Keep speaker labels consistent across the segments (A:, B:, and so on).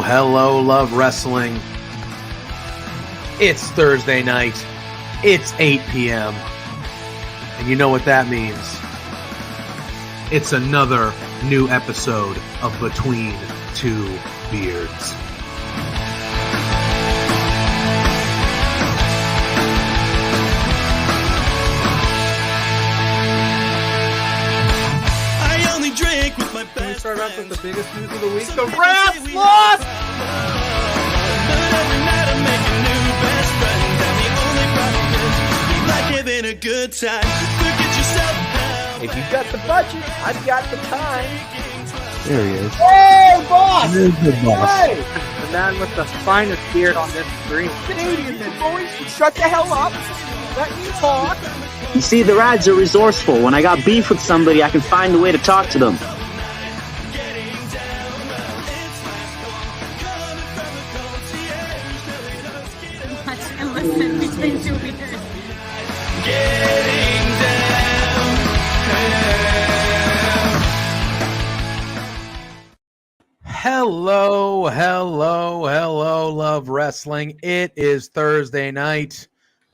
A: Hello, Love Wrestling. It's Thursday night. It's 8 p.m. And you know what that means. It's another new episode of Between Two Beards.
B: Can we start off with the biggest news of the week? The Rats lost! If you've got the budget, I've got the time.
A: There he is.
B: Hey, boss!
A: There's the boss.
B: Hey!
C: The man with the finest beard on this screen.
B: Canadian men, boys, shut the hell up. Let me talk.
C: You see, the Rads are resourceful. When I got beef with somebody, I can find a way to talk to them.
A: Hello, Love Wrestling. It is Thursday night.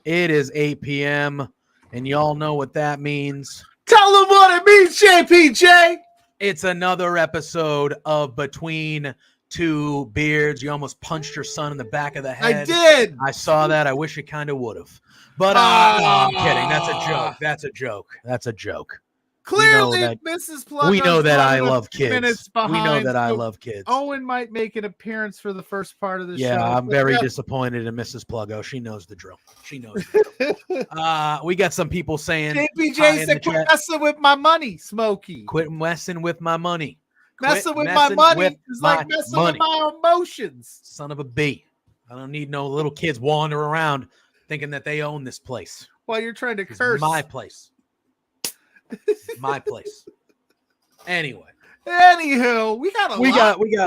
A: It is 8 p.m. And y'all know what that means.
B: Tell them what it means, JPJ.
A: It's another episode of Between Two Beards. You almost punched your son in the back of the head.
B: I did.
A: I saw that. I wish it kind of would have. But no, I'm kidding. That's a joke. That's a joke.
B: Clearly, Mrs. Pluggo.
A: We know that I love kids.
B: We
A: know that I love kids.
B: Owen might make an appearance for the first part of the show.
A: Yeah, I'm very disappointed in Mrs. Pluggo. She knows the drill. We got some people saying
B: JPJ said, quit messing with my money, Smokey.
A: Quit messing with my money.
B: Messing with my money is like messing with my emotions.
A: Son of a B. I don't need no little kids wandering around thinking that they own this place.
B: While you're trying to curse.
A: My place. My place.
B: Anywho, we got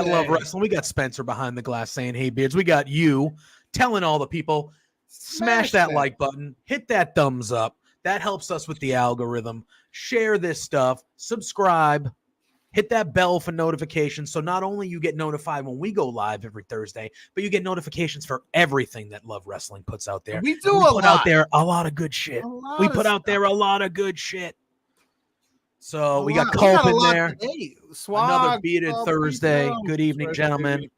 A: Love Wrestling. We got Spencer behind the glass saying, "Hey Beards." We got you telling all the people, smash that like button, hit that thumbs up. That helps us with the algorithm. Share this stuff, subscribe, hit that bell for notifications. So not only you get notified when we go live every Thursday, but you get notifications for everything that Love Wrestling puts out there.
B: We put
A: out there a lot of good shit. We put out there a lot of good shit. So we got Culp in there. Another Bearded Thursday. Good evening, gentlemen.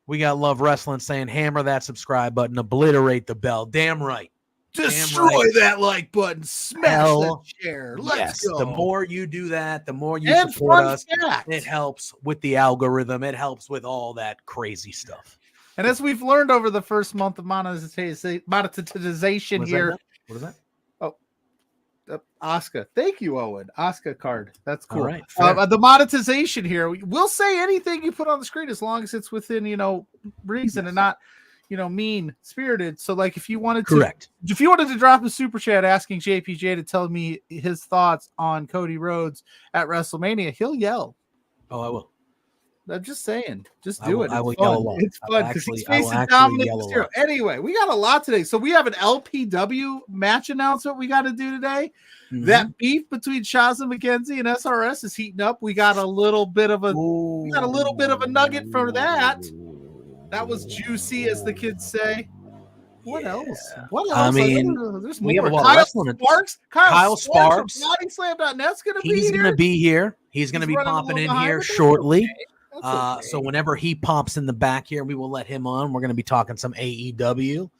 A: We got Love Wrestling saying, hammer that subscribe button, obliterate the bell. Damn right.
B: Destroy that like button. Smash that share. Let's go.
A: The more you do that, the more you support us. It helps with the algorithm. It helps with all that crazy stuff.
B: And as we've learned over the first month of monetization here.
A: What is that?
B: Oscar. Thank you, Owen. Oscar card. That's cool.
A: All right,
B: the monetization here. We'll say anything you put on the screen as long as it's within, reason and not, mean spirited. So like if you wanted to drop a super chat asking JPJ to tell me his thoughts on Cody Rhodes at WrestleMania, he'll yell.
A: Oh, I will.
B: I'm just saying, just do it.
A: I will yell a lot.
B: It's fun because he's facing Dominic Mysterio. Anyway, we got a lot today. So we have an LPW match announcement we got to do today. Mm-hmm. That beef between Shazza McKenzie and SRS is heating up. We got a little bit of a nugget for that. That was juicy, as the kids say. What else?
A: I mean,
B: there's
A: we have a
B: more.
A: lot of wrestling.
B: Kyle Sparks. BodySlam.net's going to be here.
A: He's going to be here. He's going to be popping in here shortly. Okay. So whenever he pops in the back here, we will let him on. We're going to be talking some AEW,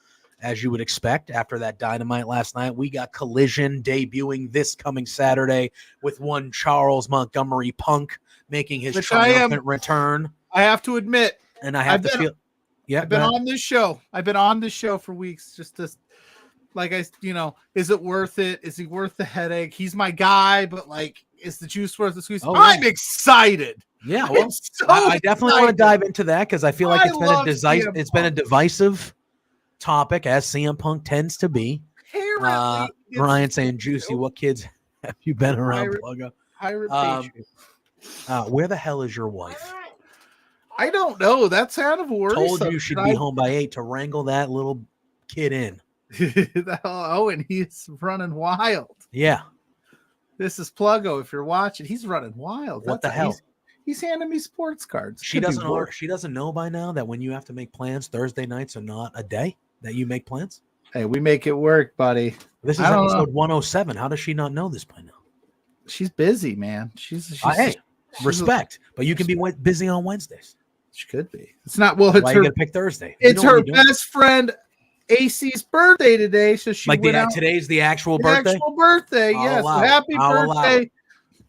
A: as you would expect after that Dynamite last night. We got Collision debuting this coming Saturday with one Charles Montgomery Punk making his triumphant return.
B: I have to admit,
A: and I've been on
B: this show. I've been on this show for weeks just to Like is it worth it? Is he worth the headache? He's my guy, but like, is the juice worth the squeeze?
A: Oh,
B: I'm excited.
A: Yeah, well, I definitely want to dive into that because I feel like it's been a divisive topic, as CM Punk tends to be. Ryan saying, "Juicy, what kids have you been around, Pluggo?" Where the hell is your wife?
B: I don't know. That's kind of worrisome.
A: Told you she'd be home by 8 to wrangle that little kid in.
B: And he's running wild.
A: Yeah.
B: This is Pluggo. If you're watching, he's running wild.
A: What the hell?
B: He's handing me sports cards.
A: She doesn't know by now that when you have to make plans, Thursday nights are not a day that you make plans.
B: Hey, we make it work, buddy.
A: This is episode 107. How does she not know this by now?
B: She's busy, man. She's
A: respect, but you can be busy on Wednesdays.
B: She could be. It's not. Well, it's
A: why
B: her.
A: You gotta pick Thursday.
B: It's her best friend AC's birthday today, so she
A: today's the actual birthday.
B: Actual birthday, yes. Happy birthday,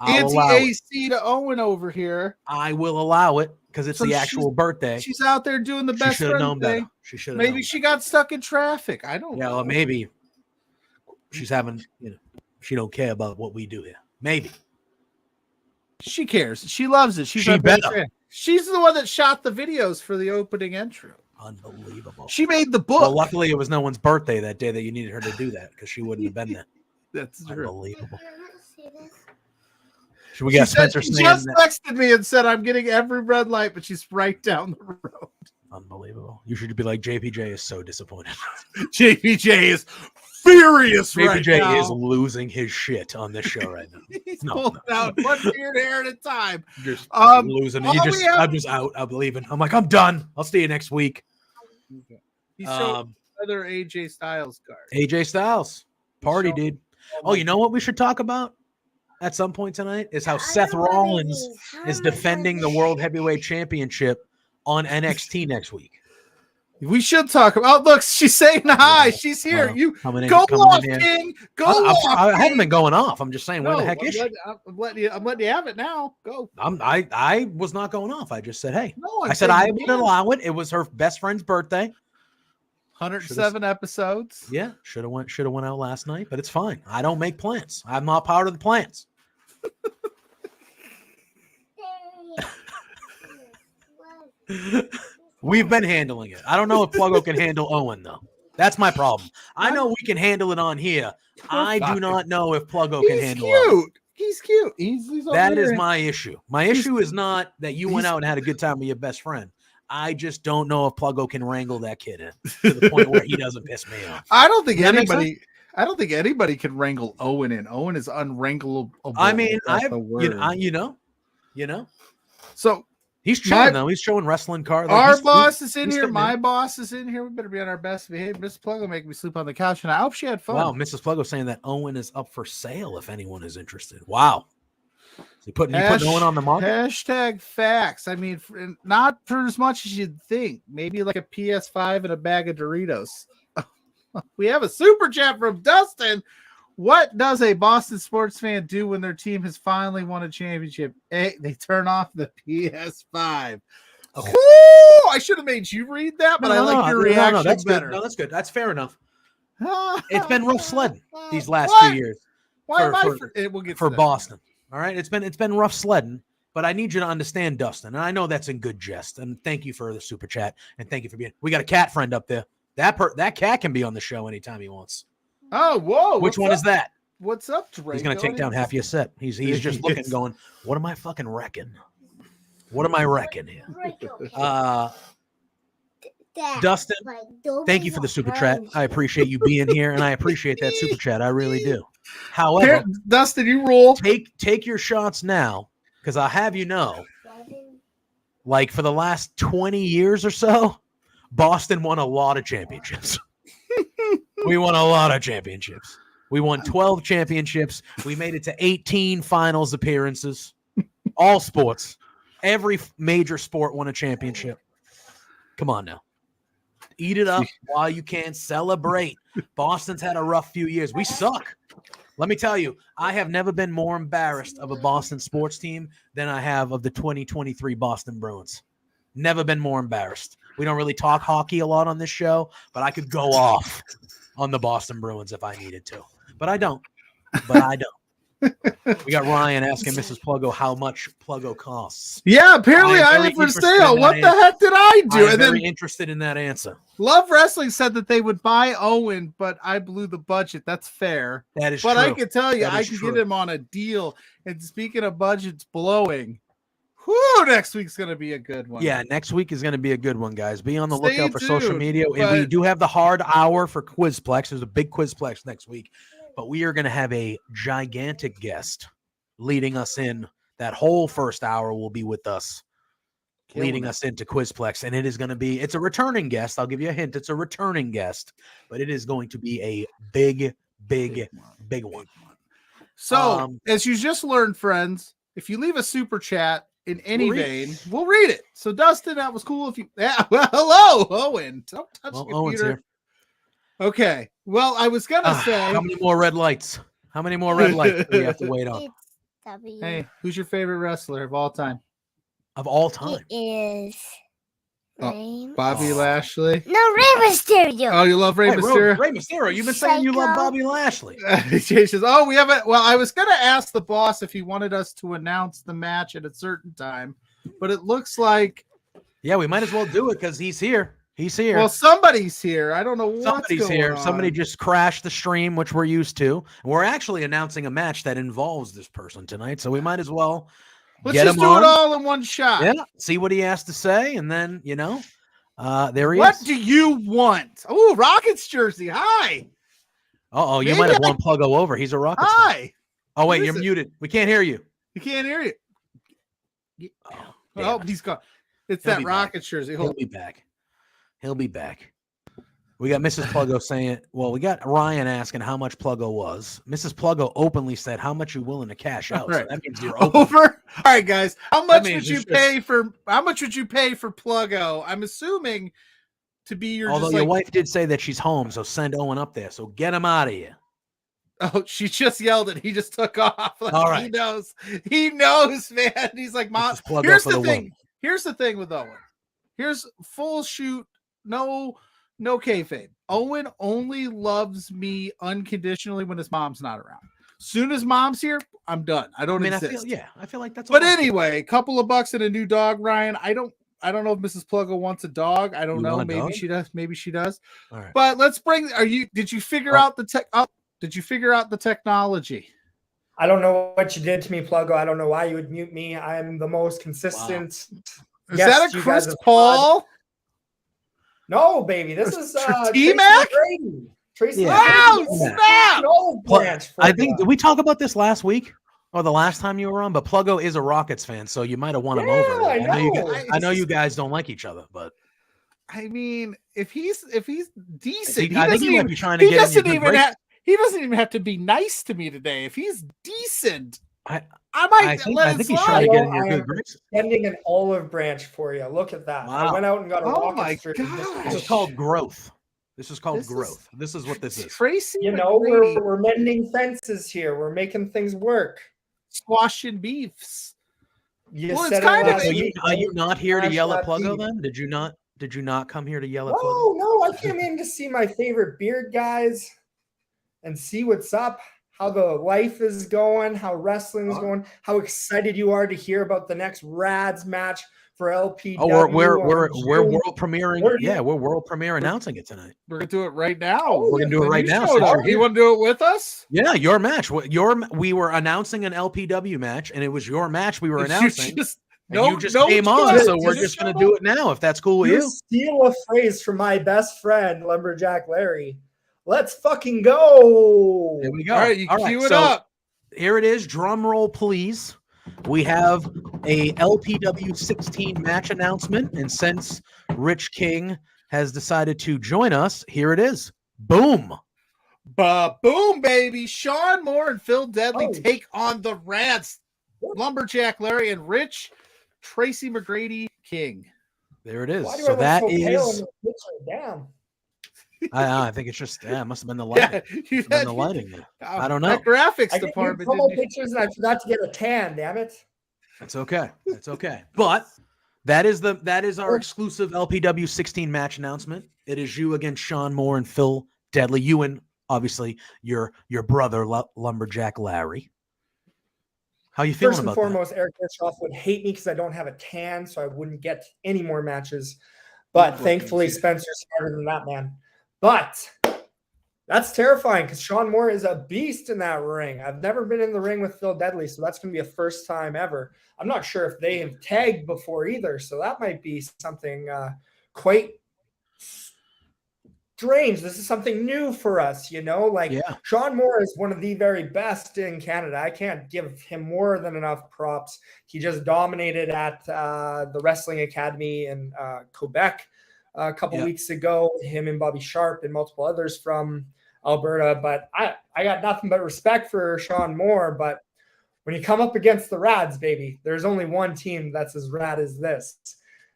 B: Auntie AC to Owen over here.
A: I will allow it because it's the actual birthday.
B: She's out there doing the best. She should have known better.
A: She should have.
B: Maybe she got stuck in traffic. I don't know.
A: Yeah, well, maybe she's having. She don't care about what we do here. Maybe
B: she cares. She loves it. She better. She's the one that shot the videos for the opening intro.
A: Unbelievable.
B: She made the book.
A: Well, luckily it was no one's birthday that day that you needed her to do that because she wouldn't have been there.
B: That's true.
A: Unbelievable. We got Spencer
B: saying just texted me and said I'm getting every red light, but she's right down the road.
A: Unbelievable. You should be like, JPJ is so disappointed.
B: JPJ is furious right now.
A: JPJ is losing his shit on this show right now.
B: He's pulling out one beard hair at a time.
A: Just losing. I'm just out. I'm leaving. I'm like, I'm done. I'll see you next week.
B: Okay. He's showing another AJ Styles card.
A: AJ Styles. Party, dude. Oh, you know what we should talk about at some point tonight is how Seth Rollins is defending the World Heavyweight Championship on NXT next week.
B: We should talk about. Look, she's saying hi. She's here. You go off, King. Go off.
A: I haven't been going off. I'm just saying, where the heck is she?
B: I'm letting you have it now. Go.
A: I was not going off. I just said, hey. I said I would allow it. It was her best friend's birthday.
B: 107 episodes.
A: Yeah, should have went out last night, but it's fine. I don't make plans. I'm not part of the plans. We've been handling it. I don't know if Pluggo can handle Owen, though. That's my problem. I know we can handle it on here. I do not know if Pluggo can handle it.
B: He's cute. He's
A: that is my issue. My issue is not that you went out and had a good time with your best friend. I just don't know if Pluggo can wrangle that kid in to the point where he doesn't piss me off.
B: I don't think anybody can wrangle Owen in. Owen is unwrangleable.
A: I mean, you know.
B: So
A: he's chilling though. He's showing wrestling cards.
B: Our boss is in here. My boss is in here. We better be on our best behavior. Mrs. Pluggo making me sleep on the couch, and I hope she had fun.
A: Wow, Mrs. Pluggo saying that Owen is up for sale if anyone is interested. Wow. You putting Owen on the market?
B: Hashtag facts. I mean, not for as much as you'd think. Maybe like a PS5 and a bag of Doritos. We have a super chat from Dustin. What does a Boston sports fan do when their team has finally won a championship? A, they turn off the PS5. Oh, I should have made you read that, but I like your reaction
A: that's
B: better.
A: Good. No, that's good. That's fair enough. It's been rough sledding these last 2 years.
B: We'll get
A: for Boston. All right, it's been rough sledding, but I need you to understand, Dustin, and I know that's in good jest. And thank you for the super chat, and thank you for being. We got a cat friend up there. That cat can be on the show anytime he wants.
B: Oh, whoa!
A: Which one is that?
B: What's up, Drake?
A: He's gonna take down half your set. He's just looking, going, "What am I fucking wrecking? What am I wrecking here?" Dustin, thank you for the super chat. I appreciate you being here, and I appreciate that super chat. I really do. However,
B: Dustin, you rule.
A: Take your shots now, because I'll have you know, like for the last 20 years or so, Boston won a lot of championships. We won a lot of championships. We won 12 championships. We made it to 18 finals appearances. All sports. Every major sport won a championship. Come on now. Eat it up while you can. Celebrate. Boston's had a rough few years. We suck. Let me tell you, I have never been more embarrassed of a Boston sports team than I have of the 2023 Boston Bruins. Never been more embarrassed. We don't really talk hockey a lot on this show, but I could go off on the Boston Bruins if I needed to, but I don't. We got Ryan asking Mrs. Pluggo how much Pluggo costs.
B: Yeah, apparently I am for sale. What the heck did I do?
A: I'm very interested in that answer.
B: Love Wrestling said that they would buy Owen, but I blew the budget. That's fair.
A: That is
B: true. But I can tell you, I can get him on a deal. And speaking of budgets blowing, next week's going to be a good one.
A: Yeah, next week is going to be a good one, guys. Be on the lookout for social media. We do have the hard hour for Quizplex. There's a big Quizplex next week. But we are going to have a gigantic guest leading us in. That whole first hour will be with us, leading us into Quizplex. And it is going to be, it's a returning guest. I'll give you a hint. It's a returning guest, but it is going to be a big one.
B: So, as you just learned, friends, if you leave a super chat in any vein, we'll read it. So, Dustin, that was cool. If you, hello, Owen. Don't touch the computer.
A: Owen's here.
B: Okay. Well, I was gonna say,
A: how many more red lights? How many more red lights do we have to wait on?
B: Hey, who's your favorite wrestler of all time?
A: Of all time?
D: It is
B: Bobby Lashley.
D: No, Rey Mysterio.
B: Oh, you love Rey Mysterio?
A: Rey Mysterio. You've been saying you love Bobby Lashley.
B: Jay says, we haven't. Well, I was gonna ask the boss if he wanted us to announce the match at a certain time, but it looks like
A: we might as well do it because he's here. He's here.
B: Well, somebody's here. I don't know what's
A: Somebody's here.
B: on.
A: Somebody just crashed the stream, which we're used to. We're actually announcing a match that involves this person tonight, so we might as well
B: Let's just do it all in one shot.
A: Yeah, see what he has to say, and then, there he is.
B: What do you want? Oh, Rockets jersey. Hi.
A: Uh-oh, you might have won Pluggo over. He's a Rockets fan.
B: Hi.
A: Oh, wait, you're muted. We can't hear you.
B: You can't hear you. Oh, he's gone. It's that Rockets jersey.
A: He'll be back. He'll be back. We got Mrs. Pluggo saying, well, we got Ryan asking how much Pluggo was. Mrs. Pluggo openly said, how much you willing to cash out?
B: Right.
A: So that means you're open.
B: Over. All right, guys. How much would you pay for Pluggo? I'm assuming to be your
A: Although your wife did say that she's home, so send Owen up there. So get him out of here.
B: Oh, she just yelled it. He just took off.
A: All right.
B: He knows. He knows, man. He's like, Mom. Here's the thing. Here's the thing with Owen. Here's full shoot. No kayfabe. Owen only loves me unconditionally when his mom's not around. Soon as mom's here, I'm done. I don't exist.
A: I feel like that's.
B: But anyway, a couple of bucks and a new dog, Ryan. I don't know if Mrs. Pluggo wants a dog. I don't know. Maybe she does. Maybe she does.
A: All right.
B: But let's bring. Did you figure out the tech? Did you figure out the technology?
E: I don't know what you did to me, Pluggo. I don't know why you would mute me. I'm the most consistent.
B: Wow. Is that a Chris Paul?
E: No, baby. This is
B: T-Mac?
E: Tracy.
B: Wow, snap!
A: I think, did we talk about this last week or the last time you were on? But Pluggo is a Rockets fan, so you might have won him over. I know you guys don't like each other, but
B: I mean, if he's decent,
A: I think he might be trying to get in your good graces.
B: He doesn't even have to be nice to me today. If he's decent, I think
A: he's trying to get in your good graces.
E: Sending an olive branch for you. Look at that.
A: Wow.
E: I went out and got a
B: Rockets
E: jersey.
A: This is called growth. This is called growth. This is what this is.
B: Tracy,
E: we're mending fences here. We're making things work.
B: Squashing beefs.
A: Are you not here to yell at Pluggo then? Did you not come here to yell at Pluggo?
E: No, I came in to see my favorite beard guys and see what's up, how the life is going, how wrestling is going, how excited you are to hear about the next Rads match for LPW.
A: Oh, we're world premiering. We're world premiere announcing it tonight.
B: We're gonna do it right now.
A: We're gonna do it right now.
B: You want to do it with us?
A: Yeah, your match. We were announcing an LPW match, and it was your match we were announcing. You just came on, so we're just gonna do it now. If that's cool with you.
E: Steal a phrase from my best friend, Lumberjack Larry. Let's fucking go.
A: There we go.
B: All right, cue it up.
A: Here it is. Drum roll, please. We have a LPW 16 match announcement, and since Rich King has decided to join us, here it is. Boom.
B: Boom, baby. Sean Moore and Phil Deadly take on the Rats. Lumberjack Larry and Rich Tracy McGrady King.
A: There it is. So that is.
E: Damn.
A: I think it's just it must have been the lighting. The lighting there. I don't know.
B: That graphics department.
E: I pictures and I forgot to get a tan. Damn it.
A: That's okay. That's okay. But that is our exclusive LPW 16 match announcement. It is you against Sean Moore and Phil Deadly, you and obviously your brother Lumberjack Larry. How you feeling
E: First and
A: about
E: foremost, Eric Bischoff would hate me because I don't have a tan, so I wouldn't get any more matches. But thankfully, Spencer's smarter than that, man. But that's terrifying because Sean Moore is a beast in that ring. I've never been in the ring with Phil Deadly, so that's going to be a first time ever. I'm not sure if they have tagged before either, so that might be something quite strange. This is something new for us, Sean Moore is one of the very best in Canada. I can't give him more than enough props. He just dominated at the Wrestling Academy in Quebec a couple weeks ago, him and Bobby Sharp and multiple others from Alberta. But I got nothing but respect for Sean Moore. But when you come up against the Rads, baby, there's only one team that's as rad as this.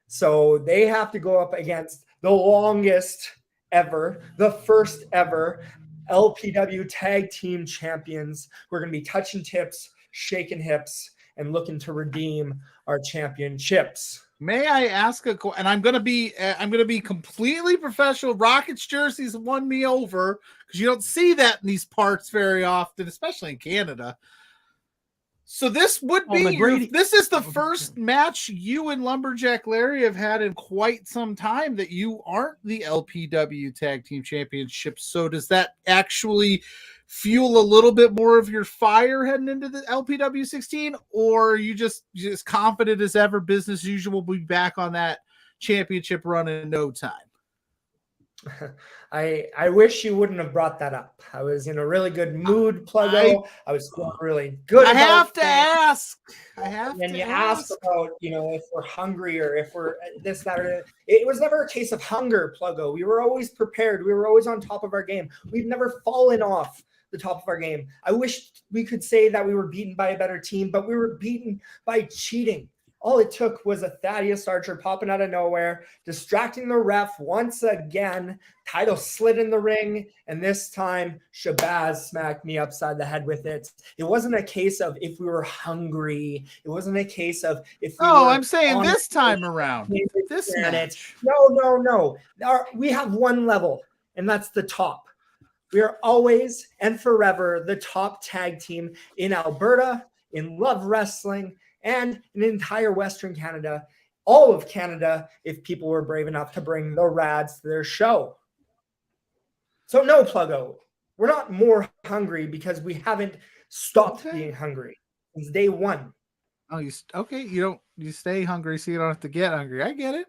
E: So they have to go up against the longest ever, the first ever LPW tag team champions. We're going to be touching tips, shaking hips, and looking to redeem our championships.
B: May I ask and I'm going to be completely professional. Rockets jerseys won me over because you don't see that in these parts very often, especially in Canada. So this would be this is the first match you and Lumberjack Larry have had in quite some time that you aren't the LPW Tag Team Championships. So does that actually fuel a little bit more of your fire heading into the LPW 16, or are you just confident as ever, business as usual, we'll be back on that championship run in no time?
E: I wish you wouldn't have brought that up. I was in a really good mood, Pluggo. I was feeling really good.
B: I have to ask.
E: And you asked about, if we're hungry or if we're this, that, or it was never a case of hunger, Pluggo. We were always prepared. We were always on top of our game. We've never fallen off the top of our game. I wish we could say that we were beaten by a better team, but we were beaten by cheating. All it took was a Thaddeus Archer popping out of nowhere, distracting the ref once again. Title slid in the ring, and this time Shabazz smacked me upside the head with it. It wasn't a case of if we were hungry. It wasn't a case of if we were
B: I'm saying this time around. This match.
E: No. We have one level, and that's the top. We are always and forever the top tag team in Alberta, in Love Wrestling, and in entire Western Canada, all of Canada, if people were brave enough to bring the Rads to their show. So no, Pluggo, we're not more hungry because we haven't stopped being hungry since day one.
B: Oh, you stay hungry so you don't have to get hungry. I get it.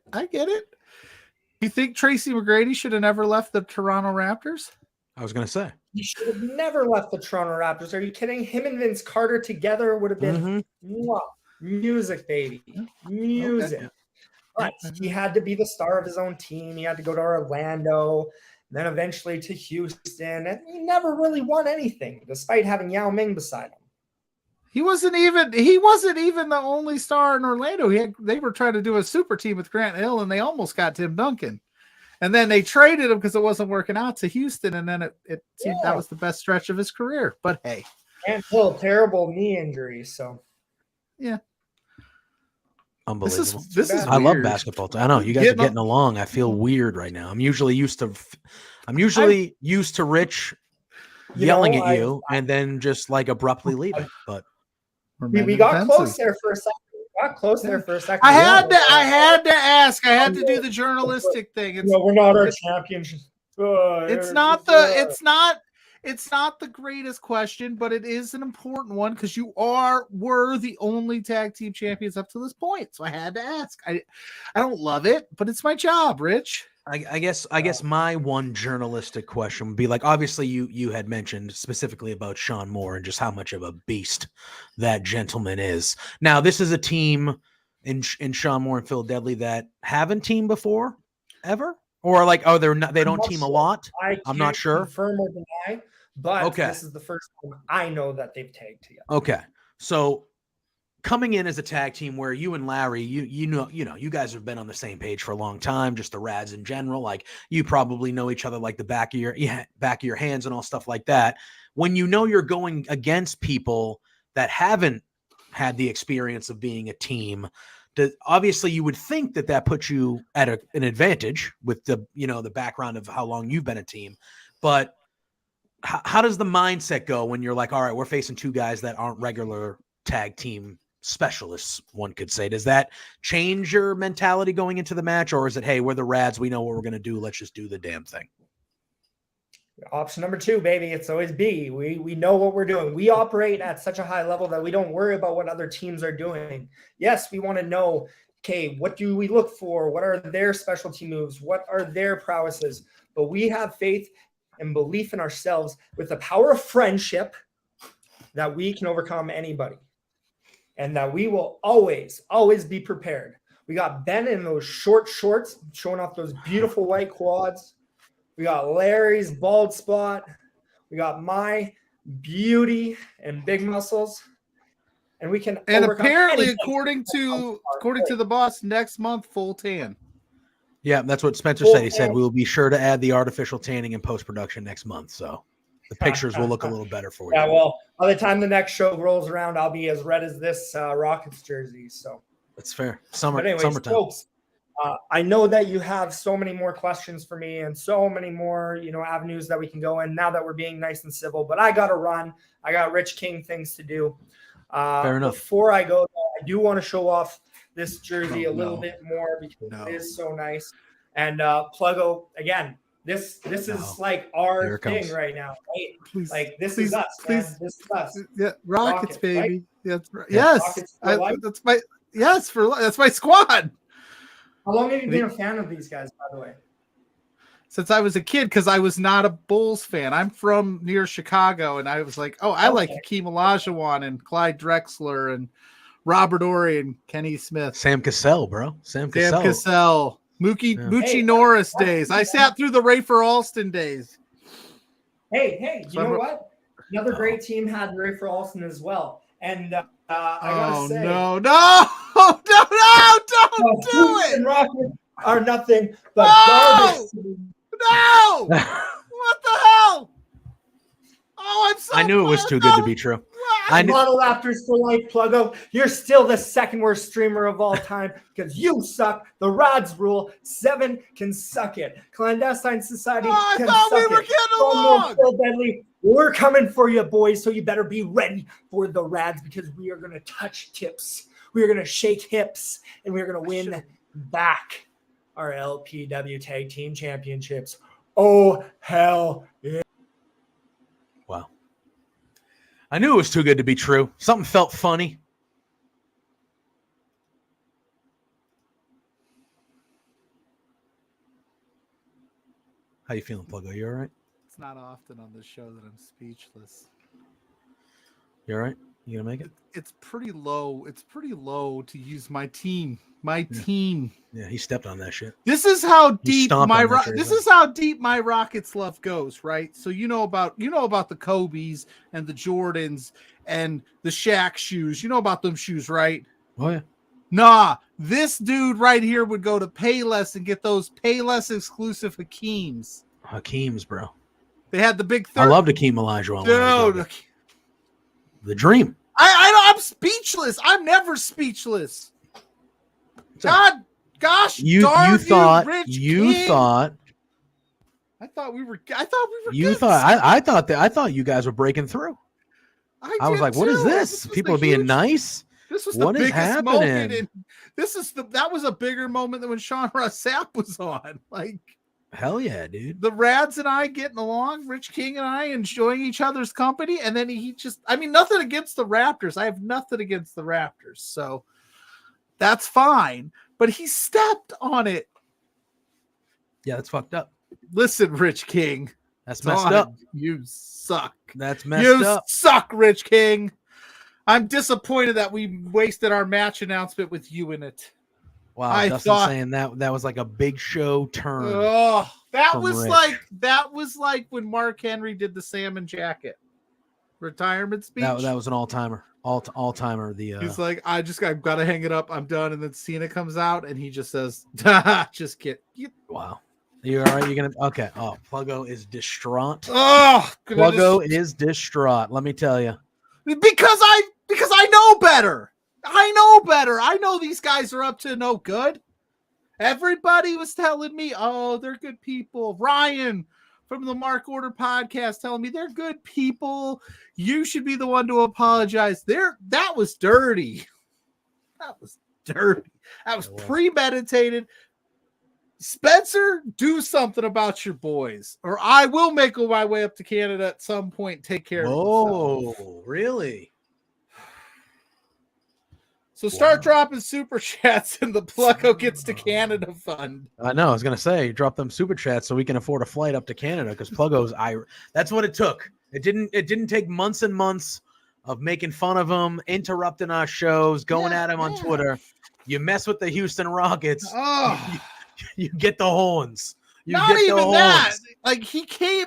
B: You think Tracy McGrady should have never left the Toronto Raptors?
A: I was going to say.
E: He should have never left the Toronto Raptors. Are you kidding? Him and Vince Carter together would have been music, baby. Music. Okay. But he had to be the star of his own team. He had to go to Orlando, then eventually to Houston. And he never really won anything, despite having Yao Ming beside him.
B: He wasn't even the only star in Orlando. They were trying to do a super team with Grant Hill, and they almost got Tim Duncan. And then they traded him because it wasn't working out to Houston, and then it seemed that was the best stretch of his career. But hey.
E: And Hill, terrible knee injury, so.
B: Yeah.
A: Unbelievable.
B: This is
A: I love basketball. I know you guys are getting along. I feel weird right now. I'm usually used to Rich yelling at you and then just like abruptly leaving. But
E: we got close there for a second.
B: I had to ask. I had to do the journalistic thing.
E: We're not our champions.
B: It's not the greatest question, but it is an important one because you were the only tag team champions up to this point. So I had to ask. I don't love it, but it's my job, Rich.
A: I guess my one journalistic question would be like, obviously you had mentioned specifically about Sean Moore and just how much of a beast that gentleman is. Now, this is a team in Sean Moore and Phil Deadly that haven't teamed before ever, or like, they don't team a lot. I'm not sure.
E: Confirm or deny, but this is the first time I know that they've tagged together.
A: Okay, so coming in as a tag team where you and Larry, you guys have been on the same page for a long time, just the Rads in general. Like you probably know each other like the back of your hands and all stuff like that. When you're going against people that haven't had the experience of being a team, obviously you would think that puts you at an advantage with the background of how long you've been a team. But how does the mindset go when you're like, all right, we're facing two guys that aren't regular tag team specialists, one could say? Does that change your mentality going into the match, or is it, hey, we're the Rads, we know what we're going to do, let's just do the damn thing?
E: Option number 2, baby. It's always B. We know what we're doing. We operate at such a high level that we don't worry about what other teams are doing. Yes, we want to know, okay, what do we look for? What are their specialty moves? What are their prowesses? But we have faith and belief in ourselves with the power of friendship that we can overcome anybody, and that we will always be prepared. We got Ben in those short shorts showing off those beautiful white quads. We got Larry's bald spot. We got my beauty and big muscles. And we can
B: apparently, according to the boss, next month full tan.
A: Yeah, that's what Spencer said. He said we will be sure to add the artificial tanning in post-production next month. So the pictures will look a little better for you.
E: Yeah, well, by the time the next show rolls around, I'll be as red as this Rockets jersey. So
A: that's fair.
E: Summertime. Folks, I know that you have so many more questions for me and so many more, avenues that we can go in now that we're being nice and civil. But I got to run. I got Rich King things to do.
A: Fair enough.
E: Before I go, I do want to show off this jersey a little bit more because it is so nice. And Pluggo, again, this is like our thing right now, right?
B: Please,
E: like this is us,
B: please.
E: man. This is us.
B: Yeah, Rockets, baby.
E: Right?
B: That's right. Yes, that's my squad.
E: How long have you been a fan of these guys, by the way?
B: Since I was a kid, because I was not a Bulls fan. I'm from near Chicago, and I was like, I like Hakeem Olajuwon and Clyde Drexler and Robert Horry and Kenny Smith.
A: Sam Cassell, bro. Sam
B: Cassell. Moochie Norris days. I sat through the Rafer Alston days.
E: Hey, you know what? Another great team had Rafer Alston as well. And I gotta say,
B: don't do it.
E: Rockets are nothing but garbage.
B: No! What the hell? Oh, I'm so
A: I knew it was too good to be true.
E: Model Raptors for life, Pluggo. You're still the second worst streamer of all time because you suck. The Rods rule. 7 can suck it. Clandestine Society can suck
B: we were
E: it.
B: getting along.
E: Phil Deadly. We're coming for you, boys, so you better be ready for the Rads because we are going to touch tips. We are going to shake hips, and we are going to win back our LPW Tag Team Championships. Oh, hell yeah.
A: Wow. I knew it was too good to be true. Something felt funny. How you feeling, Pluggo? You all right?
B: It's not often on this show that I'm speechless.
A: You all right? You gonna make it?
B: It's pretty low. It's pretty low to use my team. My team.
A: Yeah, he stepped on that shit.
B: This is how deep my Rockets love goes, right? So you know about the Kobe's and the Jordans and the Shaq shoes. You know about them shoes, right?
A: Oh yeah.
B: Nah, this dude right here would go to Payless and get those Payless exclusive Hakeems.
A: Hakeems, bro.
B: They had the big.
A: I loved Hakeem Olajuwon.
B: Dude,
A: the dream.
B: I'm speechless. I'm never speechless. Gosh,
A: you thought I thought you guys were breaking through. I was like, what is this? People are being nice.
B: This was
A: what
B: the
A: is
B: biggest moment.
A: happening?
B: That was a bigger moment than when Sean Ross Sapp was on. Like,
A: hell yeah, dude.
B: The Rads and I getting along, Rich King and I enjoying each other's company, and then nothing against the Raptors. I have nothing against the Raptors, so that's fine. But he stepped on it.
A: Yeah, that's fucked up.
B: Listen, Rich King.
A: That's messed up.
B: You suck.
A: That's messed up.
B: You suck, Rich King. I'm disappointed that we wasted our match announcement with you in it.
A: Wow, Dustin's saying that was like a big show turn.
B: Oh, that was like when Mark Henry did the salmon jacket retirement speech.
A: That was an all-timer. All-timer.
B: He's like, I've got to hang it up. I'm done. And then Cena comes out and he just says, just get.
A: Wow. You all right? You're gonna okay. Oh, Pluggo is distraught.
B: Oh,
A: Pluggo is distraught. Let me tell you.
B: Because I know better. I know these guys are up to no good. Everybody was telling me, oh, they're good people. Ryan from the Mark Order podcast telling me they're good people. You should be the one to apologize. That was dirty. That was dirty. That was premeditated. Spencer, do something about your boys, or I will make my way up to Canada at some point. Take care of myself.
A: Oh, really?
B: So start dropping super chats and the Pluggo Gets to Canada fund.
A: I know. I was going to say, drop them super chats so we can afford a flight up to Canada because Pluggo's that's what it took. It didn't take months and months of making fun of him, interrupting our shows, going at him on Twitter. You mess with the Houston Rockets.
B: Oh.
A: You get the horns.
B: Not even that. Like he came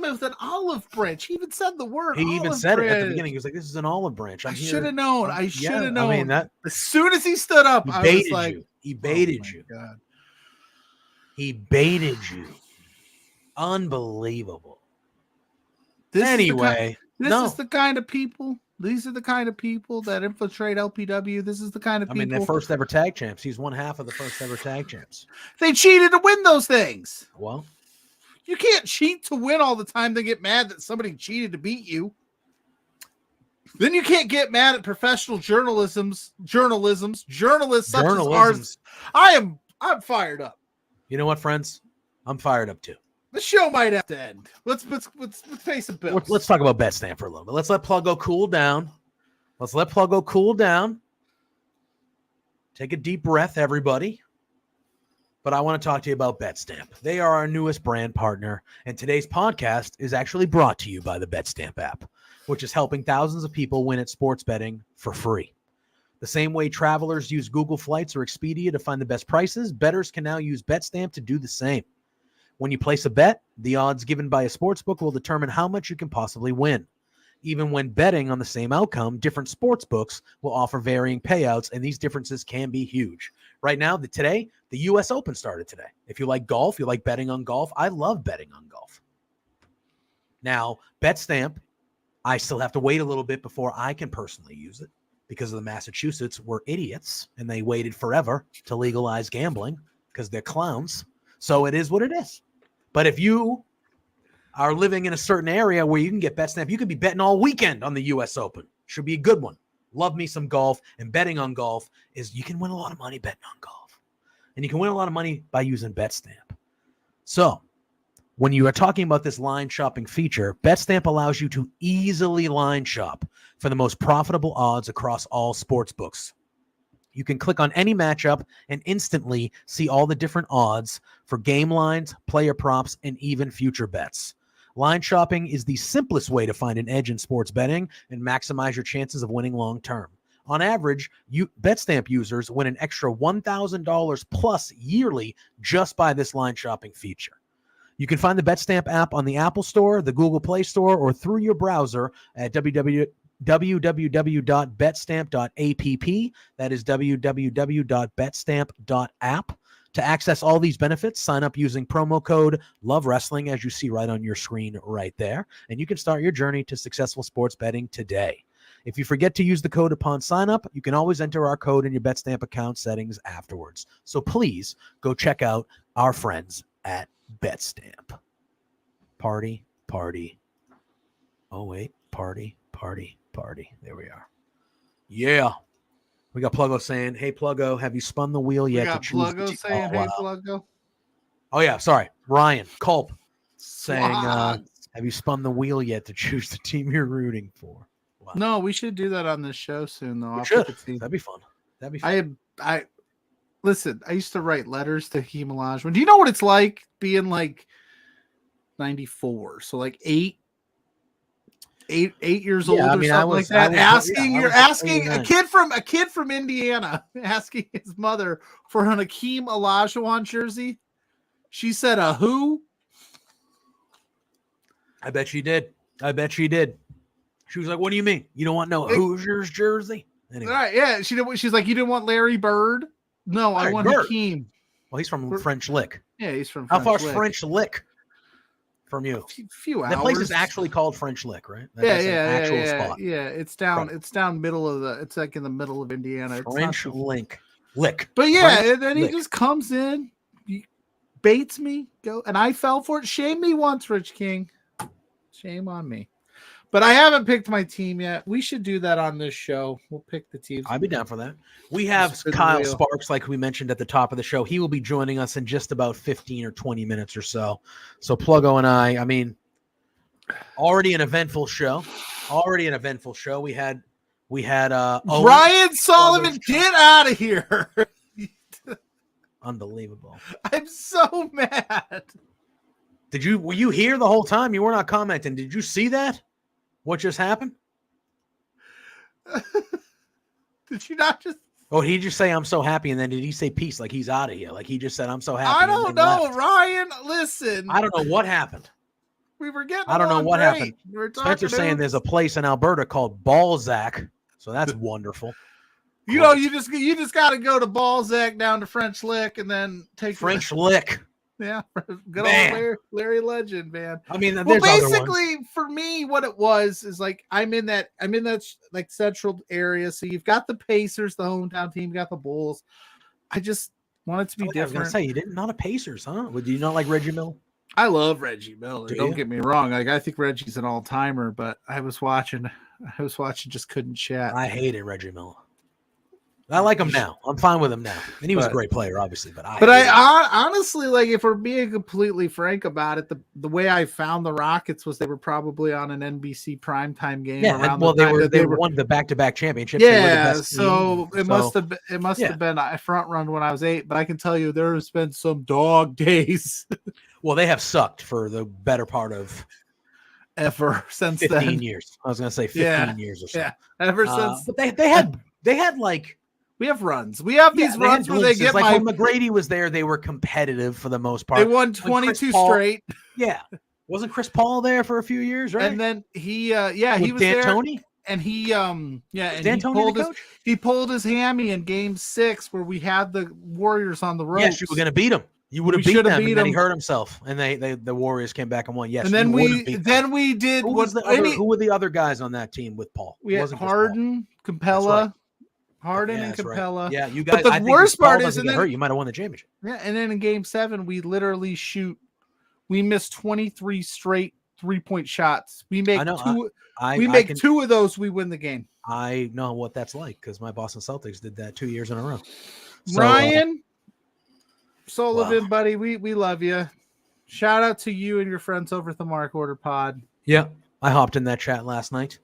B: with an olive branch. He even said the word.
A: He even said it at the beginning. He was like, "This is an olive branch."
B: I should have known. I should have known.
A: I mean, that
B: as soon as he stood up, I was like,
A: He baited you.
B: God.
A: He baited you. Unbelievable.
B: This is the kind of people. These are the kind of people that infiltrate LPW. This is the kind of people.
A: I mean, they're first ever tag champs. He's one half of the first ever tag champs.
B: They cheated to win those things.
A: Well,
B: you can't cheat to win all the time. They get mad that somebody cheated to beat you. Then you can't get mad at professional journalists such as ours. I'm fired up.
A: You know what, friends? I'm fired up too.
B: The show might have to end. Let's pay some bills.
A: Let's talk about BetStamp for a little bit. Let's let Pluggo cool down. Take a deep breath, everybody. But I want to talk to you about BetStamp. They are our newest brand partner, and today's podcast is actually brought to you by the BetStamp app, which is helping thousands of people win at sports betting for free. The same way travelers use Google Flights or Expedia to find the best prices, bettors can now use BetStamp to do the same. When you place a bet, the odds given by a sportsbook will determine how much you can possibly win. Even when betting on the same outcome, different sportsbooks will offer varying payouts, and these differences can be huge. Right now, the U.S. Open started today. If you like golf, you like betting on golf, I love betting on golf. Now, BetStamp, I still have to wait a little bit before I can personally use it because of the Massachusetts were idiots, and they waited forever to legalize gambling because they're clowns. So it is what it is. But if you are living in a certain area where you can get BetStamp, you could be betting all weekend on the U.S. Open. Should be a good one. Love me some golf, and betting on golf is you can win a lot of money betting on golf. And you can win a lot of money by using BetStamp. So when you are talking about this line shopping feature, BetStamp allows you to easily line shop for the most profitable odds across all sports books. You can click on any matchup and instantly see all the different odds for game lines, player props, and even future bets. Line shopping is the simplest way to find an edge in sports betting and maximize your chances of winning long term. On average, BetStamp users win an extra $1,000 plus yearly just by this line shopping feature. You can find the BetStamp app on the Apple Store, the Google Play Store, or through your browser at www.betstamp.app. That is www.betstamp.app. To access all these benefits, sign up using promo code LOVEWRESTLING, as you see right on your screen right there, and you can start your journey to successful sports betting today. If you forget to use the code upon sign up, you can always enter our code in your BetStamp account settings afterwards. So please go check out our friends at BetStamp. Party. Oh, wait. Party. There we are. Yeah. We got Pluggo saying, "Hey, Pluggo, have you spun the wheel yet?"
B: We got Pluggo saying, "Hey, Pluggo."
A: Oh, yeah. Sorry. Ryan Culp saying, "Have you spun the wheel yet to choose the team you're rooting for?" Wow.
B: No, we should do that on this show soon, though.
A: That'd be fun.
B: Listen, I used to write letters to Hakeem Olajuwon. Do you know what it's like being like 94? So like eight years old, or something like that. Asking a kid from Indiana, asking his mother for an Hakeem Olajuwon jersey. She said, "A who?"
A: I bet she did. She was like, "What do you mean? You don't want no Hoosiers jersey?" Anyway.
B: All right, yeah. She's like, "You didn't want Larry Bird?" No, I want Hakeem.
A: Well, he's from French Lick.
B: Yeah, he's from.
A: How far is French Lick from you?
B: A few hours.
A: That place is actually called French Lick, right?
B: Spot. Yeah, it's down. Right. It's down middle of the. It's like in the middle of Indiana.
A: French Lick. But
B: yeah,
A: French
B: and then he just comes in, baits me, go, and I fell for it. Shame me once, Rich King. Shame on me. But I haven't picked my team yet. We should do that on this show. We'll pick the teams.
A: I'd be down for that. We have Kyle Sparks, like we mentioned at the top of the show. He will be joining us in just about 15 or 20 minutes or so. So Pluggo and I mean, already an eventful show. We had
B: Ryan Sullivan, get out of here.
A: Unbelievable.
B: I'm so mad.
A: Were you here the whole time? You were not commenting. Did you see that? What just happened?
B: Did you not just?
A: Oh, did he just say, I'm so happy? And then did he say peace? Like he's out of here. Like he just said, I'm so happy.
B: I don't know, left. Ryan. Listen.
A: I don't know what happened.
B: We were getting
A: I don't know what happened.
B: Spencer's
A: saying there's a place in Alberta called Balzac. So that's wonderful.
B: You know, you just got to go to Balzac down to French Lick and then take
A: French Lick.
B: Yeah, good old Larry Legend, man.
A: I mean,
B: well, basically for me, what it was is like I'm in that like central area. So you've got the Pacers, the hometown team, you got the Bulls. I just want it to be different. I was
A: gonna say you didn't not a Pacers, huh? Do you not like Reggie Miller?
B: I love Reggie Miller. Don't get me wrong. Like I think Reggie's an all timer, but I was watching, just couldn't chat.
A: I hated Reggie Miller. I like him now. I'm fine with him now. And he was a great player, obviously. But
B: I honestly, like, if we're being completely frank about it, the way I found the Rockets was they were probably on an NBC primetime game.
A: Yeah, they won the back-to-back championships.
B: Yeah, so it must have been I front run when I was 8. But I can tell you, there's been some dog days.
A: Well, they have sucked for the better part of
B: ever since
A: 15 years. I was going to say 15 years or so.
B: Yeah, ever since.
A: But they had like.
B: We have runs. We have these runs where they get
A: when McGrady was there, they were competitive for the most part.
B: They won 22 straight.
A: Yeah. Wasn't Chris Paul there for a few years, right?
B: And then he was
A: Dan
B: there.
A: Tony?
B: And he and he pulled his hammy in game 6 where we had the Warriors on the ropes.
A: Yes, you were going to beat him. You would have beat them, and then he hurt himself, and the Warriors came back and won. Yes,
B: and then we did.
A: Who were the other guys on that team with Paul?
B: We had Harden, Capella. Harden and Capella.
A: Right. Yeah, you guys.
B: But the worst part is,
A: you might have won the championship.
B: Yeah, and then in game 7, we literally we missed 23 straight 3-point shots. We make two. We make 2 of those. We win the game.
A: I know what that's like because my Boston Celtics did that 2 years in a row. So,
B: Ryan Sullivan, buddy, we love you. Shout out to you and your friends over at the Mark Order Pod.
A: Yeah, I hopped in that chat last night.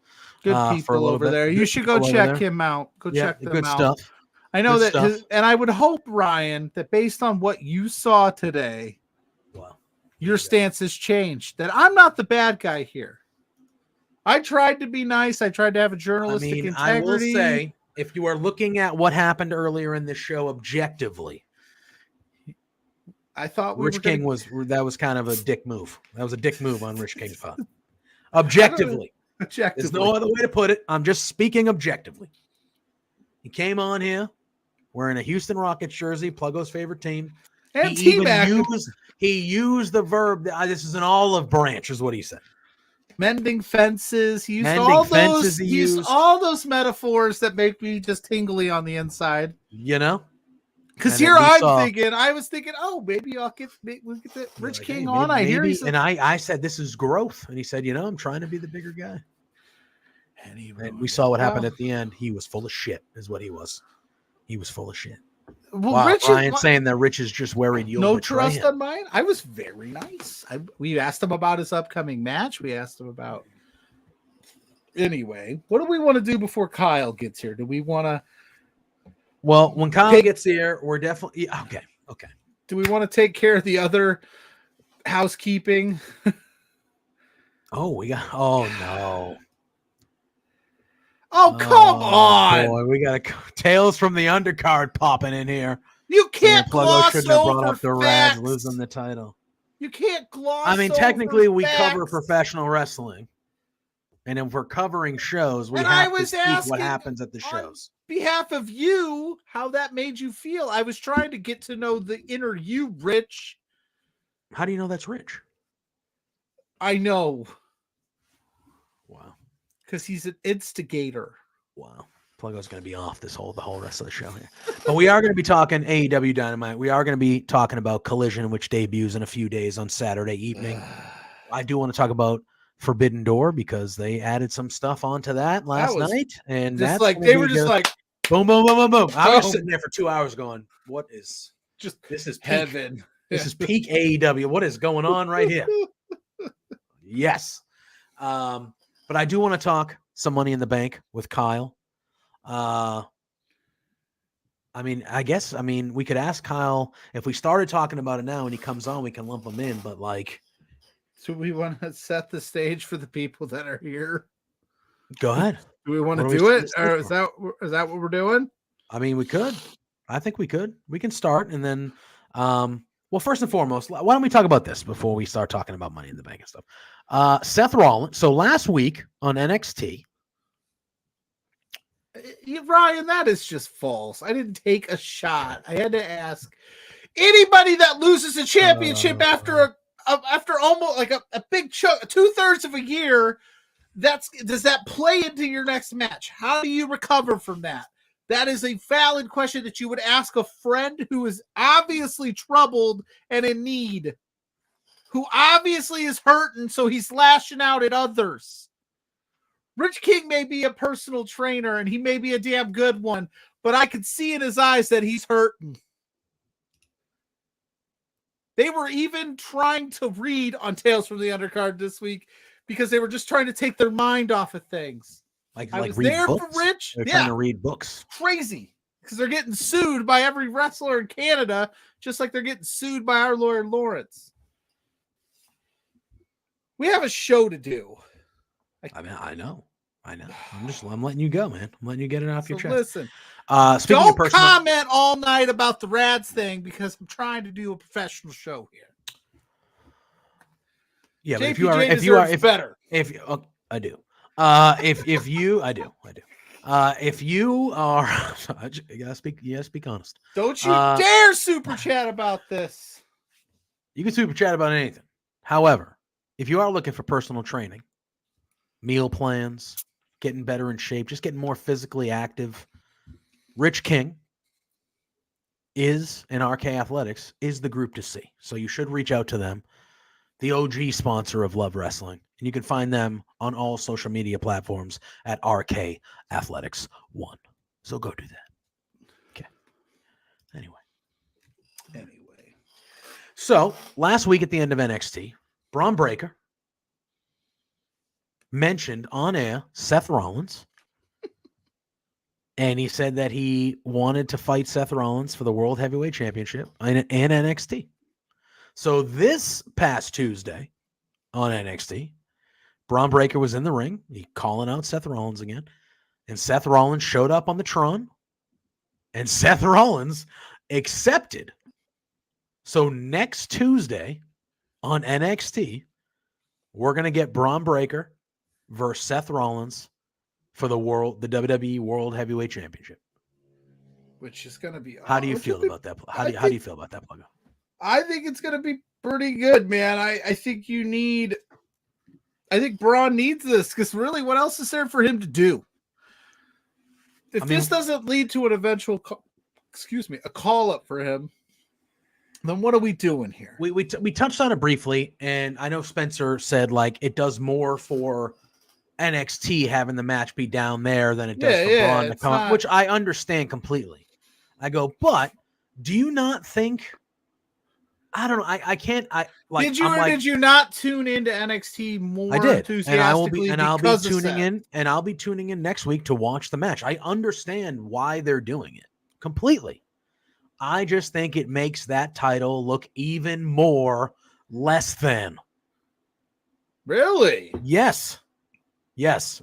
B: Good people over there. You should go check him out. Go check them out.
A: Good stuff.
B: I know that, and I would hope, Ryan, that based on what you saw today, your stance has changed. That I'm not the bad guy here. I tried to be nice. I tried to have a journalistic integrity.
A: I will say, if you are looking at what happened earlier in the show objectively,
B: I thought
A: Rich King was kind of a dick move. That was a dick move on Rich King's part. Objectively. There's no other way to put it. I'm just speaking objectively. He came on here wearing a Houston Rockets jersey, Pluggo's favorite team.
B: And
A: he used the verb, this is an olive branch, is what he said.
B: Mending fences. He used all those metaphors that make me just tingly on the inside.
A: You know?
B: Because here I was thinking, oh, maybe we'll get the Rich King on. I hear he's.
A: And I said, this is growth. And he said, I'm trying to be the bigger guy. And we saw what happened at the end. He was full of shit, is what he was. He was full of shit.
B: Well,
A: Ryan saying that Rich is just worried you'll
B: no trust on mine. I was very nice. We asked him about his upcoming match. We asked him about. Anyway, what do we want to do before Kyle gets here? Do we want to?
A: Well, when Kyle gets here, we're definitely okay.
B: Do we want to take care of the other housekeeping?
A: Oh no.
B: Oh, come on.
A: Boy, we got Tales from the Undercard popping in here.
B: You can't gloss
A: shouldn't have brought
B: over
A: up the
B: facts.
A: Rads losing the title.
B: You can't gloss
A: I mean, technically, we
B: facts.
A: cover professional wrestling. And if we're covering shows, we have to speak what happens at the shows.
B: On behalf of you, how that made you feel. I was trying to get to know the inner you, Rich.
A: How do you know that's Rich?
B: I know.
A: Wow.
B: Because he's an instigator.
A: Wow. Pluggo's going to be off the whole rest of the show here. But we are going to be talking AEW Dynamite. We are going to be talking about Collision, which debuts in a few days on Saturday evening. I do want to talk about Forbidden Door because they added some stuff onto that last night. And
B: just
A: that's
B: like they were just like
A: boom, boom, boom, boom, boom. I was sitting there for 2 hours going, this is peak.
B: Heaven.
A: This is peak AEW. What is going on right here? Yes. But I do want to talk some Money in the Bank with Kyle. We could ask Kyle if we started talking about it now and he comes on, we can lump him in, but
B: so we want to set the stage for the people that are here.
A: Go ahead.
B: Do we want to do it? Or is that what we're doing?
A: I mean, we could. I think we could. We can start and then first and foremost, why don't we talk about this before we start talking about Money in the Bank and stuff? Seth Rollins. So last week on NXT,
B: Ryan, that is just false. I didn't take a shot. I had to ask anybody that loses a championship after almost like a big chunk, 2/3 of a year. Does that play into your next match? How do you recover from that? That is a valid question that you would ask a friend who is obviously troubled and in need, who obviously is hurting, so he's lashing out at others. Rich King may be a personal trainer and he may be a damn good one, but I could see in his eyes that he's hurting. They were even trying to read on Tales from the Undercard this week because they were just trying to take their mind off of things.
A: Like
B: I was
A: read
B: there
A: books?
B: for Rich.
A: They're trying to read books.
B: Crazy. Because they're getting sued by every wrestler in Canada, just like they're getting sued by our lawyer Lawrence. We have a show to do.
A: I know. I'm letting you go, man. I'm letting you get it off your chest.
B: Listen,
A: don't
B: comment all night about the Rads thing because I'm trying to do a professional show here.
A: Yeah, but
B: JPJ
A: if you are
B: better.
A: I do. If you are, you gotta speak honest.
B: Don't you dare super chat about this.
A: You can super chat about anything. However, if you are looking for personal training, meal plans, getting better in shape, just getting more physically active, Rich King and RK Athletics is the group to see. So you should reach out to them, the OG sponsor of Love Wrestling. And you can find them on all social media platforms at RK Athletics 1. So go do that. Okay. Anyway. So last week at the end of NXT, Braun Breaker mentioned on air Seth Rollins. And he said that he wanted to fight Seth Rollins for the World Heavyweight Championship and NXT. So this past Tuesday on NXT, Braun Breaker was in the ring. He calling out Seth Rollins again. And Seth Rollins showed up on the Tron. And Seth Rollins accepted. So next Tuesday on NXT, we're going to get Braun Breaker versus Seth Rollins for the WWE World Heavyweight Championship.
B: Which is going to be.
A: How do you feel about that? How do you feel about that, Pluggo?
B: I think it's going to be pretty good, man. I think I think Braun needs this because really, what else is there for him to do? If this doesn't lead to an eventual, a call up for him, then what are we doing here?
A: We touched on it briefly, and I know Spencer said it does more for NXT having the match be down there than it does for Braun to come up, which I understand completely. I go, but do you not think? I don't know. I can't.
B: Did you not tune into NXT more?
A: I did,
B: enthusiastically
A: I'll be tuning in next week to watch the match. I understand why they're doing it completely. I just think it makes that title look even more less than.
B: Really?
A: Yes.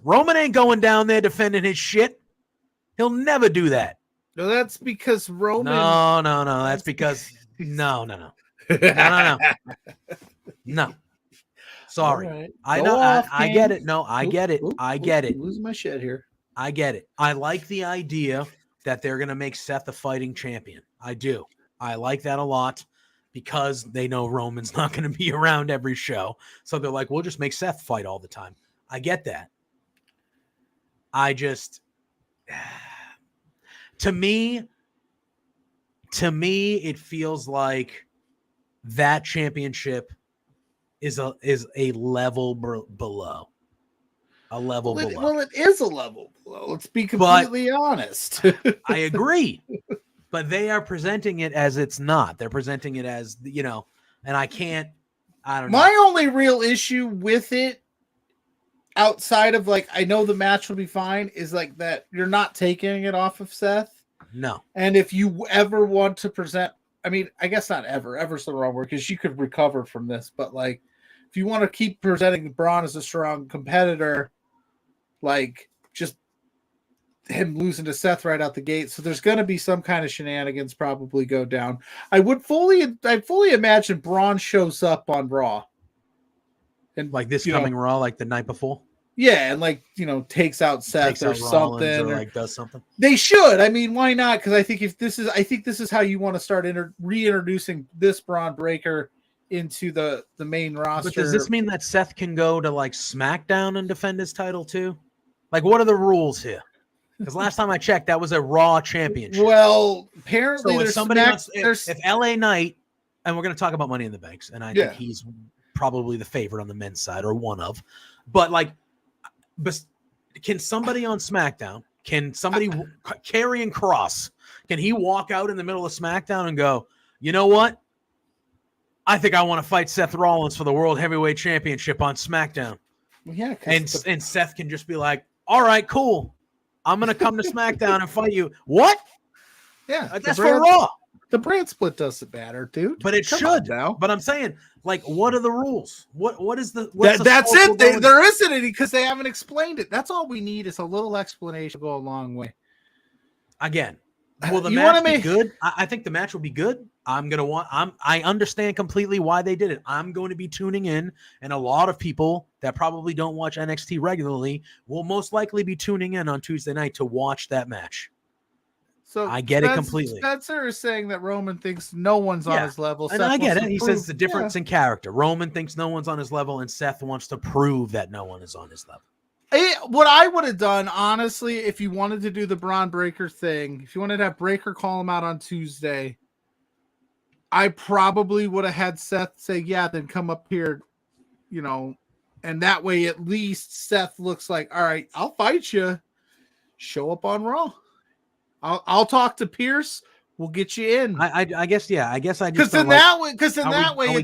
A: Roman ain't going down there defending his shit. He'll never do that.
B: No, that's because Roman.
A: No. That's because no. No. Sorry.
B: Right.
A: I know. I get it. No, I get it. I get it.
B: Losing my shit here.
A: I get it. I like the idea that they're going to make Seth a fighting champion. I do. I like that a lot because they know Roman's not going to be around every show. So they're like, we'll just make Seth fight all the time. I get that. to me, it feels like that championship is a level below. A level below.
B: Well, it is a level below. Let's be completely honest.
A: I agree. But they are presenting it as it's not. They're presenting it as, and I don't know.
B: My only real issue with it, outside of I know the match will be fine, is that you're not taking it off of Seth.
A: No.
B: And if you ever want to present, I mean, I guess not ever. Ever's the wrong word, because you could recover from this. But if you want to keep presenting Braun as a strong competitor, just him losing to Seth right out the gate. So there's going to be some kind of shenanigans probably go down. I fully imagine Braun shows up on Raw. And
A: this coming Raw, the night before?
B: Yeah, and takes out Seth or something,
A: or does something.
B: They should. I mean, why not? Because I think this is how you want to start reintroducing this Braun Breaker into the main roster.
A: But does this mean that Seth can go to SmackDown and defend his title too? What are the rules here? Because last time I checked, that was a Raw championship.
B: Well, apparently
A: so if LA Knight, and we're going to talk about Money in the Banks, and I think he's probably the favorite on the men's side, or one of, but can somebody on SmackDown, can somebody Karrion Kross, can he walk out in the middle of SmackDown and go, you know what? I think I want to fight Seth Rollins for the World Heavyweight Championship on SmackDown.
B: Yeah,
A: and Seth can just be like, all right, cool. I'm going to come to SmackDown and fight you. What?
B: Yeah.
A: That's for Raw.
B: The brand split doesn't matter, dude.
A: But it should now. But I'm saying, what are the rules? What is the
B: that's it. There isn't any, because they haven't explained it. That's all we need, is a little explanation. Go a long way.
A: Again, will the match be good? I think the match will be good. I understand completely why they did it. I'm going to be tuning in, and a lot of people that probably don't watch NXT regularly will most likely be tuning in on Tuesday night to watch that match.
B: So
A: I get it completely.
B: Spencer is saying that Roman thinks no one's on his level.
A: And I get it. He says the difference in character. Roman thinks no one's on his level, and Seth wants to prove that no one is on his level.
B: What I would have done, honestly, if you wanted to do the Braun Breaker thing, if you wanted to have Breaker call him out on Tuesday, I probably would have had Seth say, yeah, then come up here, and that way at least Seth looks like, all right, I'll fight you. Show up on Raw. I'll talk to Pierce. We'll get you in.
A: I guess, yeah. I guess I
B: because
A: just
B: in that way, it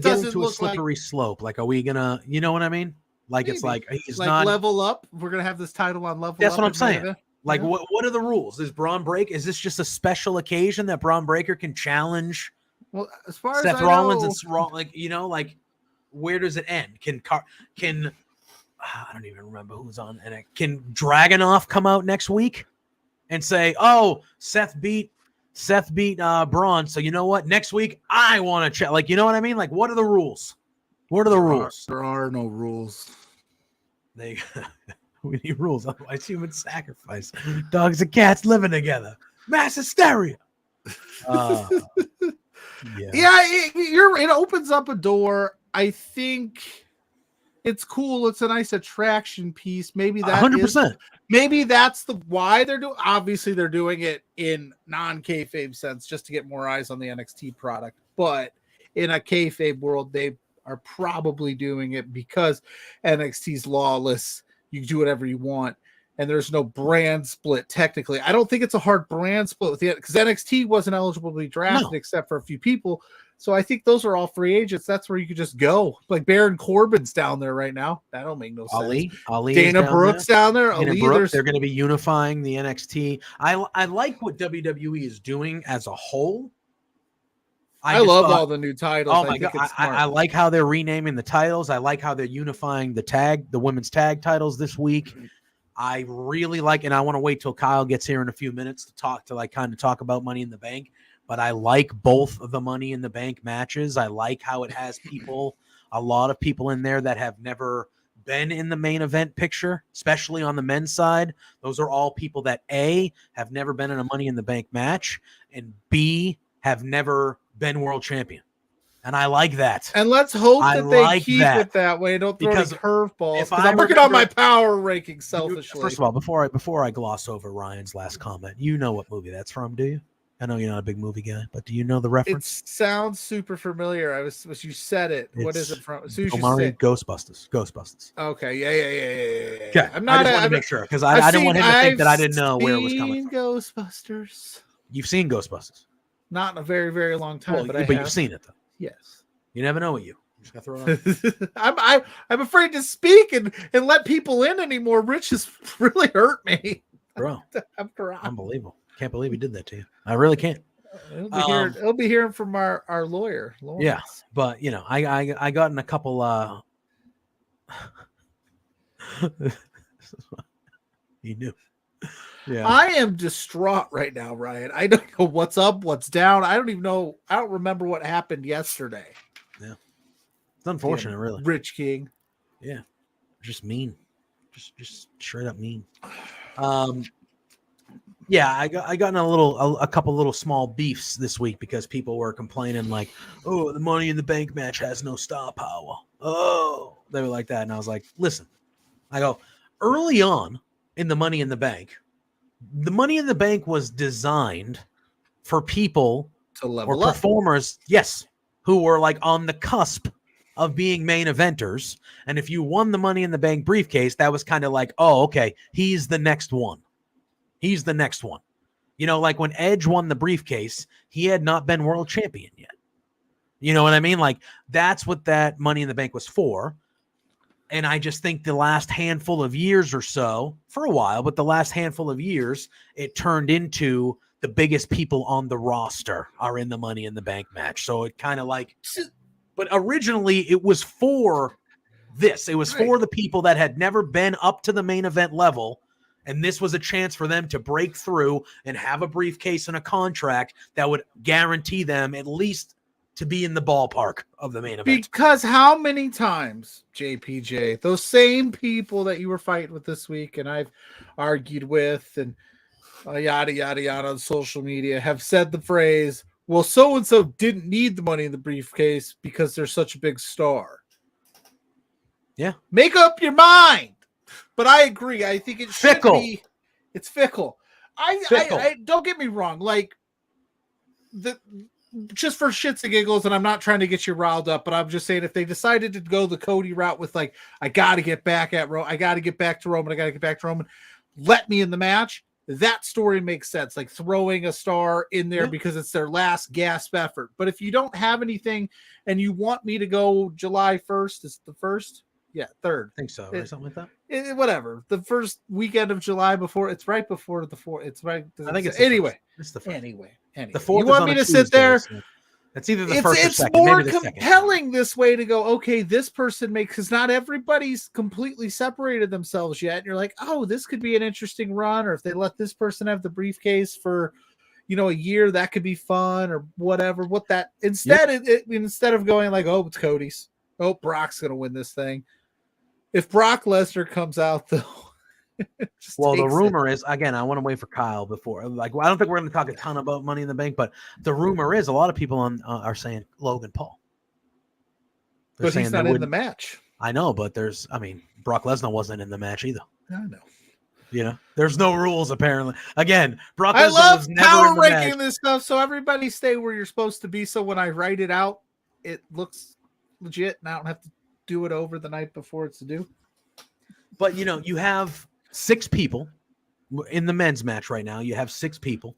B: doesn't look
A: a slippery slope. Are we gonna? You know what I mean? Maybe. It's he's not
B: level up. We're gonna have this title on level.
A: That's
B: up
A: what I'm saying. What are the rules? Is Braun Break? Is this just a special occasion that Braun Breaker can challenge?
B: Well, as far
A: Seth
B: as
A: Rollins and where does it end? Can I don't even remember who's on, and can Dragunov come out next week and say, "Oh, Seth beat Braun, so you know what? Next week I want to check." You know what I mean? What are the rules? What are the rules?
B: There are no rules.
A: We need rules, otherwise human sacrifice. Dogs and cats living together. Mass hysteria.
B: It opens up a door. I think it's cool. It's a nice attraction piece. Maybe that
A: 100%.
B: Maybe that's why they're doing. Obviously, they're doing it in non-kayfabe sense, just to get more eyes on the NXT product. But in a kayfabe world, they are probably doing it because NXT's lawless. You do whatever you want, and there's no brand split. Technically, I don't think it's a hard brand split with it, because NXT wasn't eligible to be drafted except for a few people. So I think those are all free agents. That's where you could just go. Baron Corbin's down there right now. That don't make no sense.
A: Ali
B: Dana Brooks down there.
A: They're going to be unifying the NXT. I like what WWE is doing as a whole.
B: I love all the new titles.
A: Oh my God. I like how they're renaming the titles. I like how they're unifying the women's tag titles this week. I really like, and I want to wait till Kyle gets here in a few minutes to talk about Money in the Bank. But I like both of the Money in the Bank matches. I like how it has a lot of people in there that have never been in the main event picture, especially on the men's side. Those are all people that A, have never been in a Money in the Bank match, and B, have never been world champion. And I like that.
B: And let's hope that they keep it that way. Don't throw any curveballs. Because I'm working on my power ranking selfishly.
A: First of all, before I gloss over Ryan's last comment, you know what movie that's from, do you? I know you're not a big movie guy, but do you know the reference?
B: It sounds super familiar. You said it. What is it from? So
A: Ghostbusters. Ghostbusters.
B: Okay. Yeah.
A: Okay. I just wanted to make sure because I didn't want him to think that I didn't know where it was coming from.
B: Ghostbusters.
A: You've seen Ghostbusters?
B: Not in a very, very long time, but
A: you've seen it though.
B: Yes.
A: You never know what you. Just gotta throw it out.
B: I'm afraid to speak and let people in anymore. Rich has really hurt me.
A: Bro.
B: I'm crying.
A: Unbelievable. Can't believe he did that to you. I really can't.
B: He'll be hearing from our lawyer. Lawrence.
A: Yeah, but I got in a couple he knew. Yeah.
B: I am distraught right now, Ryan. I don't know what's up, what's down. I don't even know. I don't remember what happened yesterday.
A: Yeah. It's unfortunate, really.
B: Rich King.
A: Yeah. Just mean. Just straight up mean. Yeah, I got in a couple little small beefs this week because people were complaining like, "Oh, the Money in the Bank match has no star power." Oh, they were like that, and I was like, "Listen," I go, early on in the Money in the Bank was designed for people
B: to level
A: or
B: up.
A: Performers, yes, who were like on the cusp of being main eventers, and if you won the Money in the Bank briefcase, that was kind of like, "Oh, okay, he's the next one." He's the next one. You know, like when Edge won the briefcase, he had not been world champion yet. You know what I mean? Like that's what that Money in the Bank was for. And I just think the last handful of years or so, for a while, but the last handful of years, it turned into the biggest people on the roster are in the Money in the Bank match. So it kind of like, but originally it was for this. It was for the people that had never been up to the main event level. And this was a chance for them to break through and have a briefcase and a contract that would guarantee them at least to be in the ballpark of the main event.
B: Because how many times, JPJ, those same people that you were fighting with this week and I've argued with and yada, yada, yada on social media have said the phrase, well, so-and-so didn't need the money in the briefcase because they're such a big star.
A: Yeah.
B: Make up your mind. But I agree. I think it should be. It's fickle. I don't get me wrong. Like just for shits and giggles, and I'm not trying to get you riled up, but I'm just saying if they decided to go the Cody route with like, I got to get back at Roman, I got to get back to Roman, let me in the match. That story makes sense. Like throwing a star in there because it's their last gasp effort. But if you don't have anything and you want me to go July 1st, is the first. Yeah, 3rd.
A: I think so, right? Something like
B: that. Whatever. The first weekend of July before. It's right before the 4th. It's right.
A: I think it's
B: anyway.
A: It's the first.
B: Anyway.
A: The 4th.
B: You want me to sit there?
A: So it's either the first or second.
B: It's more
A: maybe the
B: compelling
A: second.
B: This way to go. Okay, this person makes because not everybody's completely separated themselves yet. And you're like, oh, this could be an interesting run, or if they let this person have the briefcase for, a year, that could be fun, or whatever. Instead of going like, oh, it's Cody's. Oh, Brock's gonna win this thing. If Brock Lesnar comes out, though,
A: the rumor is, again, I want to wait for Kyle before. Like, I don't think we're going to talk a ton about Money in the Bank, but the rumor is a lot of people are saying Logan Paul.
B: But he's not in the match.
A: I know, but Brock Lesnar wasn't in the match either.
B: I know.
A: There's no rules apparently. Again, Brock Lesnar
B: I love
A: was never
B: power
A: in the
B: ranking
A: match.
B: this stuff, so everybody stay where you're supposed to be. So when I write it out, it looks legit, and I don't have to do it over the night before it's due.
A: But you have 6 people in the men's match right now. You have 6 people.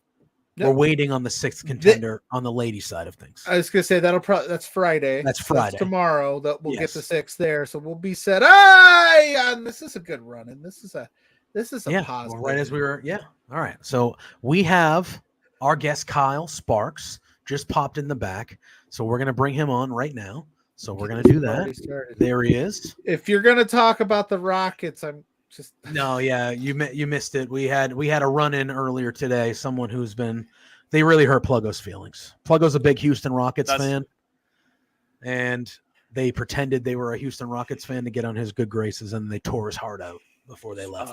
A: Yep. We're waiting on the 6th contender on the ladies' side of things.
B: I was gonna say that's Friday.
A: That's Friday.
B: That's tomorrow that we'll get the 6th there. So we'll be set. And this is a good run, and this is a positive.
A: Well, right as we were, all right. So we have our guest Kyle Sparks just popped in the back. So we're gonna bring him on right now. So we're going to do that. There he is.
B: If you're going to talk about the Rockets, I'm just
A: you missed it. We had a run in earlier today. Someone who's they really hurt Pluggo's feelings. Pluggo's a big Houston Rockets fan, and they pretended they were a Houston Rockets fan to get on his good graces, and they tore his heart out before they left.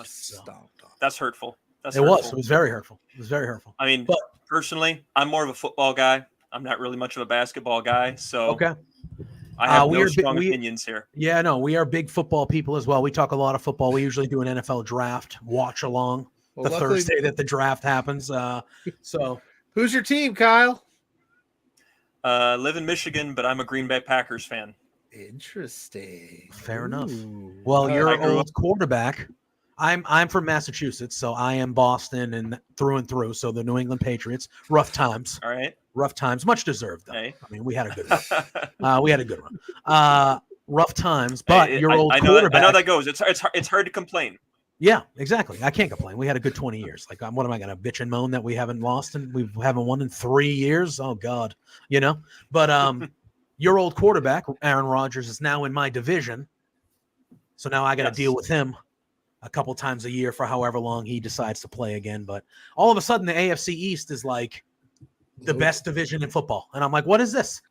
D: That's hurtful.
A: It was very hurtful. It was very hurtful.
D: I mean, personally, I'm more of a football guy. I'm not really much of a basketball guy, so
A: Okay.
D: I have no strong opinions here.
A: Yeah, no, we are big football people as well. We talk a lot of football. We usually do an NFL draft watch along Thursday that the draft happens. So
B: who's your team, Kyle?
D: Live in Michigan, but I'm a Green Bay Packers fan.
B: Interesting.
A: Fair enough. Well, your old quarterback. I'm from Massachusetts, so I am Boston and through. So the New England Patriots, rough times.
D: All right.
A: Rough times, much deserved though.
D: Hey.
A: I mean, we had a good run. Rough times, but your old quarterback.
D: I know that goes. It's hard to complain.
A: Yeah, exactly. I can't complain. We had a good 20 years. Like, what am I going to bitch and moan that we haven't lost and we haven't won in 3 years? Oh God, But your old quarterback, Aaron Rodgers, is now in my division, so now I got to deal with him a couple times a year for however long he decides to play again. But all of a sudden, the AFC East is like the best division in football, and I'm like, what is this?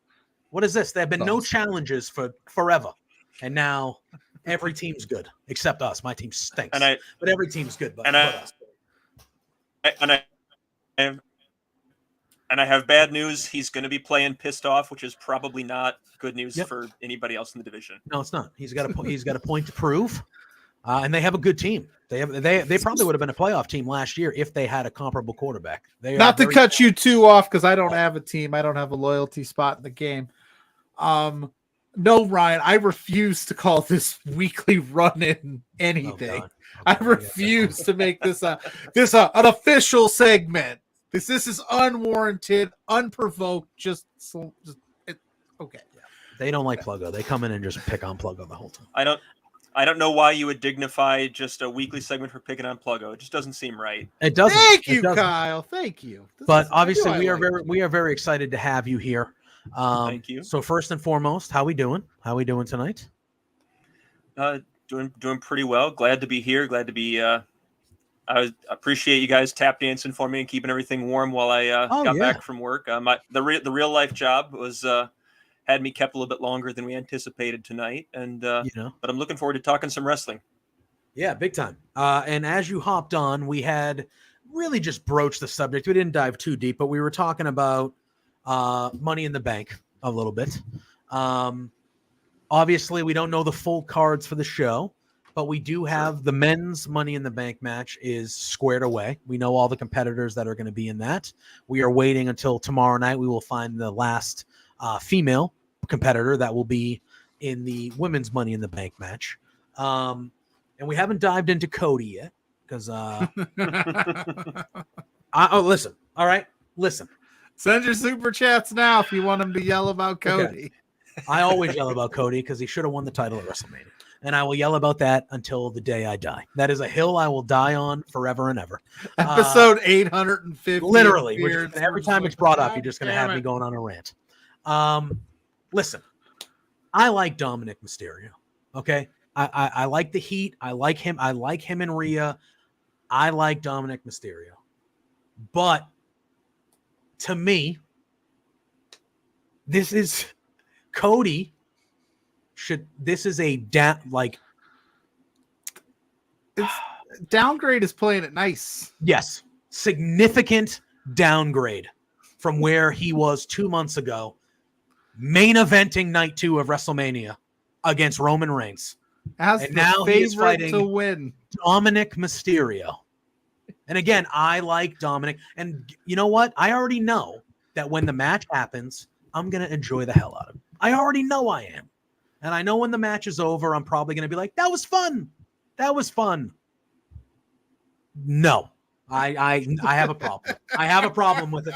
A: What is this? There have been no challenges for forever, and now every team's good except us. My team stinks, but every team's good. But us.
D: And I have bad news. He's going to be playing pissed off, which is probably not good news for anybody else in the division.
A: No, it's not. He's got a point to prove, and they have a good team. They probably would have been a playoff team last year if they had a comparable quarterback.
B: Not to cut you too off because I don't have a team. I don't have a loyalty spot in the game. No, Ryan, I refuse to call this weekly run-in anything. I refuse to make this an official segment. This is unwarranted, unprovoked. Okay.
A: Yeah. They don't like Pluggo. They come in and just pick on Pluggo the whole time.
D: I don't know why you would dignify just a weekly segment for picking on Pluggo. It just doesn't seem right.
A: It doesn't.
B: Thank you, Kyle. Thank you.
A: But obviously, we are very excited to have you here.
D: Thank you.
A: So first and foremost, how we doing? How we doing tonight?
D: Doing pretty well. Glad to be here. Glad to be. I appreciate you guys tap dancing for me and keeping everything warm while I got back from work. The real life job was had me kept a little bit longer than we anticipated tonight, and but I'm looking forward to talking some wrestling.
A: Yeah, big time. And as you hopped on, we had really just broached the subject. We didn't dive too deep, but we were talking about Money in the Bank a little bit. Obviously, we don't know the full cards for the show, but we do have the men's Money in the Bank match is squared away. We know all the competitors that are going to be in that. We are waiting until tomorrow night. We will find the last female competitor that will be in the women's Money in the Bank match. And we haven't dived into Cody yet because listen. All right, listen.
B: Send your super chats now if you want him to yell about Cody.
A: Okay. I always yell about Cody because he should have won the title at WrestleMania. And I will yell about that until the day I die. That is a hill I will die on forever and ever.
B: Episode 850.
A: Literally. Every time it's brought up, you're just going to have me going on a rant. Listen, I like Dominic Mysterio. Okay? I like the heat. I like him. I like him and Rhea. I like Dominic Mysterio. But to me, this is Cody. This is a
B: downgrade is playing it nice.
A: Yes, significant downgrade from where he was 2 months ago, main eventing night 2 of WrestleMania against Roman Reigns.
B: And now he is fighting to win
A: Dominic Mysterio. And again, I like Dominic. And you know what? I already know that when the match happens, I'm going to enjoy the hell out of it. I already know I am. And I know when the match is over, I'm probably going to be like, that was fun. That was fun. No, I have a problem. I have a problem with it.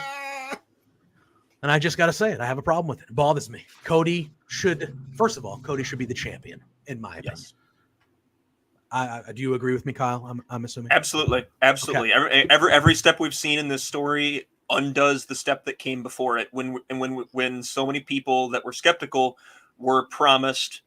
A: And I just got to say it. I have a problem with it. It bothers me. Cody should be the champion, in my opinion. Yes. Do you agree with me, Kyle? I'm assuming.
D: Absolutely. Okay. Every step we've seen in this story undoes the step that came before it. When so many people that were skeptical were promised,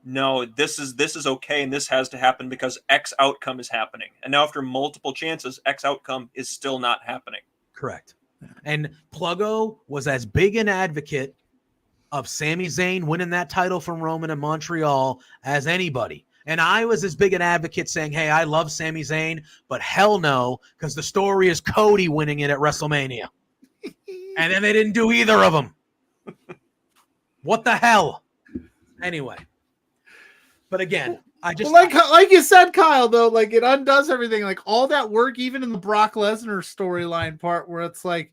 D: no, this is okay, and this has to happen because X outcome is happening. And now after multiple chances, X outcome is still not happening.
A: Correct. And Pluggo was as big an advocate of Sami Zayn winning that title from Roman in Montreal as anybody. And I was as big an advocate saying, hey, I love Sami Zayn, but hell no, because the story is Cody winning it at WrestleMania. And then they didn't do either of them. What the hell? Anyway. But again, I just
B: like you said, Kyle, though, like it undoes everything. Like all that work, even in the Brock Lesnar storyline part where it's like,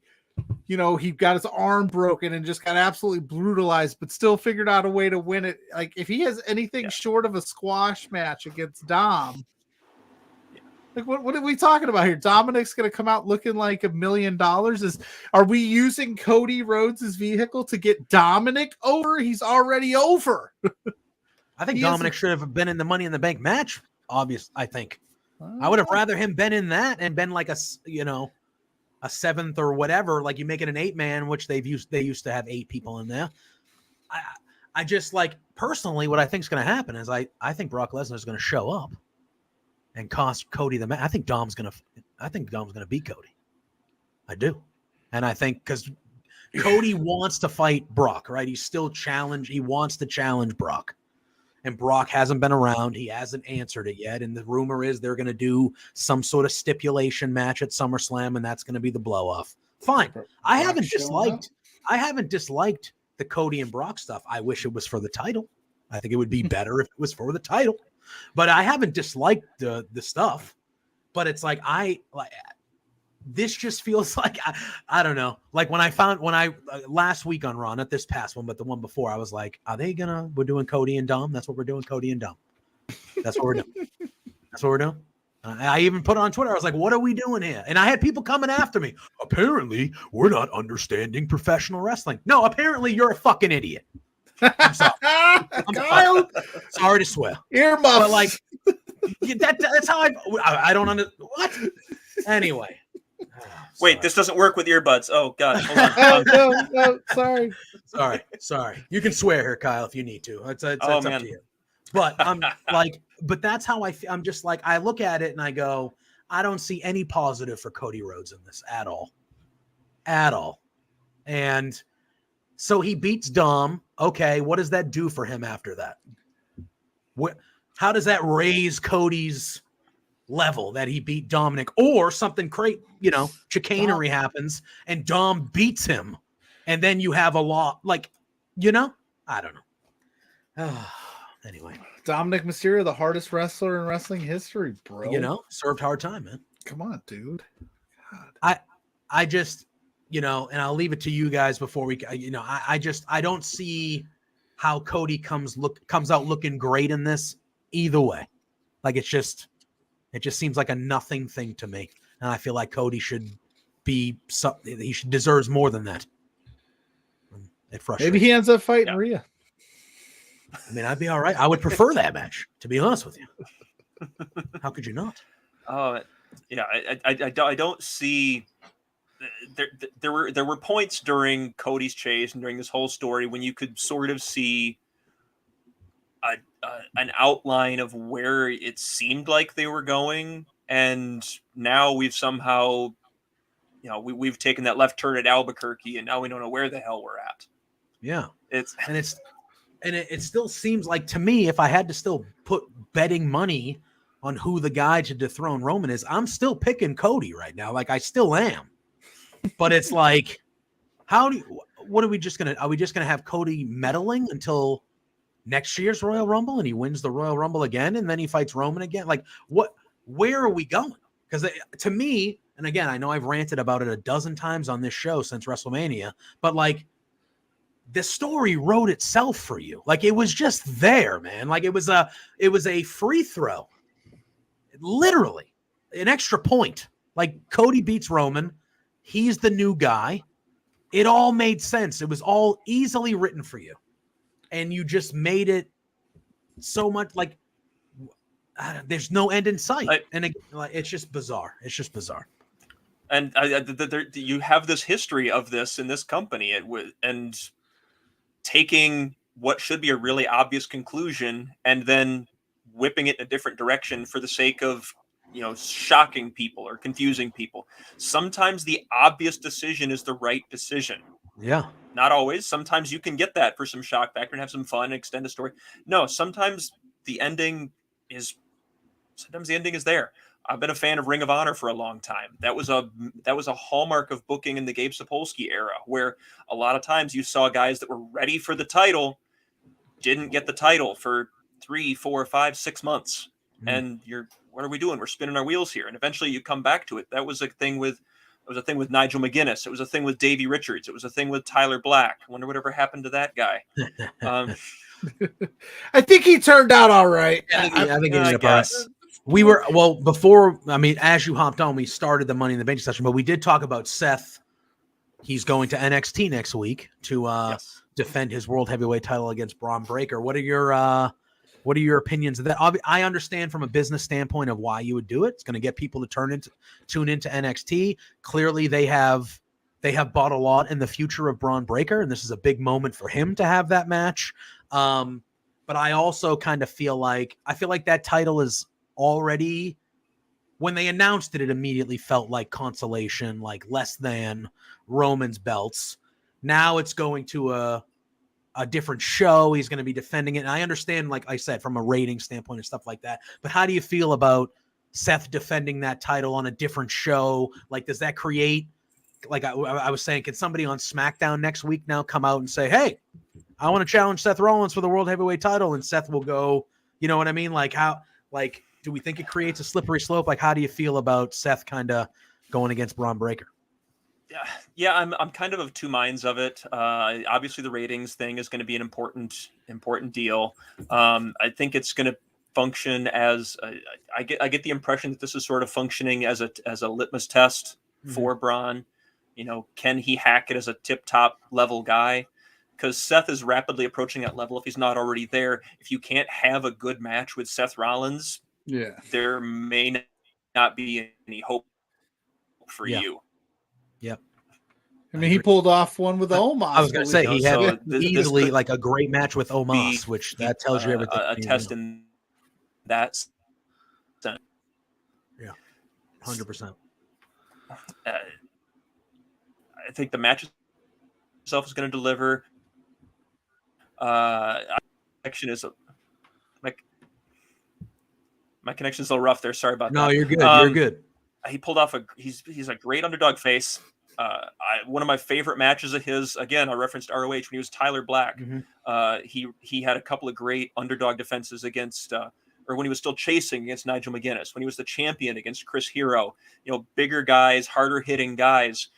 B: you know, he got his arm broken and just got absolutely brutalized, but still figured out a way to win it. Like if he has anything short of a squash match against Dom, like what are we talking about here? Dominic's going to come out looking like $1 million. Are we using Cody Rhodes' vehicle to get Dominic over? He's already over.
A: I think Dominic should have been in the Money in the Bank match. I think I would have rather him been in that and been like a 7th or whatever. Like you make it an 8-man, which they used to have 8 people in there. I just like personally what I think is going to happen is I think Brock Lesnar is going to show up and cost Cody the match. I think Dom's going to beat Cody. I do, and I think because Cody wants to fight Brock, right? He wants to challenge Brock. And Brock hasn't been around. He hasn't answered it yet. And the rumor is they're going to do some sort of stipulation match at SummerSlam, and that's going to be the blow-off. Fine. I haven't disliked the Cody and Brock stuff. I wish it was for the title. I think it would be better if it was for the title. But I haven't disliked the stuff. But it's like this just feels like I don't know. Like when I last week on Raw, not this past one, but the one before, I was like, we're doing Cody and Dom. That's what we're doing. Cody and Dom. That's what we're doing. That's what we're doing. I even put it on Twitter. I was like, what are we doing here? And I had people coming after me. Apparently, we're not understanding professional wrestling. No, apparently you're a fucking idiot. I'm sorry.
B: Kyle,
A: sorry to swear.
B: Earmuffs.
A: But like that's how I don't understand. What? Anyway.
D: Wait, this doesn't work with earbuds. Oh God! Hold on.
B: No,
A: sorry. You can swear here, Kyle, if you need to. It's up to you. But I'm but that's how I feel. I'm just like, I look at it and I go, I don't see any positive for Cody Rhodes in this at all. And so he beats Dom. Okay, what does that do for him after that? How does that raise Cody's level that he beat Dominic, or something great, chicanery happens and Dom beats him, and then you have a law, I don't know. Anyway,
B: Dominic Mysterio, the hardest wrestler in wrestling history, bro.
A: Served hard time, man.
B: Come on, dude. God.
A: I just, and I'll leave it to you guys before we, I don't see how Cody comes out looking great in this either way. Like it just seems like a nothing thing to me. And I feel like Cody should be something. He deserves more than that. It frustrates.
B: Maybe he ends up fighting Rhea.
A: I mean, I'd be all right. I would prefer that match, to be honest with you. How could you not?
D: I don't see. There were points during Cody's chase and during this whole story when you could sort of see an outline of where it seemed like they were going, and now we've somehow, we've taken that left turn at Albuquerque, and now we don't know where the hell we're at.
A: Yeah, it still seems like to me, if I had to still put betting money on who the guy to dethrone Roman is, I'm still picking Cody right now. Like I still am, but it's like, are we just gonna have Cody meddling until next year's Royal Rumble and he wins the Royal Rumble again and then he fights Roman again? Like where are we going? Because to me, and again, I know I've ranted about it a dozen times on this show since WrestleMania, but like the story wrote itself for you. Like it was just there, man. Like it was a free throw, literally an extra point. Like Cody beats Roman. He's the new guy. It all made sense. It was all easily written for you. And you just made it so much like there's no end in sight. It's just bizarre. It's just bizarre.
D: And you have this history of this in this company, and taking what should be a really obvious conclusion and then whipping it in a different direction for the sake of, shocking people or confusing people. Sometimes the obvious decision is the right decision.
A: Yeah.
D: Not always. Sometimes you can get that for some shock factor and have some fun and extend the story. No, sometimes the ending is sometimes the ending is there. I've been a fan of Ring of Honor for a long time. That was a hallmark of booking in the Gabe Sapolsky era, where a lot of times you saw guys that were ready for the title, didn't get the title for 3, 4, 5, 6 months. And what are we doing? We're spinning our wheels here. And eventually you come back to it. That was a thing with Nigel McGuinness. It was a thing with Davey Richards. It was a thing with Tyler Black. I wonder whatever happened to that guy.
B: I think he turned out all right.
A: I think he ended up all right. We were, before, as you hopped on, we started the Money in the Bank session, but we did talk about Seth. He's going to NXT next week to defend his world heavyweight title against Braun Breaker. What are your opinions of that? I understand from a business standpoint of why you would do it. It's going to get people to tune into NXT. Clearly they have bought a lot in the future of Braun Breaker, and this is a big moment for him to have that match. But I also kind of feel like that title is already, when they announced it, it immediately felt like consolation, like less than Roman's belts. Now it's going to a different show. He's going to be defending it. And I understand, like I said, from a rating standpoint and stuff like that. But how do you feel about Seth defending that title on a different show? Like, does that create, like I was saying, can somebody on SmackDown next week now come out and say, hey, I want to challenge Seth Rollins for the World Heavyweight title, and Seth will go, you know what I mean? Like, do we think it creates a slippery slope? Like, how do you feel about Seth kind of going against Braun Breaker?
D: Yeah, I'm kind of two minds of it. Obviously, the ratings thing is going to be an important deal. I think it's going to function as I get the impression that this is sort of functioning as a litmus test for Braun. You know, can he hack it as a tip-top level guy? Because Seth is rapidly approaching that level if he's not already there. If you can't have a good match with Seth Rollins, there may not be any hope for you.
A: Yep.
B: I mean, he pulled off one with Omos.
A: I was going to say he had easily like a great match with Omos, which that tells you everything.
D: A test in that sense.
A: Yeah, 100%.
D: I think the match itself is going to deliver. Connection is my connection is a little rough there. Sorry about that.
A: No, you're good. You're good.
D: He pulled off he's a great underdog face. One of my favorite matches of his, again, I referenced ROH when he was Tyler Black. He had a couple of great underdog defenses against, or when he was still chasing against Nigel McGuinness, when he was the champion against Chris Hero, bigger guys, harder hitting guys.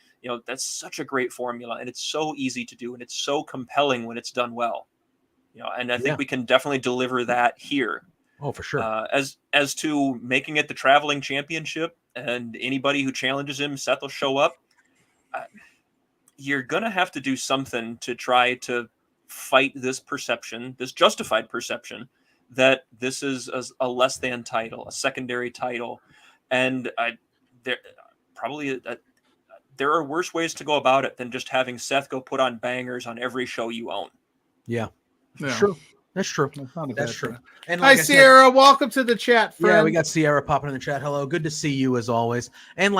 D: That's such a great formula, and it's so easy to do, and it's so compelling when it's done well. And I think we can definitely deliver that here.
A: Oh, for sure.
D: As to making it the traveling championship, and anybody who challenges him, Seth will show up. You're going to have to do something to try to fight this perception, this justified perception, that this is a less than title, a secondary title. And there are worse ways to go about it than just having Seth go put on bangers on every show you own.
A: Yeah. True. That's true.
B: That's true.
A: And
B: hi, Sierra. Welcome to the chat, friend.
A: Yeah, we got Sierra popping in the chat. Hello. Good to see you as always. And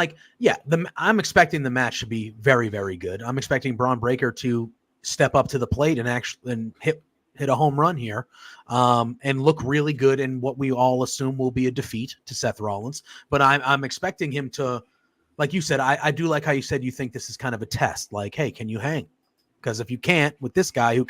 A: I'm expecting the match to be very, very good. I'm expecting Braun Breaker to step up to the plate and hit a home run here, and look really good in what we all assume will be a defeat to Seth Rollins. But I'm expecting him to, like you said, I do like how you said you think this is kind of a test. Like, hey, can you hang? Because if you can't with this guy who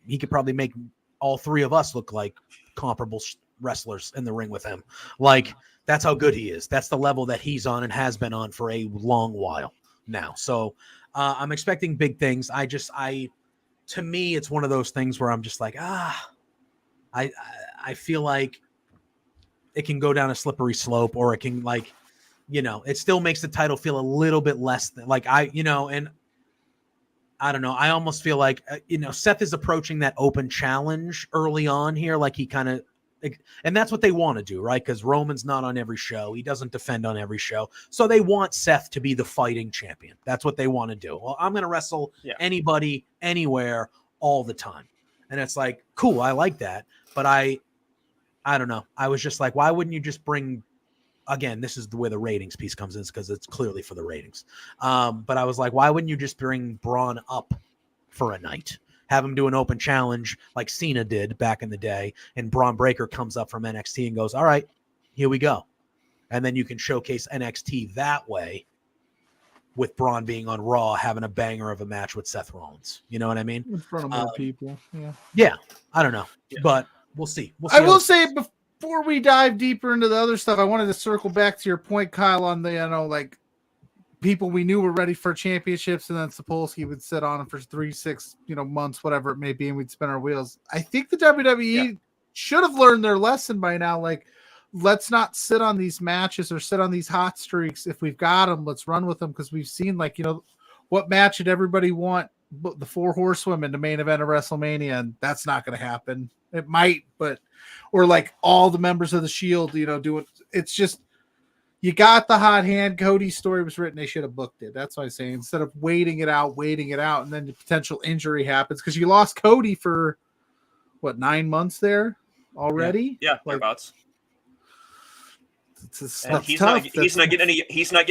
A: he could probably make all three of us look like comparable wrestlers in the ring with him. Like, that's how good he is. That's the level that he's on and has been on for a long while now. So I'm expecting big things. To me, it's one of those things where I'm just like, I feel like it can go down a slippery slope, or it can it still makes the title feel a little bit less than and I don't know. I almost feel like, Seth is approaching that open challenge early on here. Like he kind of, and that's what they want to do, right? Because Roman's not on every show. He doesn't defend on every show. So they want Seth to be the fighting champion. That's what they want to do. Well, I'm going to wrestle anybody, anywhere, all the time. And it's like, cool. I like that. But I don't know. I was just like, why wouldn't you just bring, again, this is where the ratings piece comes in, because it's clearly for the ratings. But I was like, why wouldn't you just bring Braun up for a night? Have him do an open challenge like Cena did back in the day, and Braun Breaker comes up from NXT and goes, all right, here we go. And then you can showcase NXT that way with Braun being on Raw, having a banger of a match with Seth Rollins. You know what I mean?
B: In front of more people. Yeah.
A: Yeah. I don't know. Yeah. But we'll see.
B: I will say before we dive deeper into the other stuff, I wanted to circle back to your point, Kyle, on the, like people we knew were ready for championships, and then Sapolsky would sit on them for 3-6, months, whatever it may be, and we'd spin our wheels. I think the WWE should have learned their lesson by now. Like, let's not sit on these matches or sit on these hot streaks. If we've got them, let's run with them, because we've seen, what match did everybody want? The 4 horsewomen to main event of WrestleMania, and that's not going to happen. It might, or like all the members of the Shield, doing. It's just, you got the hot hand. Cody's story was written. They should have booked it. That's what I'm saying. Instead of waiting it out, and then the potential injury happens, because you lost Cody for 9 months there already.
D: Yeah, thereabouts. He's
B: tough.
D: not getting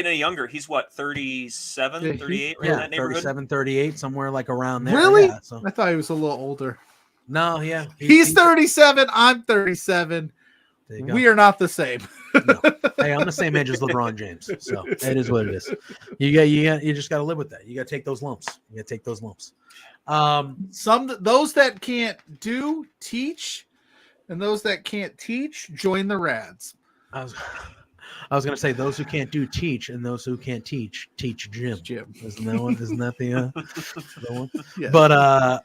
D: any younger. He's 37, 38, right in that neighborhood?
A: 37, 38, somewhere like around there.
B: Really?
A: Yeah, so.
B: I thought he was a little older.
A: No, yeah.
B: He's 37. I'm 37. We are not the same.
A: No. Hey, I'm the same age as LeBron James, so it is what it is. You just got to live with that. You got to take those lumps.
B: Those that can't teach, and those that can't teach, join the Rads.
A: I was going to say, those who can't do teach, and those who can't teach gym. Isn't that one? Isn't that the one? Yeah. But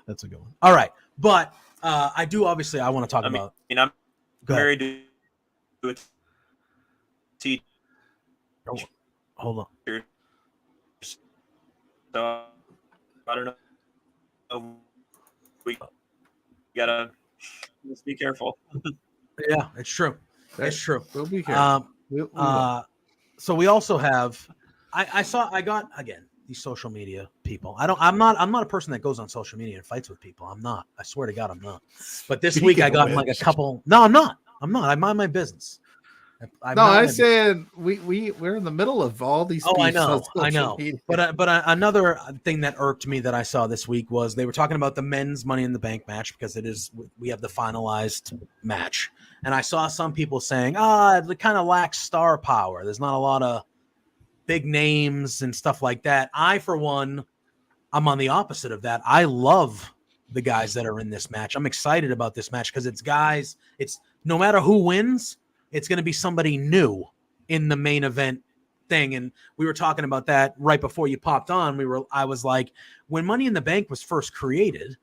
A: that's a good one. All right, but I want to talk about.
D: I'm married to a teacher.
A: Oh, hold on.
D: So I don't know. We gotta just be careful.
A: Yeah, it's true. It's true.
B: We'll be careful.
A: So we also have. I got again these social media people. I'm not a person that goes on social media and fights with people. I'm not. I swear to God, I'm not. But this week I got like a couple. No, I'm not. I mind my business.
B: I'm saying we're in the middle of all these.
A: Oh, I know. But another thing that irked me that I saw this week was they were talking about the men's Money in the Bank match, because we have the finalized match, and I saw some people saying, it kind of lacks star power. There's not a lot of big names and stuff like that. I, for one, I'm on the opposite of that. I love the guys that are in this match. I'm excited about this match because it's guys. It's no matter who wins, it's going to be somebody new in the main event thing. And we were talking about that right before you popped on. I was like, when Money in the Bank was first created,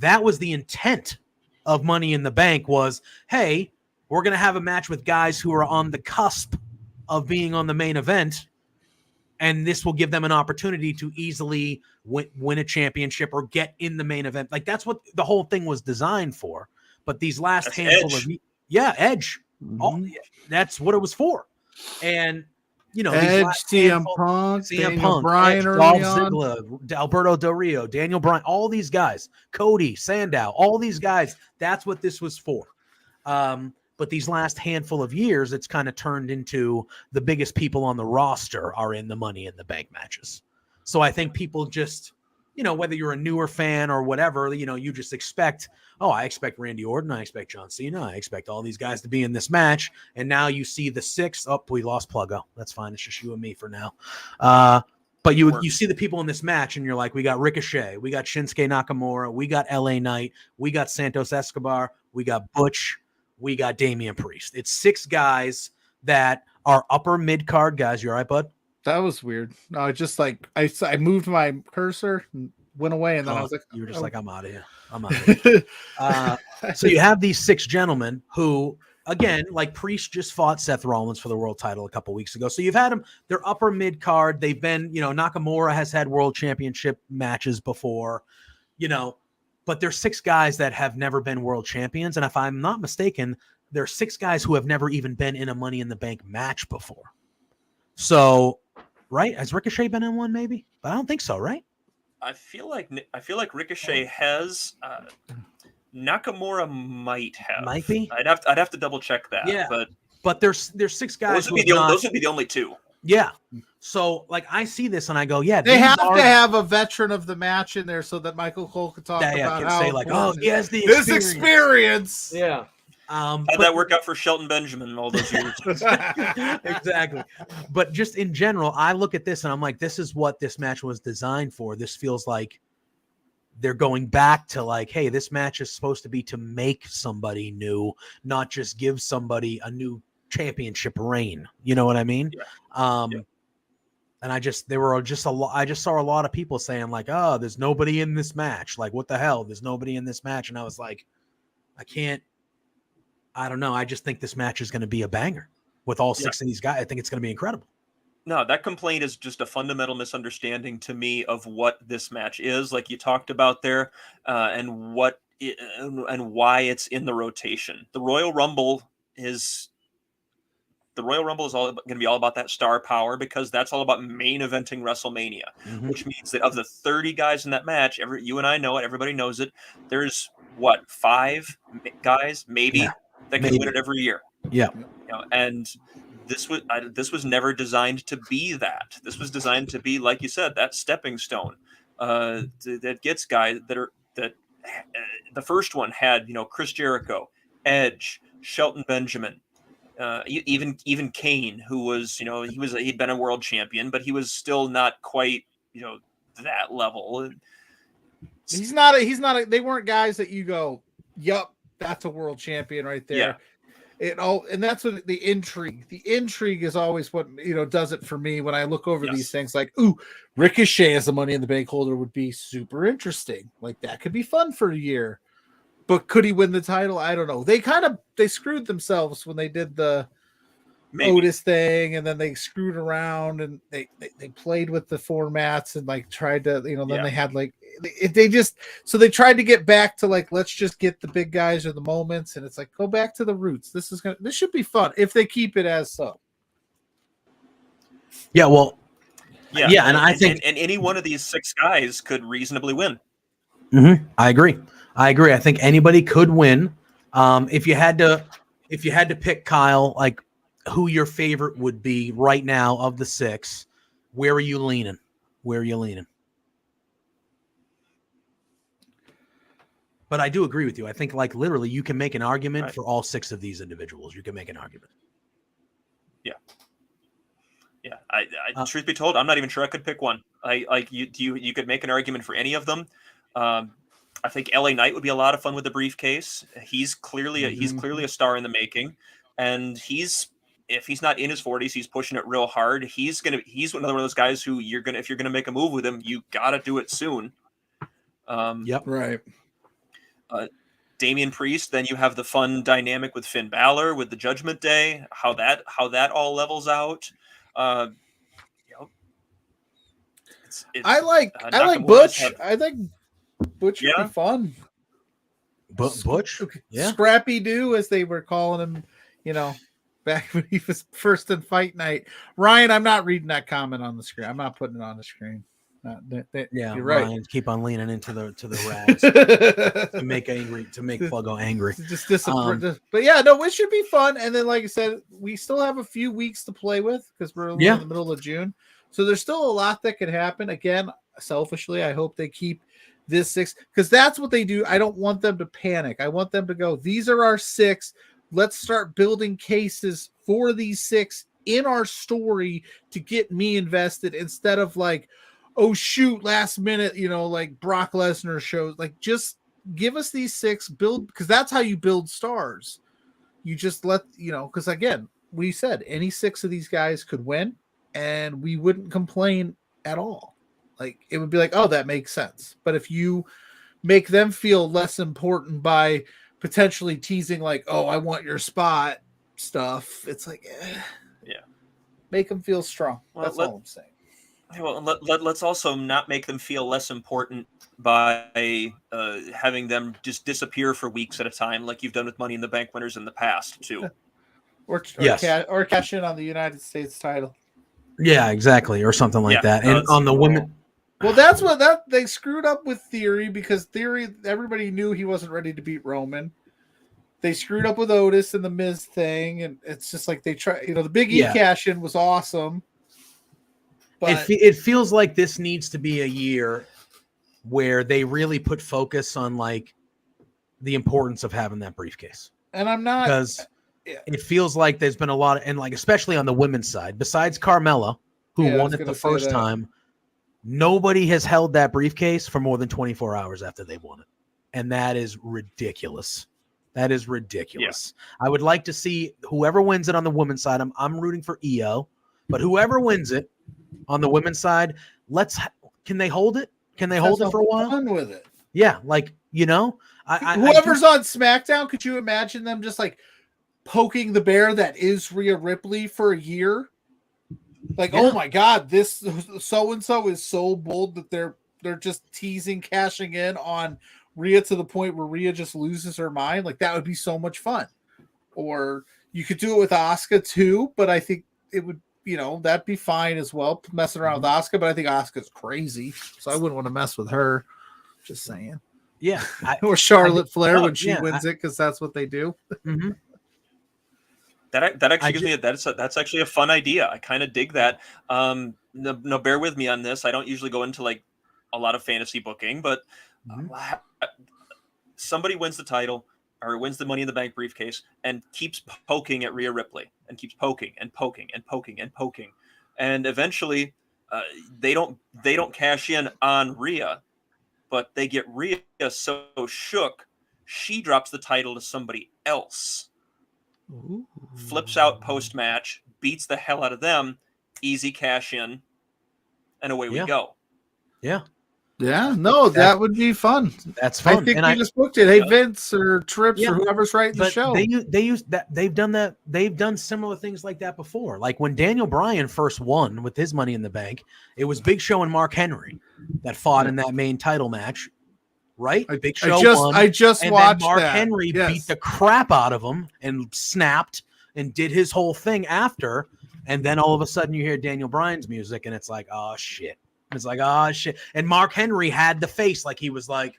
A: that was the intent of Money in the Bank was, hey, we're going to have a match with guys who are on the cusp of being on the main event. And this will give them an opportunity to easily win a championship or get in the main event. Like, that's what the whole thing was designed for. But these last handful of Edge. Mm-hmm. That's what it was for. And
B: Edge, CM Punk, Bryan,
A: Dolph Ziggler, Alberto Del Rio, Daniel Bryan, all these guys, Cody, Sandow, all these guys, that's what this was for. But these last handful of years, it's kind of turned into the biggest people on the roster are in the Money in the Bank matches. So I think people just, whether you're a newer fan or whatever, you just expect, I expect Randy Orton, I expect John Cena, I expect all these guys to be in this match. And now you see the 6. Oh, we lost Pluggo. That's fine. It's just you and me for now. But you see the people in this match, and you're like, we got Ricochet, we got Shinsuke Nakamura, we got LA Knight, we got Santos Escobar, we got Butch, we got Damian Priest. It's 6 guys that are upper mid-card guys. You all right, bud?
B: That was weird. No, just like I moved my cursor and went away, and then I was like,
A: you were just like, I'm out of here. I'm out of here. So you have these 6 gentlemen who, again, like Priest just fought Seth Rollins for the world title a couple weeks ago. So you've had them, they're upper mid-card. They've been, Nakamura has had world championship matches before, but there's 6 guys that have never been world champions. And if I'm not mistaken, there's 6 guys who have never even been in a Money in the Bank match before. So, right? Has Ricochet been in one maybe? But I don't think so, right?
D: I feel like Ricochet has. Nakamura might have.
A: Might be.
D: I'd have to double check that.
A: Yeah. But there's 6 guys.
D: Those would be the only 2.
A: Yeah. So like I see this and I go, yeah.
B: They have to have a veteran of the match in there so that Michael Cole could talk about
A: can
B: how
A: say like, he has this experience.
B: Yeah.
D: How'd that work out for Shelton Benjamin all those years?
A: Exactly. But just in general, I look at this and I'm like, this is what this match was designed for. This feels like they're going back to like, hey, this match is supposed to be to make somebody new, not just give somebody a new championship reign. You know what I mean?
D: Yeah.
A: And I just saw a lot of people saying like, oh, there's nobody in this match. Like, what the hell? There's nobody in this match. And I was like, I don't know. I just think this match is going to be a banger with all 6 of these guys. I think it's going to be incredible.
D: No, that complaint is just a fundamental misunderstanding to me of what this match is, like you talked about there, and why it's in the rotation. The Royal Rumble is all going to be all about that star power, because that's all about main eventing WrestleMania, which means that of the 30 guys in that match, you and I know it, everybody knows it. There's 5 guys maybe that can win it every year.
A: Yeah,
D: and this was never designed to be that. This was designed to be, like you said, that stepping stone that gets guys that the first one had, Chris Jericho, Edge, Shelton Benjamin, even Kane, who was, he'd been a world champion, but he was still not quite, that level.
B: He's not they weren't guys that you go, yup, that's a world champion right there. And that's what the intrigue is always what, does it for me when I look over these things. Like, ooh, Ricochet as a Money in the Bank holder would be super interesting. Like, that could be fun for a year. But could he win the title? I don't know. They screwed themselves when they did the Otis thing, and then they screwed around and they played with the formats and like tried to, then they had like they tried to get back to like, let's just get the big guys or the moments, and it's like, go back to the roots. This should be fun if they keep it as so.
A: Yeah, well,
D: and I think any one of these 6 guys could reasonably win.
A: I agree. I think anybody could win. If you had to pick, Kyle, like who your favorite would be right now of the 6, where are you leaning? But I do agree with you. I think like literally you can make an argument for all 6 of these individuals. You can make an argument.
D: Yeah. I truth be told, I'm not even sure I could pick one. You could make an argument for any of them. I think LA Knight would be a lot of fun with the briefcase. He's clearly a star in the making, and if he's not in his 40s, he's pushing it real hard. He's another one of those guys who if you're gonna make a move with him, you gotta do it soon.
B: Right.
D: Damian Priest, then you have the fun dynamic with Finn Balor with the Judgment Day, how that all levels out.
B: I like Butch. I think Butch would be fun.
A: Butch?
B: Yeah. Scrappy Doo, as they were calling him, back when he was first in Fight Night. Ryan, I'm not reading that comment on the screen. I'm not putting it on the screen. You're right.
A: Ryan, keep on leaning into the rags to make Pluggo angry.
B: Just disappointed. But yeah, no, it should be fun. And then, like I said, we still have a few weeks to play with because we're in the middle of June. So there's still a lot that could happen. Again, selfishly, I hope they keep this 6 because that's what they do. I don't want them to panic. I want them to go, these are our 6. Let's start building cases for these 6 in our story to get me invested instead of like, oh shoot, last minute, like Brock Lesnar shows. Like, just give us these 6, build, because that's how you build stars. You just let, because again, we said any 6 of these guys could win and we wouldn't complain at all. Like, it would be like, oh, that makes sense. But if you make them feel less important by potentially teasing like, oh, I want your spot stuff, it's like, make them feel strong. That's all I'm saying.
D: Well, let's also not make them feel less important by having them just disappear for weeks at a time, like you've done with Money in the Bank winners in the past, too.
B: or cash in on the United States title.
A: Yeah, exactly, or something like that. And on the women,
B: well, that's what they screwed up with Theory because everybody knew he wasn't ready to beat Roman. They screwed up with Otis and the Miz thing, and it's just like they try. The Big E cash in was awesome. But
A: it feels like this needs to be a year where they really put focus on like the importance of having that briefcase.
B: And I'm not,
A: because it feels like there's been a lot of, and like especially on the women's side, besides Carmella, who won it the first time, nobody has held that briefcase for more than 24 hours after they won it. And that is ridiculous. That is ridiculous. Yeah. I would like to see whoever wins it on the women's side. I'm rooting for Io, but whoever wins it on the women's side, can they hold it? Can they hold it for a while?
B: Fun with it.
A: Yeah, like, you know,
B: whoever's on SmackDown, could you imagine them just like poking the bear that is Rhea Ripley for a year? Like, oh my God, this so-and-so is so bold that they're just teasing, cashing in on Rhea to the point where Rhea just loses her mind. Like, that would be so much fun. Or you could do it with Asuka too, but I think it would, that'd be fine as well, messing around with Asuka, but I think Asuka's crazy, so I wouldn't want to mess with her. Just saying.
A: Yeah.
B: Or Charlotte Flair when she wins it, because that's what they do.
A: Mm-hmm.
D: That actually gives me that's actually a fun idea. I kind of dig that. No, bear with me on this. I don't usually go into like a lot of fantasy booking, but somebody wins the title or wins the Money in the Bank briefcase and keeps poking at Rhea Ripley and keeps poking and poking and poking and poking, and eventually they don't cash in on Rhea, but they get Rhea so shook she drops the title to somebody else. Ooh. Flips out post-match, beats the hell out of them, easy cash in, and away we go.
A: Yeah.
B: Yeah, no, that would be fun.
A: That's fun.
B: I think we just booked it. Hey, Vince or Trips or whoever's writing the show.
A: They use that. They've done that. They've done similar things like that before. Like when Daniel Bryan first won with his Money in the Bank, it was Big Show and Mark Henry that fought in that main title match. Right? Big Show won.
B: I just
A: and
B: watched
A: then Mark
B: that.
A: Henry beat the crap out of him and snapped and did his whole thing after. And then all of a sudden you hear Daniel Bryan's music and it's like, oh shit. It's like, oh shit. And Mark Henry had the face like he was like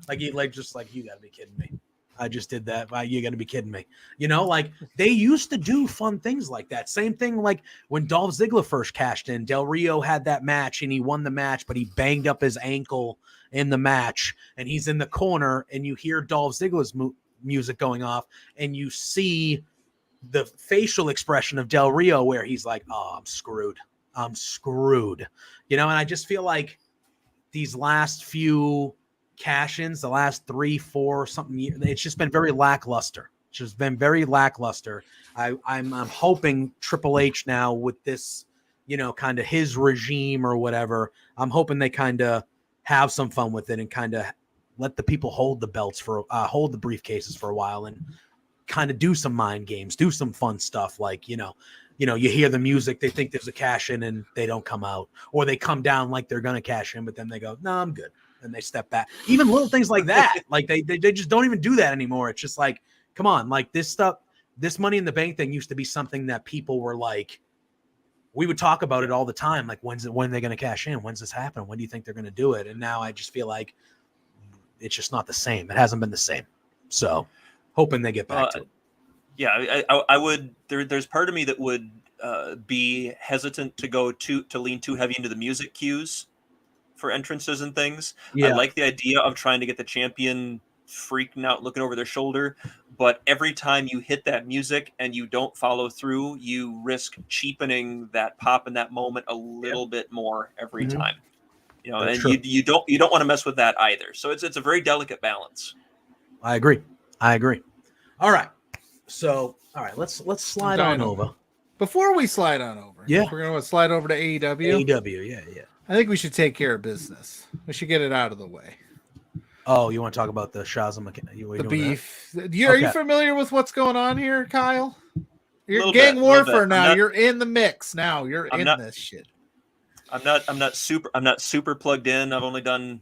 A: you gotta be kidding me. I just did that. You gotta be kidding me. Like they used to do fun things like that. Same thing like when Dolph Ziggler first cashed in. Del Rio had that match and he won the match, but he banged up his ankle in the match and he's in the corner and you hear Dolph Ziggler's music going off and you see the facial expression of Del Rio where he's like, oh, I'm screwed. And I just feel like these last few cash-ins, the last 3-4 something years, it's just been very lackluster. It's just been very lackluster. I'm hoping Triple H now with this, kind of his regime or whatever, I'm hoping they kind of have some fun with it and kind of let the people hold the belts hold the briefcases for a while and kind of do some mind games, do some fun stuff. Like, you hear the music, they think there's a cash in and they don't come out, or they come down like they're going to cash in, but then they go, no, I'm good. And they step back. Even little things like that. Like they just don't even do that anymore. It's just like, come on, like this stuff, this Money in the Bank thing used to be something that people were like, we would talk about it all the time. Like, when are they going to cash in? When's this happen? When do you think they're going to do it? And now I just feel like it's just not the same. It hasn't been the same. So hoping they get back to it.
D: Yeah, I would. There's part of me that would be hesitant to lean too heavy into the music cues for entrances and things. Yeah. I like the idea of trying to get the champion freaking out, looking over their shoulder, but every time you hit that music and you don't follow through, you risk cheapening that pop in that moment a little bit more every time. That's and you don't want to mess with that either. So it's a very delicate balance.
A: I agree. All right. So, let's slide on over.
B: Before we slide on over, we're going to slide over to AEW.
A: AEW, yeah.
B: I think we should take care of business. We should get it out of the way.
A: Oh, you want to talk about the Shazam?
B: The beef. Are you familiar with what's going on here, Kyle? You're gang warfare now. You're in the mix now. You're in this shit.
D: I'm not super plugged in. I've only done.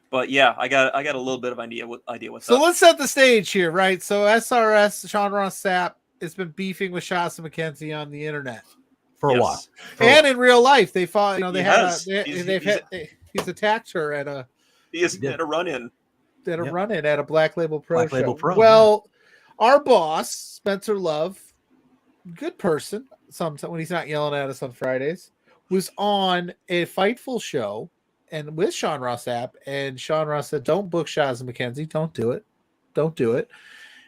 D: But yeah, I got a little bit of idea what's up.
B: So let's set the stage here, right? So SRS, Sean Ross Sapp, has been beefing with Shazam McKenzie on the internet
A: for a while,
B: in real life. They fought. He's attacked her at a.
D: He is at a run-in.
B: At a run-in at a Black Label Pro
A: Black
B: show.
A: Label Pro.
B: Well, our boss Spencer Love, good person. Sometimes when he's not yelling at us on Fridays, was on a Fightful show. And with Sean Ross Sapp, and Sean Ross said, don't book Shazam McKenzie. Don't do it.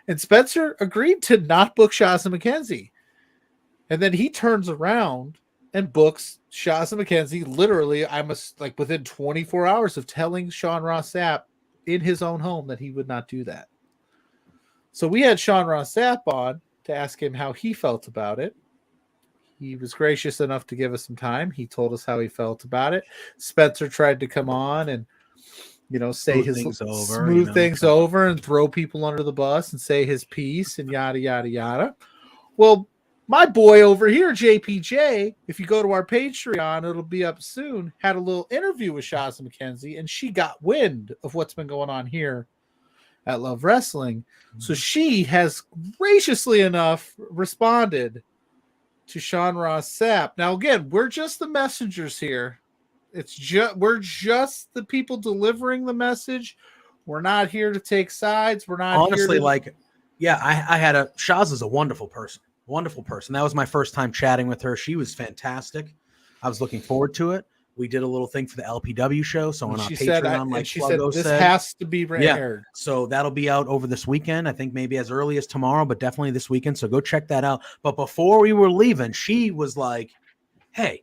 B: And Spencer agreed to not book Shazza McKenzie. And then he turns around and books Shazza McKenzie. Literally, within 24 hours of telling Sean Ross Sapp in his own home that he would not do that. So we had Sean Ross Sapp on to ask him how he felt about it. He was gracious enough to give us some time. He told us how he felt about it. Spencer tried to come on and, say smooth things over and throw people under the bus and say his piece and yada, yada, yada. Well, my boy over here, JPJ, if you go to our Patreon, it'll be up soon, had a little interview with Shazza McKenzie, and she got wind of what's been going on here at Love Wrestling. So she has graciously enough responded to Sean Ross Sapp. Now, again, we're just the messengers here. We're just the people delivering the message. We're not here to take sides. We're not
A: honestly I had Shazza's a wonderful person. Wonderful person. That was my first time chatting with her. She was fantastic. I was looking forward to it. We did a little thing for the LPW show. So on our Patreon,
B: she said, this has to be aired.
A: So that'll be out over this weekend. I think maybe as early as tomorrow, but definitely this weekend. So go check that out. But before we were leaving, she was like, hey,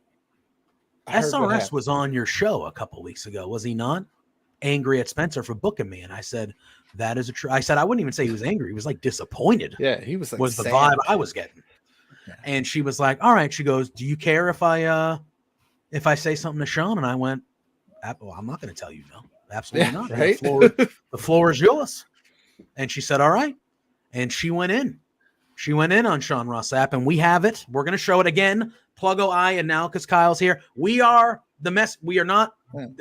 A: SRS was on your show a couple weeks ago. Was he not? Angry at Spencer for booking me. And I said, that is I said, I wouldn't even say he was angry. He was like disappointed.
B: Yeah. He was like,
A: was the vibe I was getting. Yeah. And she was like, all right. She goes, do you care if I say something to Sean? And I went, well, I'm not going to tell you no. Absolutely not.
B: Right?
A: The floor is yours. And she said, all right. And she went in. She went in on Sean Ross Sapp, and we have it. We're going to show it again. Pluggo, I, and now because Kyle's here, we are the mess. We are not.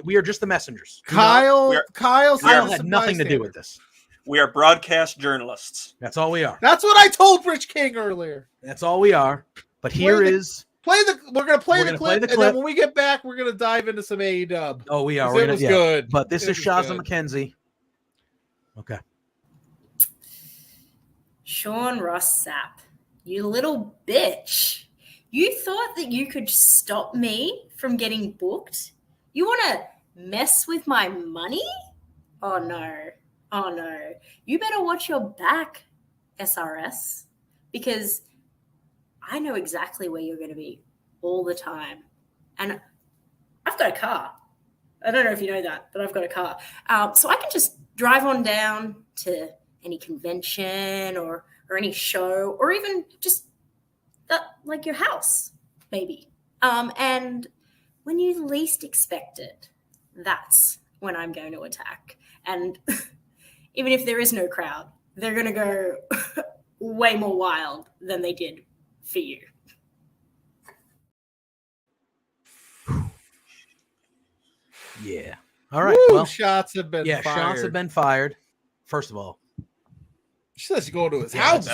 A: We are just the messengers.
B: Kyle
A: had nothing to do with this.
D: We are broadcast journalists.
A: That's all we are.
B: That's what I told Rich King earlier.
A: That's all we are. But
B: we're gonna play the clip, and then when we get back, we're gonna dive into some AEW.
A: Oh, we are.
B: It was good.
A: But this is Shazza McKenzie. Okay.
F: Sean Ross Sapp, you little bitch. You thought that you could stop me from getting booked? You want to mess with my money? Oh, no. Oh, no. You better watch your back, SRS, because I know exactly where you're going to be all the time. And I've got a car. I don't know if you know that, but I've got a car. So I can just drive on down to any convention or any show, or even just like your house, maybe. And when you least expect it, that's when I'm going to attack. And even if there is no crowd, they're going to go way more wild than they did for you.
A: Yeah. All right.
B: Woo,
A: well,
B: shots have been fired.
A: Shots have been fired. First of all,
B: she says she's going to his house.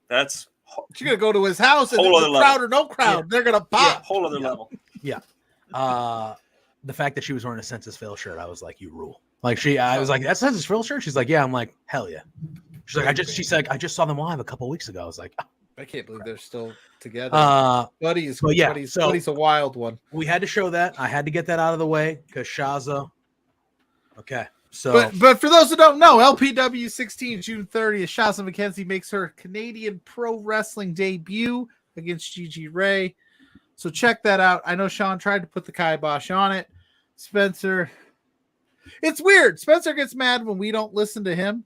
D: That's
B: she's gonna go to his house, and crowd or no crowd, they're gonna pop.
D: Whole other level.
A: Yeah. The fact that she was wearing a Census Phil shirt, I was like, you rule. Like I was like, that Census Phil shirt? She's like, yeah. I'm like, hell yeah. She's like, I just saw them live a couple weeks ago. I was like,
B: I can't believe they're still together. Buddy's a wild one.
A: We had to show that. I had to get that out of the way because Shazza. Okay. So,
B: but for those who don't know, LPW 16, June 30th, Shazza McKenzie makes her Canadian pro wrestling debut against Gigi Ray. So check that out. I know Sean tried to put the kibosh on it. Spencer, it's weird. Spencer gets mad when we don't listen to him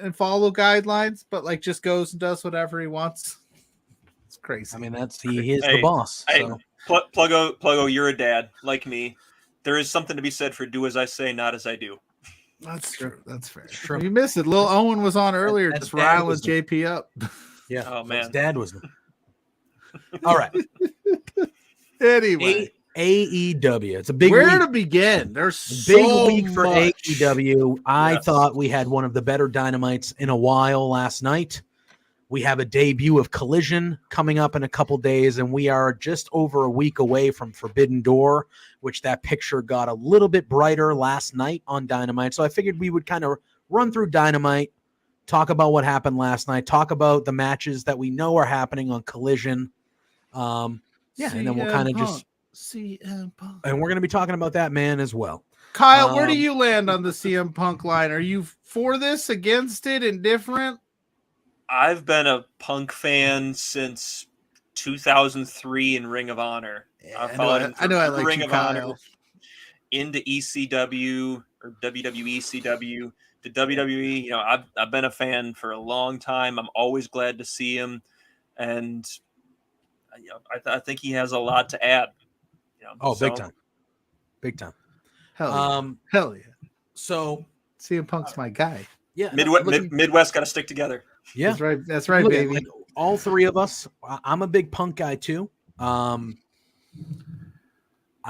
B: and follow guidelines, but like just goes and does whatever he wants. It's crazy.
A: I mean, he is the boss. So.
D: Pluggo, you're a dad like me. There is something to be said for do as I say, not as I do.
B: That's true. That's fair. True. You missed it. Lil Owen was on earlier, just riling JP up.
A: Yeah.
D: Oh man,
A: his dad was. All right.
B: Anyway,
A: AEW. It's a big
B: where
A: week.
B: to begin. There's
A: a big
B: so
A: week for
B: much.
A: AEW. I thought we had one of the better dynamites in a while last night. We have a debut of Collision coming up in a couple days, and we are just over a week away from Forbidden Door, which that picture got a little bit brighter last night on Dynamite. So I figured we would kind of run through Dynamite, talk about what happened last night, talk about the matches that we know are happening on Collision. And then we'll kind of just...
B: CM Punk.
A: And we're going to be talking about that man as well.
B: Kyle, where do you land on the CM Punk line? Are you for this, against it, indifferent?
D: I've been a Punk fan since 2003 in Ring of Honor.
B: Yeah, I know I like
D: Ring
B: you,
D: of
B: Kyle.
D: Honor, into ECW or WWE CW to WWE. You know, I've been a fan for a long time. I'm always glad to see him, and you know, I think he has a lot to add. You know,
A: big time.
B: Hell yeah.
A: So
B: CM Punk's my guy.
A: Yeah,
D: Midwest got to stick together.
A: Yeah,
B: that's right, baby.
A: Like, all three of us. I'm a big Punk guy too. I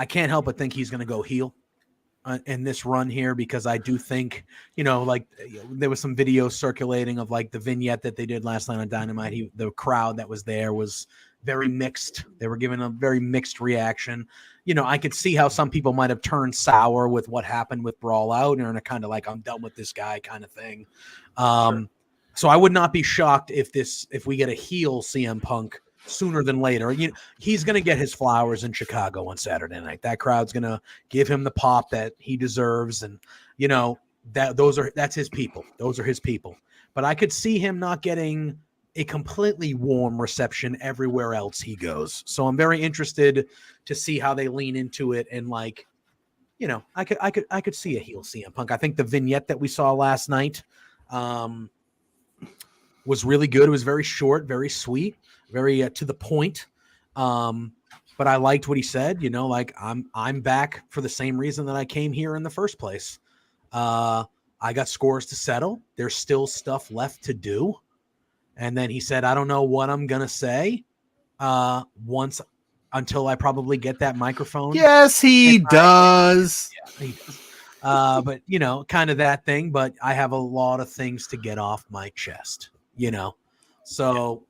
A: can't help but think he's going to go heel in this run here, because I do think, you know, like there was some videos circulating of like the vignette that they did last night on Dynamite. The crowd that was there was very mixed. They were giving a very mixed reaction. You know, I could see how some people might have turned sour with what happened with Brawl Out and are kind of like, I'm done with this guy kind of thing. Sure. So I would not be shocked if we get a heel CM Punk sooner than later. You know, he's going to get his flowers in Chicago on Saturday night. That crowd's going to give him the pop that he deserves, and you know that's his people. Those are his people. But I could see him not getting a completely warm reception everywhere else he goes. So I'm very interested to see how they lean into it, and like, you know, I could see a heel CM Punk. I think the vignette that we saw last night was really good. It was very short, very sweet, very to the point. But I liked what he said, you know, like I'm back for the same reason that I came here in the first place. I got scores to settle. There's still stuff left to do. And then he said, I don't know what I'm going to say until I probably get that microphone.
B: Yes, he does.
A: Yeah, he does. But you know, kind of that thing, but I have a lot of things to get off my chest, you know? So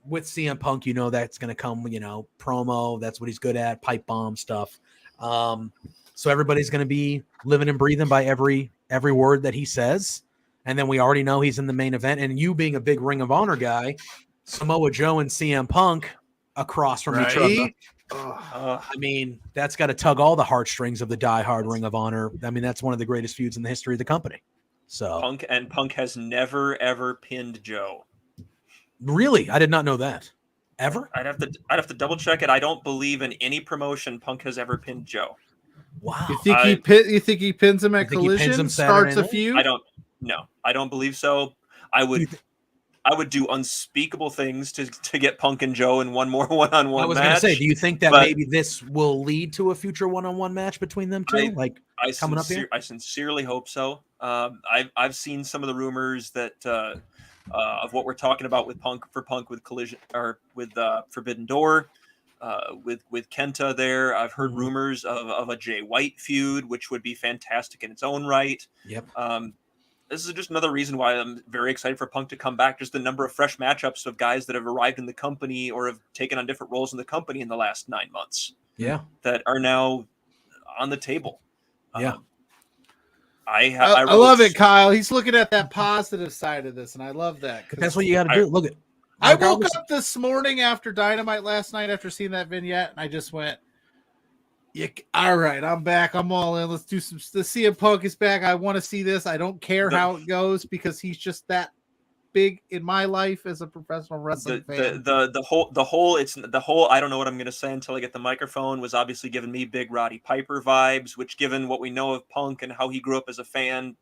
A: with CM Punk, you know, that's going to come, you know, promo. That's what he's good at, pipe bomb stuff. So everybody's going to be living and breathing by every word that he says. And then we already know he's in the main event. And you being a big Ring of Honor guy, Samoa Joe and CM Punk across from each other. I mean, that's got to tug all the heartstrings of the diehard Ring of Honor. I mean, that's one of the greatest feuds in the history of the company. So
D: Punk has never ever pinned Joe.
A: Really? I did not know that. Ever?
D: I'd have to double check it. I don't believe in any promotion Punk has ever pinned Joe.
A: Wow.
B: You think he pins him at Collision? Starts a feud?
D: I don't believe so. I would do unspeakable things to get Punk and Joe in one more one-on-one match.
A: I was going to say, do you think that maybe this will lead to a future one-on-one match between them two? Coming up here?
D: I sincerely hope so. I've seen some of the rumors that of what we're talking about with Punk with Collision or with Forbidden Door, with Kenta there. I've heard rumors of a Jay White feud, which would be fantastic in its own right.
A: Yep.
D: This is just another reason why I'm very excited for Punk to come back. Just the number of fresh matchups of guys that have arrived in the company or have taken on different roles in the company in the last 9 months.
A: Yeah.
D: That are now on the table.
A: Yeah.
B: I love it, Kyle. He's looking at that positive side of this, and I love that.
A: That's what you got to do. Look at.
B: I woke up this morning after Dynamite last night after seeing that vignette, and I just went, all right, I'm back. I'm all in. Let's do some. The CM Punk is back. I want to see this. I don't care how it goes because he's just that big in my life as a professional wrestling fan.
D: The whole I don't know what I'm going to say until I get the microphone was obviously giving me big Roddy Piper vibes, which given what we know of Punk and how he grew up as a fan,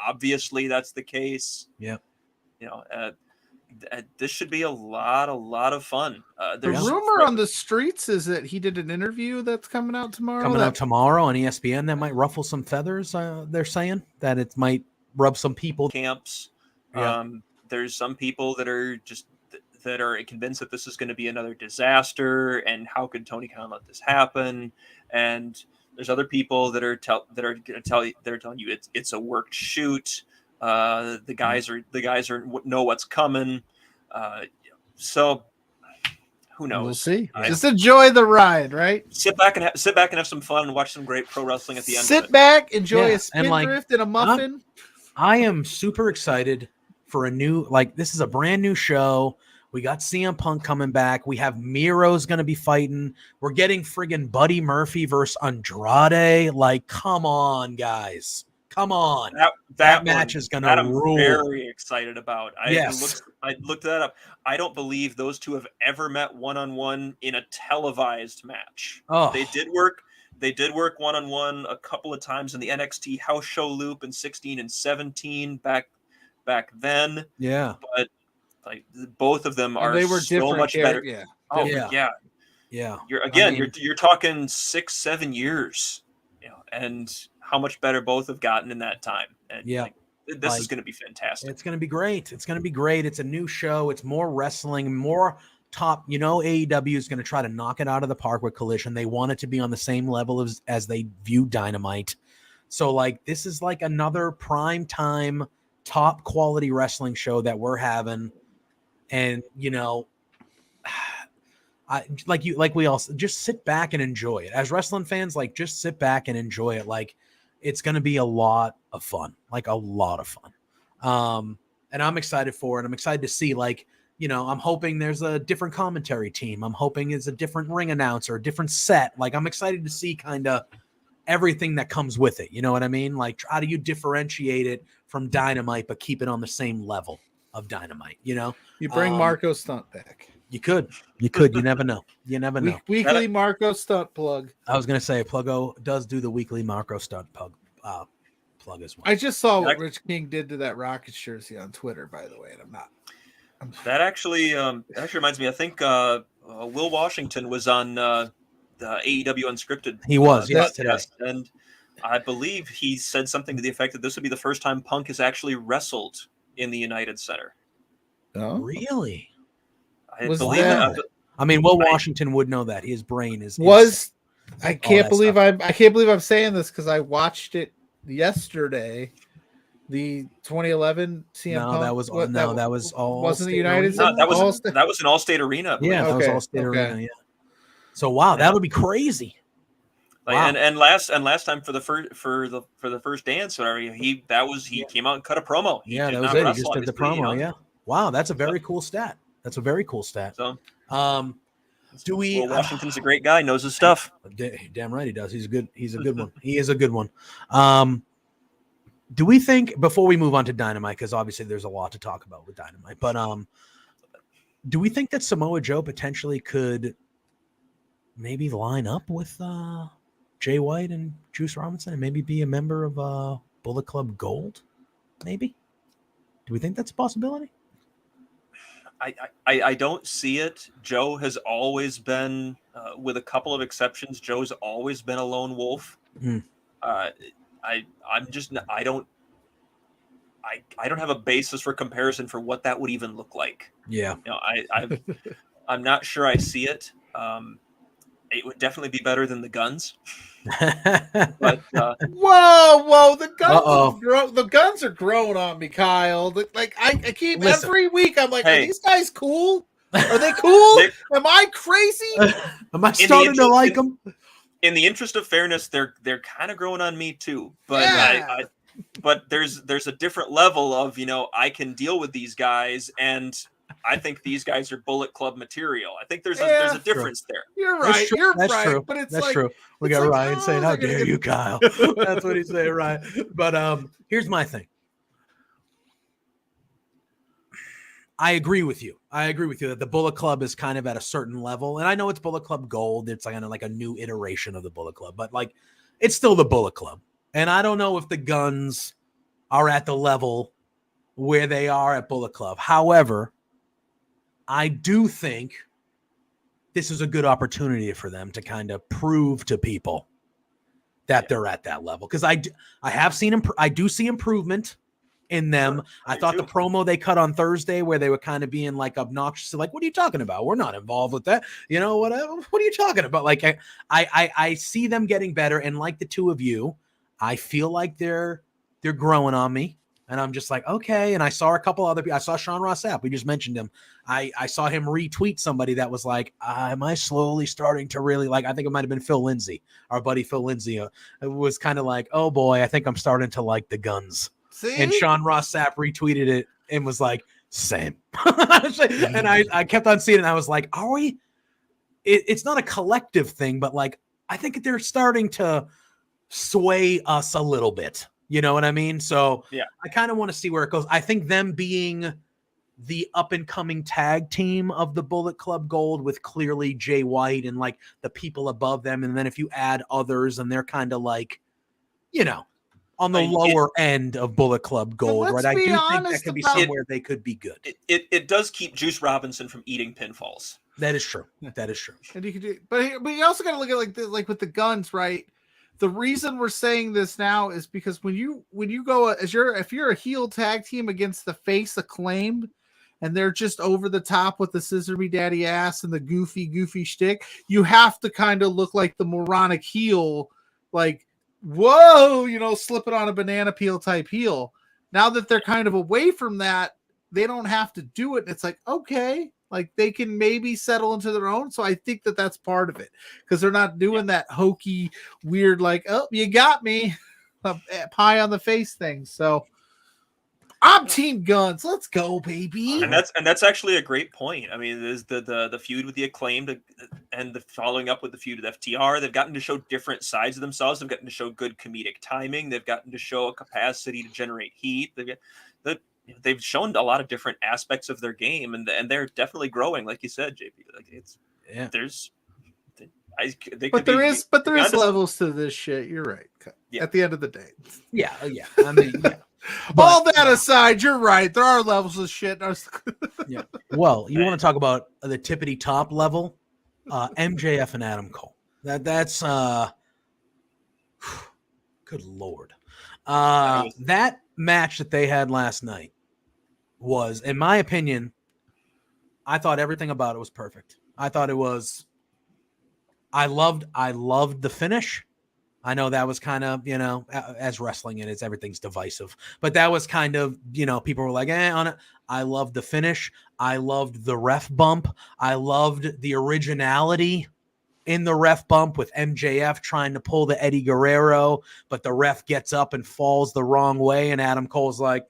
D: obviously that's the case.
A: Yeah.
D: You know, this should be a lot of fun.
B: The rumor on the streets is that he did an interview that's coming out tomorrow.
A: Out tomorrow on ESPN that might ruffle some feathers. They're saying that it might rub some people.
D: Camps.
A: Yeah.
D: There's some people that are convinced that this is going to be another disaster, and how could Tony Khan let this happen? And there's other people that are telling you it's a worked shoot. The guys know what's coming. So who knows?
B: We'll see. Just enjoy the ride, right?
D: Sit back and have some fun and watch some great pro wrestling at the end.
B: Sit back, enjoy a spindrift and a muffin.
A: I am super excited for a new, this is a brand new show. We got CM Punk coming back. We have Miro's going to be fighting. We're getting friggin' Buddy Murphy versus Andrade. Like, come on, guys. Come on. That match is going to rule.
D: I'm very excited about. I looked that up. I don't believe those two have ever met one-on-one in a televised match.
A: Oh.
D: They did work one-on-one a couple of times in the NXT house show loop in 16 and 17 back then.
A: Yeah.
D: But like both of them are so much better.
B: Yeah.
D: Oh
A: yeah.
D: You're talking 6-7 years, and how much better both have gotten in that time. And this is going to be fantastic.
A: It's going to be great. It's going to be great. It's a new show. It's more wrestling, more top. AEW is going to try to knock it out of the park with Collision. They want it to be on the same level as they view Dynamite. So like this is like another prime time top quality wrestling show that we're having. And we all just sit back and enjoy it as wrestling fans. Like just sit back and enjoy it. Like it's going to be a lot of fun, and I'm excited for it. I'm excited to see, I'm hoping there's a different commentary team. I'm hoping it's a different ring announcer, a different set. Like I'm excited to see kind of everything that comes with it. You know what I mean? Like how do you differentiate it from Dynamite, but keep it on the same level of Dynamite? You
B: bring Marco Stunt back.
A: You could. You never know.
B: Weekly Marco Stunt plug.
A: I was going to say Pluggo does do the weekly Marco Stunt plug as well.
B: I just saw what Rich King did to that Rockets jersey on Twitter, by the way, and
D: that actually reminds me. I think Will Washington was on the AEW Unscripted.
A: He was, yes, today.
D: And I believe he said something to the effect that this would be the first time Punk has actually wrestled in the United Center.
B: Oh,
A: really?
D: I believe that.
A: I mean, Will Washington would know that. His brain is.
B: I can't believe I'm saying this because I watched it yesterday. The 2011 CM Punk.
A: That was all.
B: Wasn't the United
D: States? That was an All-State Arena.
A: Yeah, that was All-State Arena. Yeah. So that would be crazy.
D: Wow. And last time for the first dance, he came out and cut a promo.
A: That was it. He just did the promo. Yeah. Wow, that's a very cool stat. So,
D: Well, Washington's a great guy, knows his stuff.
A: Damn right he does. He's a good one. He is a good one. Do we think, before we move on to Dynamite, because obviously there's a lot to talk about with Dynamite, but do we think that Samoa Joe potentially could maybe line up with Jay White and Juice Robinson and maybe be a member of Bullet Club Gold? Maybe? Do we think that's a possibility?
D: I don't see it. Joe has always been, with a couple of exceptions, Joe's always been a lone wolf. I don't have a basis for comparison for what that would even look like.
A: Yeah.
D: I'm not sure I see it. It would definitely be better than the Guns. But
B: whoa, the guns are growing on me, Kyle. Like I keep every week I'm like, are these guys cool? Are they cool? Am I crazy?
A: Am I starting to like them?
D: In the interest of fairness, they're kind of growing on me too. But but there's a different level of, I can deal with these guys, and I think these guys are Bullet Club material. I think there's a difference there.
B: You're right.
A: That's true.
B: But it's
A: that's true. We got Ryan saying, "How dare you, Kyle?" That's what he's saying, Ryan. But here's my thing. I agree with you that the Bullet Club is kind of at a certain level, and I know it's Bullet Club Gold. It's kind of like a new iteration of the Bullet Club, but it's still the Bullet Club. And I don't know if the Guns are at the level where they are at Bullet Club. However, I do think this is a good opportunity for them to kind of prove to people that they're at that level. Because I do see improvement in them. I thought the promo they cut on Thursday where they were kind of being obnoxious, what are you talking about? We're not involved with that. Whatever. What are you talking about? I see them getting better. And like the two of you, I feel like they're growing on me. And I'm just okay. And I saw a couple other people. I saw Sean Ross Sapp. We just mentioned him. I saw him retweet somebody that was am I slowly starting to really I think it might have been Phil Lindsay, our buddy Phil Lindsay. It was kind of oh boy, I think I'm starting to like the Guns.
B: See?
A: And Sean Ross Sapp retweeted it and was same. And I kept on seeing it, and I was like, are we? It's not a collective thing, but like, I think they're starting to sway us a little bit. You know what I mean? So
D: yeah,
A: I kind of want to see where it goes. I think them being the up and coming tag team of the Bullet Club Gold with clearly Jay White and like the people above them. And then if you add others and they're kind of like, you know, on the lower end of Bullet Club Gold, right? I do think that could be somewhere they could be good.
D: It does keep Juice Robinson from eating pinfalls.
A: That is true. That is true.
B: And you can do, but you also got to look at like with the guns, right? The reason we're saying this now is because when you go if you're a heel tag team against the face Acclaimed, and they're just over the top with the scissor me daddy ass and the goofy shtick, you have to kind of look like the moronic heel, like, whoa, you know, slipping on a banana peel type heel. Now that they're kind of away from that, they don't have to do it. It's like, okay, like they can maybe settle into their own. So I think that that's part of it, because they're not doing that hokey, weird, like, oh, you got me, pie on the face thing. So I'm Team Guns. Let's go, baby.
D: And that's actually a great point. I mean, there's the feud with the Acclaimed and the following up with the feud with FTR. They've gotten to show different sides of themselves. They've gotten to show good comedic timing. They've gotten to show a capacity to generate heat. They've shown a lot of different aspects of their game, and they're definitely growing, like you said, JP. Like there is
B: levels to this shit. You're right. Yeah. At the end of the day.
A: Yeah. I mean, yeah.
B: All that aside, you're right. There are levels of shit.
A: Yeah. Well, you want to talk about the tippity top level? MJF and Adam Cole. That's good Lord. That match that they had last night was, in my opinion, I thought everything about it was perfect. I thought it was. I loved the finish. I know that was kind of, you know, as wrestling it is, everything's divisive, but that was kind of, you know, people were like, on it. I loved the finish. I loved the ref bump. I loved the originality in the ref bump with MJF trying to pull the Eddie Guerrero, but the ref gets up and falls the wrong way. And Adam Cole's like,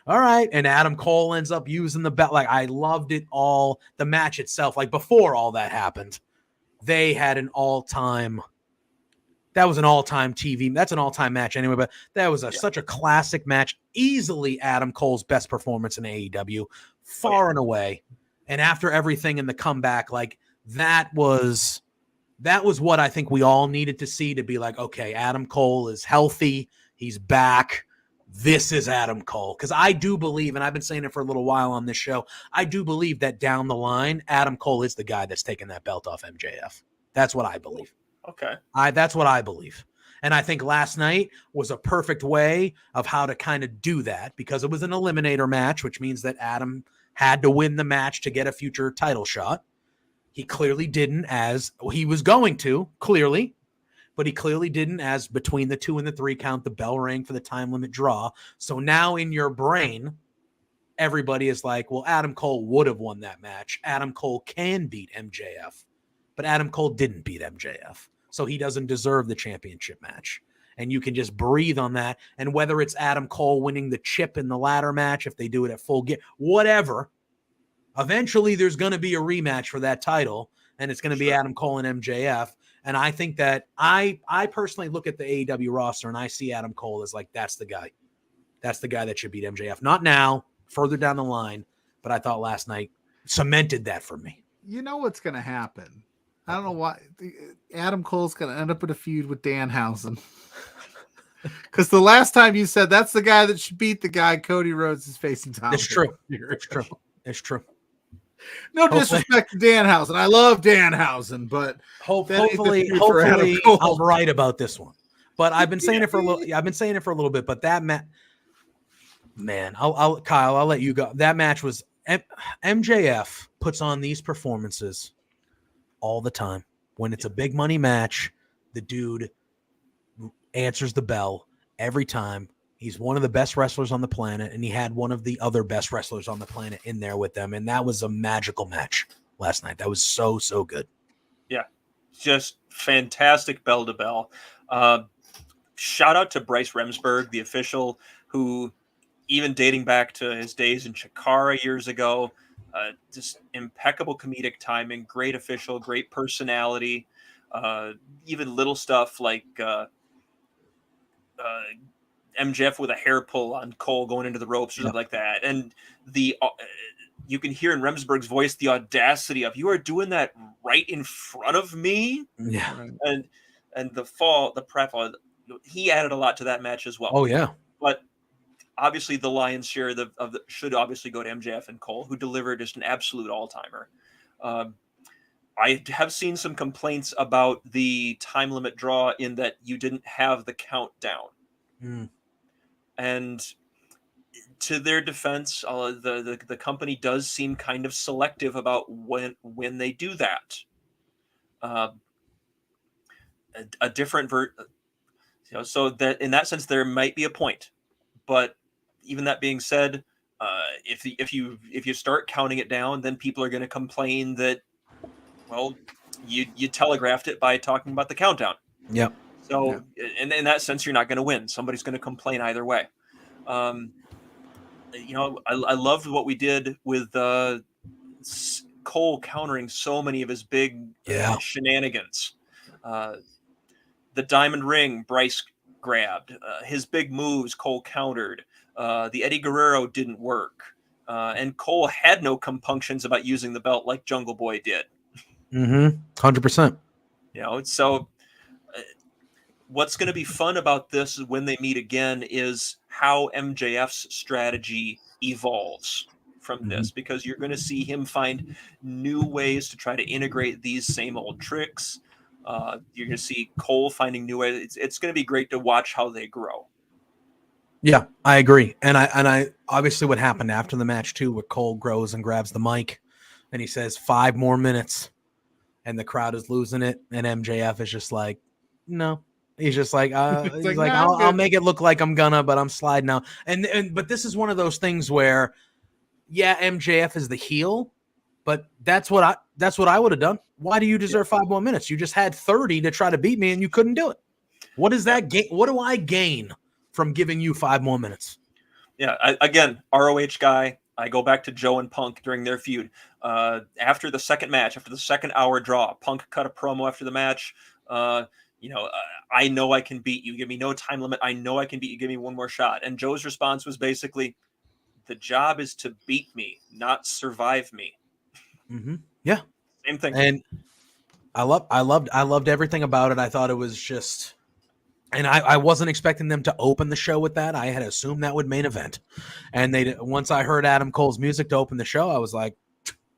A: all right. And Adam Cole ends up using the belt. Like, I loved it all. The match itself, like before all that happened, they had an all-time. That was an all-time TV. That's an all-time match anyway, but that was such a classic match. Easily Adam Cole's best performance in AEW, far and away. And after everything in the comeback, like that was what I think we all needed to see to be like, okay, Adam Cole is healthy. He's back. This is Adam Cole. Because I do believe, and I've been saying it for a little while on this show, I do believe that down the line, Adam Cole is the guy that's taking that belt off MJF. That's what I believe.
D: Okay.
A: That's what I believe. And I think last night was a perfect way of how to kind of do that, because it was an eliminator match, which means that Adam had to win the match to get a future title shot. He clearly didn't, as he was going to, clearly, but he clearly didn't, as between the 2 and the 3 count, the bell rang for the time limit draw. So now in your brain, everybody is like, well, Adam Cole would have won that match. Adam Cole can beat MJF. But Adam Cole didn't beat MJF, so he doesn't deserve the championship match. And you can just breathe on that. And whether it's Adam Cole winning the chip in the ladder match, if they do it at Full Gear, whatever, eventually there's going to be a rematch for that title, and it's going to be Adam Cole and MJF. And I think that I personally look at the AEW roster, and I see Adam Cole as like, that's the guy. That's the guy that should beat MJF. Not now, further down the line, but I thought last night cemented that for me.
B: You know what's going to happen? I don't know why Adam Cole's going to end up in a feud with Danhausen. Because the last time you said that's the guy that should beat the guy Cody Rhodes is facing Tom.
A: It's true. It's true. It's true.
B: No disrespect to Danhausen. I love Danhausen, but
A: hopefully I'm right about this one. But I've been saying it for a little. I've been saying it for a little bit. But that man, Kyle, I'll let you go. That match was MJF puts on these performances all the time. When it's a big money match, the dude answers the bell every time. He's one of the best wrestlers on the planet, and he had one of the other best wrestlers on the planet in there with them, and that was a magical match last night. That was so good.
D: Yeah, just fantastic bell to bell. Shout out to Bryce Remsburg, the official, who even dating back to his days in Chikara years ago. Just impeccable comedic timing, great official, great personality. Even little stuff like MJF with a hair pull on Cole going into the ropes or something like that. And you can hear in Remsburg's voice the audacity of, you are doing that right in front of me.
A: Yeah.
D: And the pratfall, he added a lot to that match as well.
A: Oh yeah.
D: But obviously the lion's share should obviously go to MJF and Cole, who delivered just an absolute all-timer. I have seen some complaints about the time limit draw in that you didn't have the countdown. And to their defense, the company does seem kind of selective about when they do that. A different so that in that sense there might be a point, but even that being said, if you start counting it down, then people are going to complain that, well, you telegraphed it by talking about the countdown.
A: Yep.
D: So in that sense, you're not going to win. Somebody's going to complain either way. I loved what we did with Cole countering so many of his big shenanigans. The diamond ring Bryce grabbed. His big moves Cole countered. The Eddie Guerrero didn't work. And Cole had no compunctions about using the belt like Jungle Boy did.
A: 100%.
D: So what's going to be fun about this when they meet again is how MJF's strategy evolves from this, because you're going to see him find new ways to try to integrate these same old tricks. You're going to see Cole finding new ways. It's going to be great to watch how they grow.
A: Yeah, I agree. And I obviously what happened after the match too, where Cole grows and grabs the mic and he says 5 more minutes. And the crowd is losing it, and MJF is just like, no. He's just like, I'll make it look like I'm gonna, but I'm sliding out. But this is one of those things where, MJF is the heel, but that's what I would have done. Why do you deserve 5 more minutes? You just had 30 to try to beat me, and you couldn't do it. What is that gain? What do I gain from giving you 5 more minutes?
D: Yeah, again, ROH guy. I go back to Joe and Punk during their feud. After the second match, after the second hour draw, Punk cut a promo after the match. I know I can beat you. Give me no time limit. I know I can beat you. Give me one more shot. And Joe's response was basically, the job is to beat me, not survive me.
A: Yeah.
D: Same thing.
A: And I loved everything about it. I thought it was just, and I wasn't expecting them to open the show with that. I had assumed that would main event. And once I heard Adam Cole's music to open the show, I was like,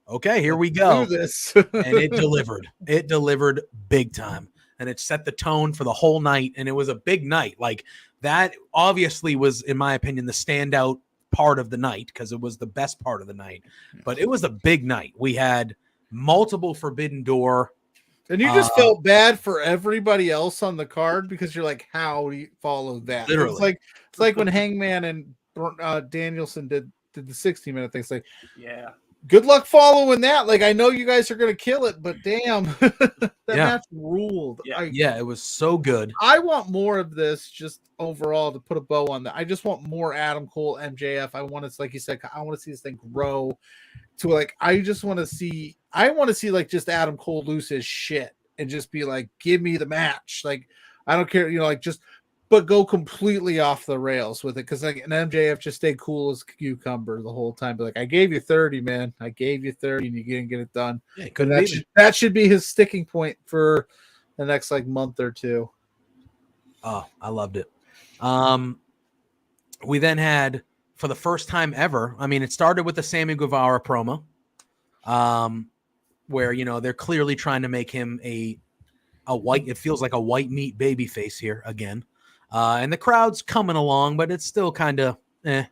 A: okay, here we go.
B: Do this.
A: And it delivered. It delivered big time. And it set the tone for the whole night. And it was a big night. Like, that obviously was, in my opinion, the standout part of the night, because it was the best part of the night. But it was a big night. We had multiple Forbidden Door.
B: And you just felt bad for everybody else on the card, because you're like, how do you follow that?
A: Literally.
B: It's like when Hangman and Danielson did the 60-minute thing. It's like, good luck following that. Like, I know you guys are going to kill it, but damn, that match ruled.
A: It was so good.
B: I want more of this, just overall, to put a bow on that. I just want more Adam Cole, MJF. I want to, like you said, I want to see this thing grow to, like, I want to see like just Adam Cole lose his shit and just be like, give me the match. Like, I don't care, but go completely off the rails with it. Cause like an MJF just stay cool as cucumber the whole time. Be like, I gave you 30, man. I gave you 30 and you didn't get it done. Yeah, that should be his sticking point for the next like month or two.
A: Oh, I loved it. We then had, for the first time ever, I mean, it started with the Sammy Guevara promo, where, they're clearly trying to make him a white, it feels like a white meat baby face here again. And the crowd's coming along, but it's still kind of, they're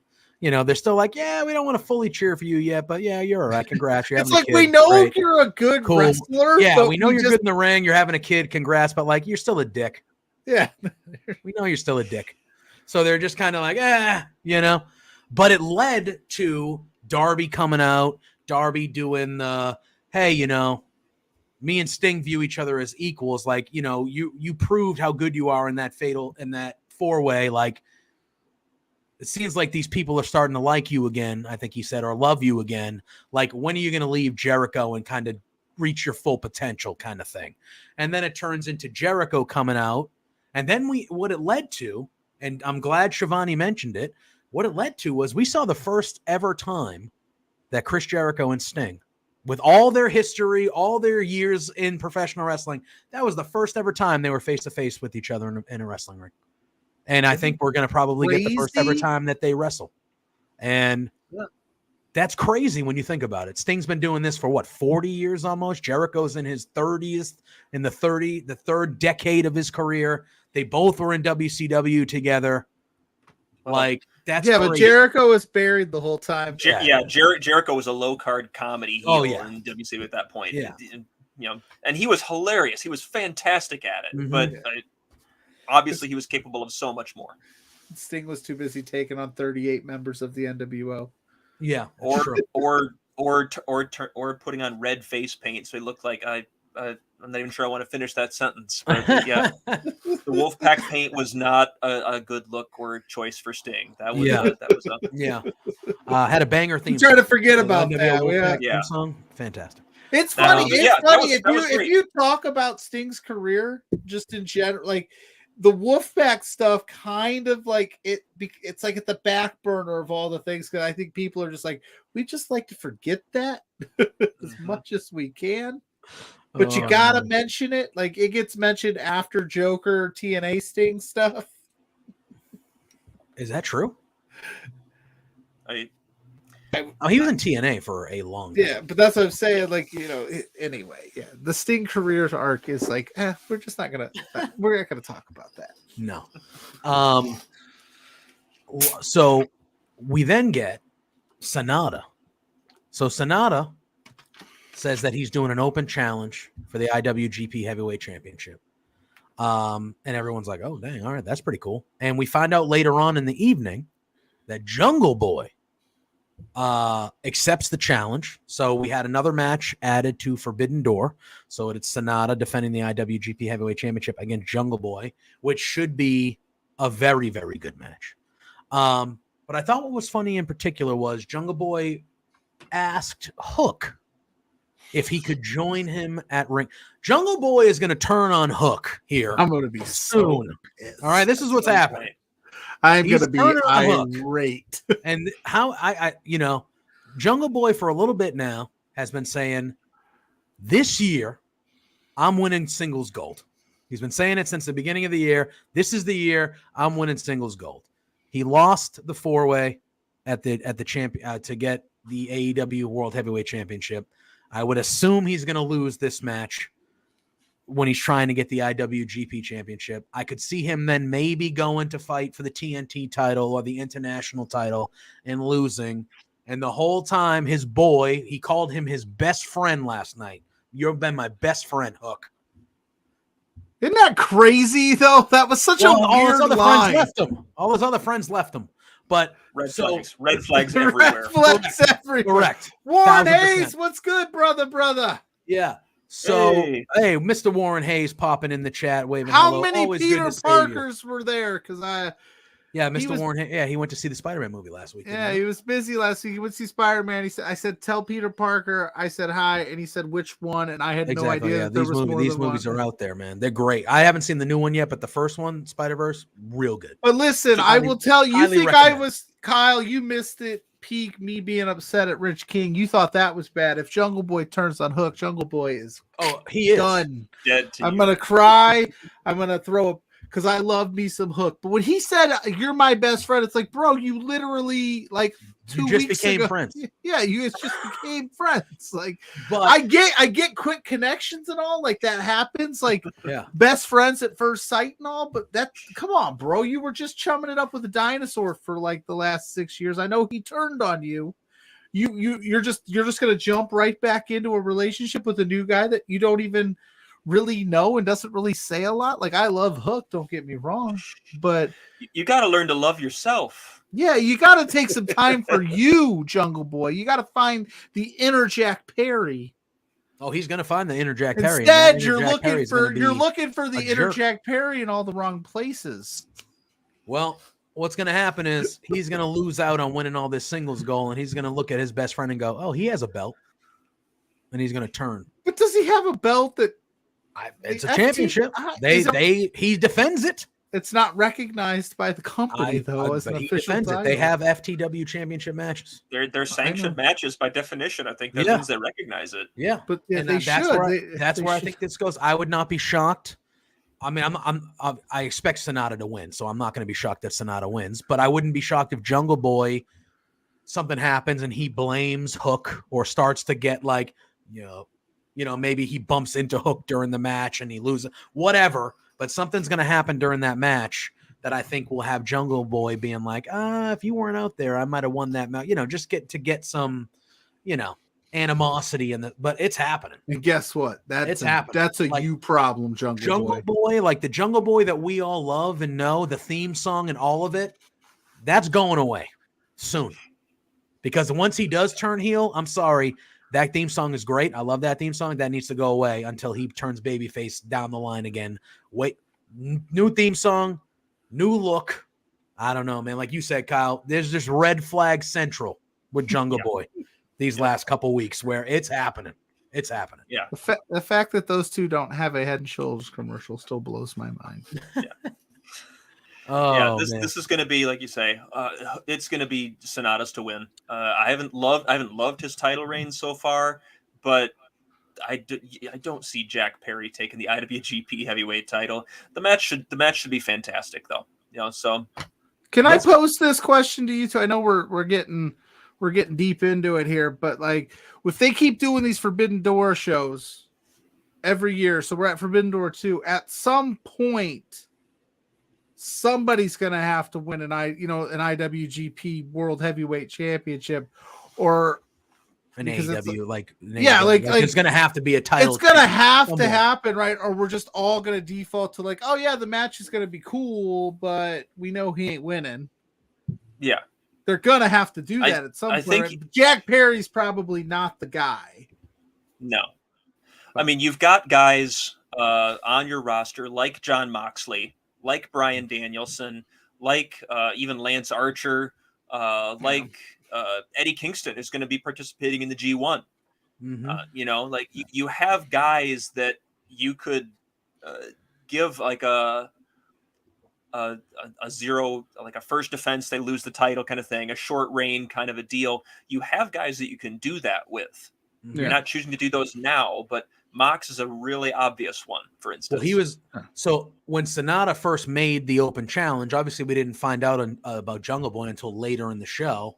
A: still like, we don't want to fully cheer for you yet, but you're all right. Congrats.
B: It's like, we know you're a good wrestler.
A: Yeah, but we know you're good in the ring. You're having a kid. Congrats. But like, you're still a dick.
B: Yeah.
A: We know you're still a dick. So they're just kind of like, but it led to Darby coming out, Darby doing the, hey, me and Sting view each other as equals. Like, you proved how good you are in that 4-way. Like, it seems like these people are starting to like you again, I think he said, or love you again. Like, when are you going to leave Jericho and kind of reach your full potential kind of thing? And then it turns into Jericho coming out. And then what it led to, and I'm glad Shivani mentioned it, what it led to was we saw the first ever time that Chris Jericho and Sting, with all their history, all their years in professional wrestling, that was the first ever time they were face-to-face with each other in a wrestling ring. And I think we're going to probably get the first ever time that they wrestle. And that's crazy when you think about it. Sting's been doing this for what, 40 years almost? Jericho's in his 30s, in the third decade of his career. They both were in WCW together. Like, that's crazy.
B: But Jericho was buried the whole time.
D: Jericho was a low card comedy heel in WCW at that point.
A: Yeah.
D: And he was hilarious. He was fantastic at it. But obviously he was capable of so much more.
B: Sting was too busy taking on 38 members of the NWO.
A: Yeah.
D: Or putting on red face paint so he looked like I'm not even sure I want to finish that sentence. But yeah, the Wolfpack paint was not a good look or choice for Sting. That was
A: had a banger theme.
B: I'm trying to forget about that.
A: Song. Fantastic.
B: It's funny. If you talk about Sting's career, just in general, like the Wolfpack stuff, kind of like it's like at the back burner of all the things, because I think people are just like, we just like to forget that as much as we can. But you gotta mention it. Like, it gets mentioned after Joker TNA Sting stuff.
A: Is that true?
D: He
B: was
A: in TNA for a long time.
B: Yeah, but that's what I'm saying. Like, anyway, the Sting career's arc is like, we're just not gonna talk about that.
A: No. So we then get Sonata. So Sonata says that he's doing an open challenge for the IWGP Heavyweight Championship. And everyone's like, oh, dang, all right, that's pretty cool. And we find out later on in the evening that Jungle Boy accepts the challenge. So we had another match added to Forbidden Door. So it's Sonata defending the IWGP Heavyweight Championship against Jungle Boy, which should be a very, very good match. But I thought what was funny in particular was Jungle Boy asked Hook if he could join him at ring. Jungle Boy is going to turn on Hook here.
B: I'm going to be soon.
A: All right, this is what's happening.
B: I'm going to be irate.
A: And how I Jungle Boy for a little bit now has been saying, this year I'm winning singles gold. He's been saying it since the beginning of the year. This is the year I'm winning singles gold. He lost the 4-way at the champion to get the AEW World Heavyweight Championship. I would assume he's going to lose this match when he's trying to get the IWGP Championship. I could see him then maybe going to fight for the TNT title or the international title and losing. And the whole time, his boy, he called him his best friend last night. You've been my best friend, Hook.
B: Isn't that crazy, though? That was such a weird line.
A: All his other friends left him. But
D: red flags everywhere.
B: Red flags everywhere.
A: Correct.
B: Warren Hayes, what's good, brother?
A: Yeah. So, hey, Mr. Warren Hayes popping in the chat, waving
B: How
A: hello.
B: many
A: Always
B: Peter Parkers were there? Because
A: Mr. Warren Hayes. Yeah, he went to see the Spider-Man movie last week.
B: Yeah, he was busy last week. He went to see Spider-Man. I said, tell Peter Parker. I said hi, and he said which one, and I had no idea.
A: Yeah, these movies are out there, man. They're great. I haven't seen the new one yet, but the first one, Spider-Verse, real good.
B: But listen, I will tell you. You think I was Kyle? You missed it. Peak me being upset at Rich King. You thought that was bad. If Jungle Boy turns on Hook, Jungle Boy is done.
D: Dead to
B: I'm gonna cry. I'm gonna throw up because I love me some Hook. But when he said you're my best friend, it's like, bro, you literally like 2 weeks
A: became
B: ago,
A: friends.
B: Yeah, you just became friends. Like, but I get quick connections and all, like that happens, like best friends at first sight and all. But come on, bro, you were just chumming it up with a dinosaur for like the last 6 years. I know he turned on you. You're just gonna jump right back into a relationship with a new guy that you don't even really know and doesn't really say a lot. Like, I love Hook, don't get me wrong, but
D: you got to learn to love yourself.
B: Yeah, you got to take some time for you, Jungle Boy. You got to find the inner Jack Perry.
A: Oh, he's going to find the inner Jack Perry.
B: Instead, you're looking for the inner Jack Perry in all the wrong places.
A: Well, what's going to happen is he's going to lose out on winning all this singles goal, and he's going to look at his best friend and go, "Oh, he has a belt," and he's going to turn.
B: But does he have a belt that?
A: It's a championship. He defends it.
B: It's not recognized by the company, though, as an official title.
A: They have FTW championship matches.
D: They're sanctioned matches by definition. I think that means they recognize it.
A: Yeah,
B: but they
A: that's
B: should.
A: That's where I think this goes. I would not be shocked. I mean, I expect Sonata to win, so I'm not going to be shocked if Sonata wins. But I wouldn't be shocked if Jungle Boy, something happens and he blames Hook or starts to get like, maybe he bumps into Hook during the match and he loses, whatever. But something's going to happen during that match that I think will have Jungle Boy being like, if you weren't out there, I might have won that match. Just get some, animosity in the. But it's happening.
B: And guess what? It's happening. That's a you problem, Jungle
A: Boy. Like the Jungle Boy that we all love and know, the theme song and all of it, that's going away soon. Because once he does turn heel, I'm sorry. That theme song is great. I love that theme song. That needs to go away until he turns babyface down the line again. Wait, new theme song, new look. I don't know, man. Like you said, Kyle, there's just red flag central with Jungle Boy these last couple weeks where it's happening. It's happening.
D: Yeah.
B: The fact that those two don't have a Head and Shoulders commercial still blows my mind.
D: This is going to be, like you say, it's going to be Sonata's to win. I haven't loved his title reign so far, but I don't see Jack Perry taking the IWGP Heavyweight title. The match should be fantastic, though. So
B: can I pose this question to you two? I know we're getting deep into it here, but like if they keep doing these Forbidden Door shows every year, so we're at Forbidden Door 2, at some point somebody's going to have to win an IWGP World Heavyweight Championship or
A: an AEW,
B: it's
A: going to have to be a title.
B: It's going to have to happen, right? Or we're just all going to default to like, oh yeah, the match is going to be cool, but we know he ain't winning.
D: Yeah.
B: They're going to have to do that at some point. Think Jack Perry's probably not the guy.
D: No. I mean, you've got guys on your roster like Jon Moxley, like Bryan Danielson, like even Lance Archer, like Eddie Kingston is going to be participating in the G1. Mm-hmm. You have guys that you could give like a zero, like a first defense, they lose the title kind of thing, a short reign kind of a deal. You have guys that you can do that with. Yeah. You're not choosing to do those now, but Mox is a really obvious one, for instance.
A: Well, so when Sonata first made the open challenge, obviously we didn't find out about Jungle Boy until later in the show.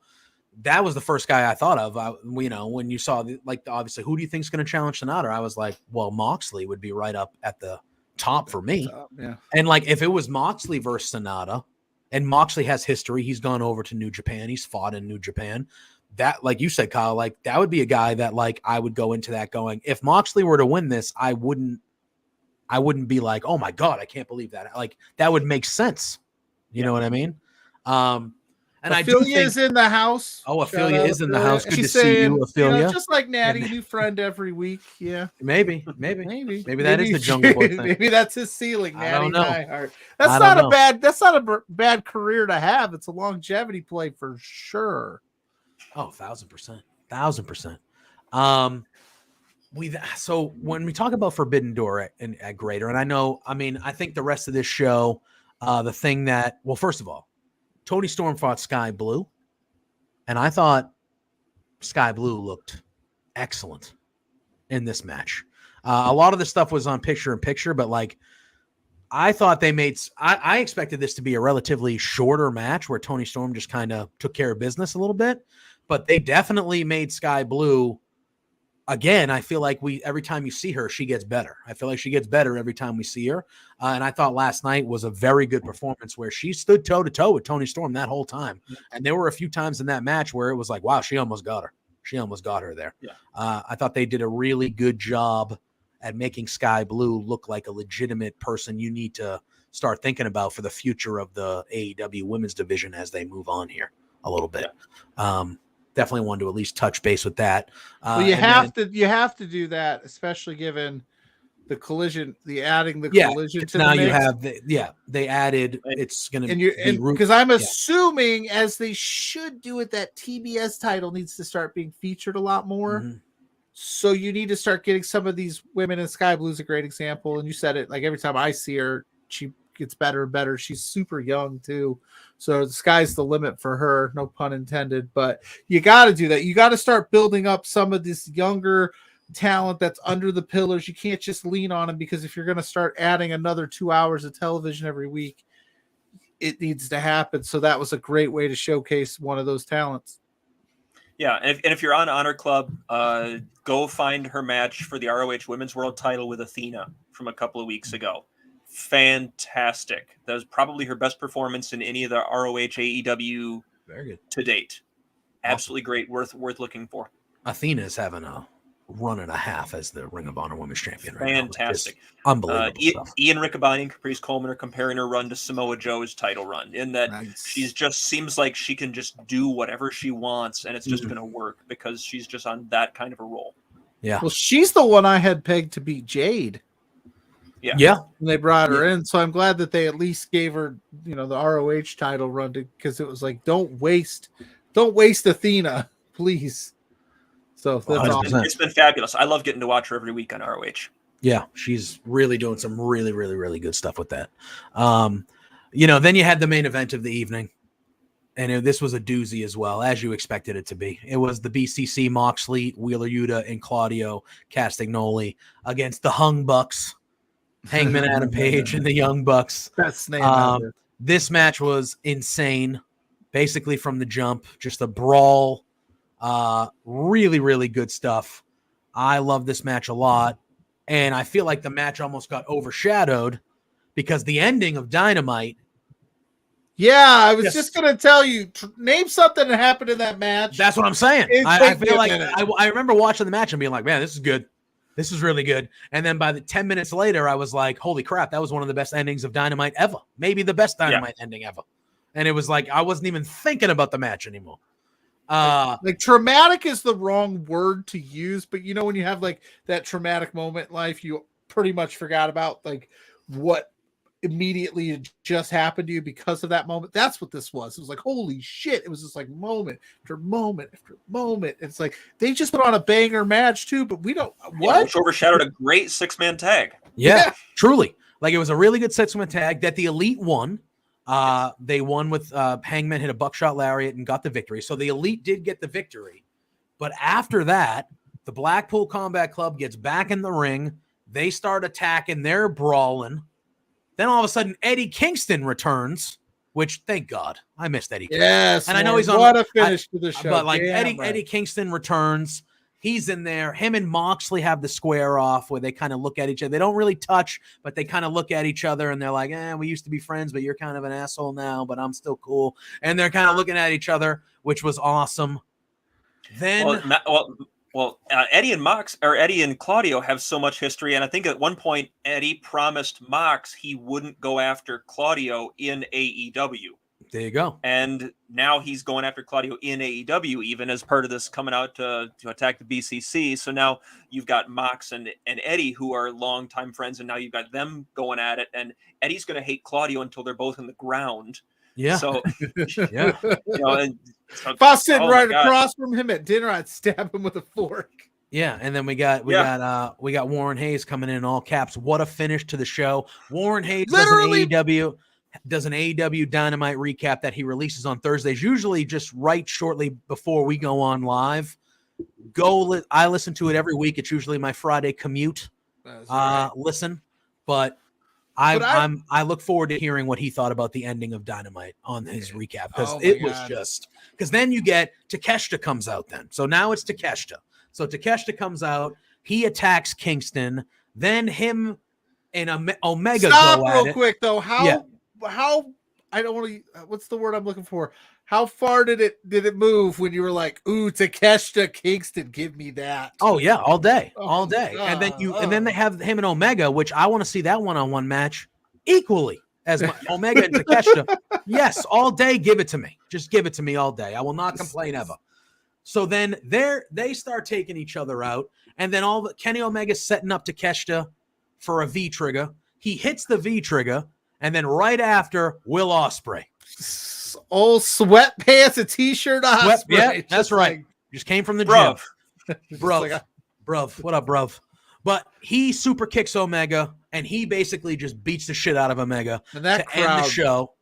A: That was the first guy I thought of. When you saw obviously, who do you think is going to challenge Sonata? I was like, well, Moxley would be right up at the top for me.
B: Yeah.
A: And like, if it was Moxley versus Sonata, and Moxley has history, he's gone over to New Japan, he's fought in New Japan. That, like you said, Kyle, like that would be a guy that like I would go into that going, if Moxley were to win this, I wouldn't be like, oh my God, I can't believe that. Like that would make sense. You know what I mean? And
B: Ophelia is in the house.
A: Oh, Ophelia is in the house. Good to see you, Ophelia.
B: Just like Natty, new friend every week. Yeah,
A: maybe that is the Jungle Boy thing.
B: Maybe that's his ceiling.
A: I don't know.
B: That's not a bad career to have. It's a longevity play for sure.
A: Oh, 1,000%. So when we talk about Forbidden Door at Greater, and I think the rest of this show, the thing that, well, first of all, Tony Storm fought Sky Blue, and I thought Sky Blue looked excellent in this match. A lot of the stuff was on picture-in-picture, but like I thought I expected this to be a relatively shorter match where Tony Storm just kind of took care of business a little bit, but they definitely made Sky Blue. Again, I feel like every time you see her, she gets better. I feel like she gets better every time we see her. And I thought last night was a very good performance where she stood toe-to-toe with Tony Storm that whole time. And there were a few times in that match where it was like, wow, she almost got her. She almost got her there.
D: Yeah.
A: I thought they did a really good job at making Sky Blue look like a legitimate person you need to start thinking about for the future of the AEW women's division as they move on here a little bit. Yeah. Definitely wanted to at least touch base with that.
B: Well, you have to do that, especially given the collision, collision to
A: now
B: the mix.
A: you have they added it's gonna
B: because I'm assuming as they should do it, that TBS title needs to start being featured a lot more.
A: Mm-hmm.
B: So you need to start getting some of these women, and Sky Blue's a great example. And you said it, like every time I see her, she gets better and better. She's super young too. So the sky's the limit for her, no pun intended. But you got to do that. You got to start building up some of this younger talent that's under the pillars. You can't just lean on them, because if you're going to start adding another 2 hours of television every week, it needs to happen. So that was a great way to showcase one of those talents.
D: Yeah, and if you're on Honor Club, go find her match for the ROH Women's World Title with Athena from a couple of weeks ago. Fantastic. That was probably her best performance in any of the ROH AEW
A: very good
D: to date. Absolutely great, worth looking for.
A: Athena's having a run and a half as the Ring of Honor Women's Champion.
D: Fantastic.
A: Right, unbelievable stuff.
D: Ian Riccaboni and Caprice Coleman are comparing her run to Samoa Joe's title run, in that she's just seems like she can just do whatever she wants, and it's just going to work because she's just on that kind of a roll.
A: Yeah.
B: Well, she's the one I had pegged to beat Jade.
A: Yeah.
B: And they brought her in, so I'm glad that they at least gave her, the ROH title run, because it was like, don't waste Athena, please. So that's awesome.
D: It's been fabulous. I love getting to watch her every week on ROH.
A: Yeah, she's really doing some really, really, really good stuff with that. Then you had the main event of the evening, and this was a doozy as well, as you expected it to be. It was the BCC Moxley, Wheeler Yuta, and Claudio Castagnoli against the Hung Bucks, Hangman Adam Page and the Young Bucks.
B: Best name ever.
A: This match was insane, basically from the jump, just a brawl. Really, really good stuff. I love this match a lot. And I feel like the match almost got overshadowed because the ending of Dynamite.
B: Yeah, I was just going to tell you, name something that happened in that match.
A: That's what I'm saying. I feel like I remember watching the match and being like, man, this is good. This is really good. And then by the 10 minutes later, I was like, holy crap, that was one of the best endings of Dynamite ever. Maybe the best Dynamite ending ever. And it was like, I wasn't even thinking about the match anymore.
B: Like traumatic is the wrong word to use, but when you have like that traumatic moment in life, you pretty much forgot about like what immediately just happened to you because of that moment. That's what this was. It was like, holy shit. It was just like moment after moment after moment. It's like they just put on a banger match too, but we don't
D: which overshadowed a great 6-man tag.
A: Yeah, truly. Like it was a really good 6-man tag that the Elite won. They won with Hangman hit a buckshot lariat and got the victory. So the Elite did get the victory. But after that, the Blackpool Combat Club gets back in the ring. They start attacking. They're brawling. Then all of a sudden, Eddie Kingston returns, which thank God. I missed Eddie Kingston.
B: Yes.
A: And I know he's on
B: what a finish to the show.
A: But like Eddie Kingston returns. He's in there. Him and Moxley have the square off where they kind of look at each other. They don't really touch, but they kind of look at each other and they're like, we used to be friends, but you're kind of an asshole now, but I'm still cool. And they're kind of looking at each other, which was awesome. Then,
D: Eddie and Claudio have so much history. And I think at one point, Eddie promised Mox he wouldn't go after Claudio in AEW.
A: There you go.
D: And now he's going after Claudio in AEW, even as part of this coming out to attack the BCC. So now you've got Mox and Eddie, who are longtime friends, and now you've got them going at it. And Eddie's going to hate Claudio until they're both in the ground.
A: Yeah.
D: So,
A: yeah.
B: If I was sitting across from him at dinner, I'd stab him with a fork.
A: Yeah, and then we got Warren Hayes coming in all caps. What a finish to the show! Warren Hayes does an AEW Dynamite recap that he releases on Thursdays, usually just right shortly before we go on live. I listen to it every week. It's usually my Friday commute. Listen, but I look forward to hearing what he thought about the ending of Dynamite on his recap, because then you get Takeshita comes out then. So now it's Takeshita. So Takeshita comes out. He attacks Kingston. Then him and Omega go at it.
B: Stop real quick though. How I don't want to. What's the word I'm looking for? How far did it move when you were like, "Ooh, Takeshita Kingston, give me that"?
A: Oh yeah, all day. And then they have him and Omega, which I want to see that one-on-one match equally as Omega and Takeshita. Yes, all day. Give it to me. Just give it to me all day. I will not complain ever. So then they start taking each other out, and then Kenny Omega's setting up Takeshita for a V trigger. He hits the V trigger, and then right after, Will Ospreay.
B: Old sweatpants, a t-shirt on.
A: Yeah, that's right. Just came from the
D: Bruv.
A: gym. Bruv. What up, bruv? But he super kicks Omega, and he basically just beats the shit out of Omega
B: and that
A: to end the show.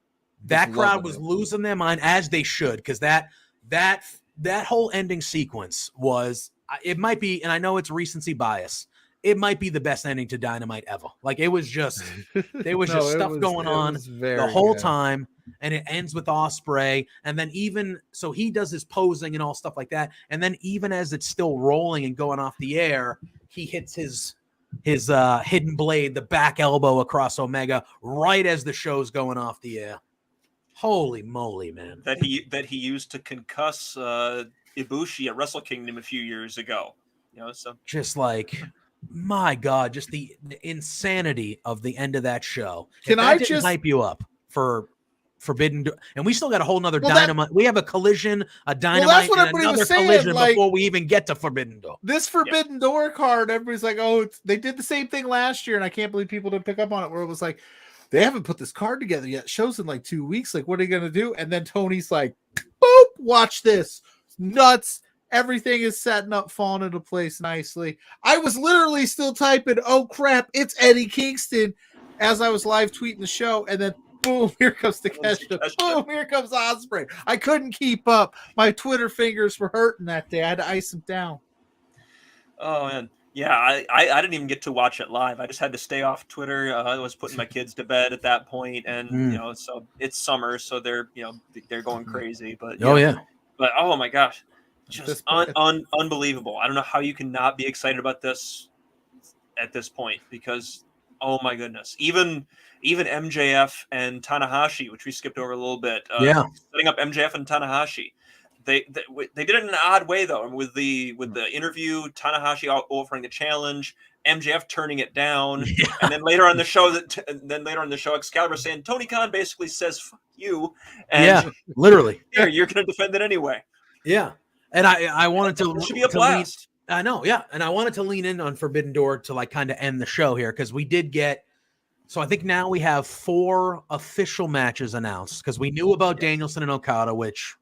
A: That crowd was
B: it.
A: losing their mind, as they should, because that whole ending sequence was, it might be, and I know it's recency bias, it might be the best ending to Dynamite ever. Like, it was just, there was just stuff going on the whole time, and it ends with Ospreay, and then even, so he does his posing and all stuff like that, and then even as it's still rolling and going off the air, he hits his hidden blade, the back elbow across Omega, right as the show's going off the air. Holy moly, man!
D: That he used to concuss Ibushi at Wrestle Kingdom a few years ago. So
A: just like, my God, just the insanity of the end of that show.
B: Can I just
A: hype you up for Forbidden Door? And we still got a whole nother Dynamite. We have a collision, a Dynamite, and another collision before we even get to Forbidden Door.
B: This Forbidden Door card, everybody's like, oh, they did the same thing last year, and I can't believe people didn't pick up on it, where it was like, they haven't put this card together yet. Show's in like 2 weeks. Like, what are you going to do? And then Tony's like, boop, watch this. Nuts. Everything is setting up, falling into place nicely. I was literally still typing, oh crap, it's Eddie Kingston, as I was live tweeting the show. And then boom, here comes Takeshita. Boom, here comes Ospreay. I couldn't keep up. My Twitter fingers were hurting that day. I had to ice them down.
D: Oh, man. Yeah, I didn't even get to watch it live. I just had to stay off Twitter. I was putting my kids to bed at that point, and so it's summer, so they're going crazy. But but oh my gosh, just unbelievable. I don't know how you can not be excited about this at this point, because oh my goodness, even MJF and Tanahashi, which we skipped over a little bit, setting up MJF and Tanahashi. They did it in an odd way though, and with the interview, Tanahashi offering the challenge, MJF turning it down, and then later on the show, Excalibur saying Tony Khan basically says "fuck you," and
A: literally,
D: you're going to defend it anyway.
A: Yeah, and I wanted to.
D: It should be a blast.
A: I know, yeah, and I wanted to lean in on Forbidden Door to like kind of end the show here, because we did get. So I think now we have 4 official matches announced, because we knew about Danielson and Okada, which.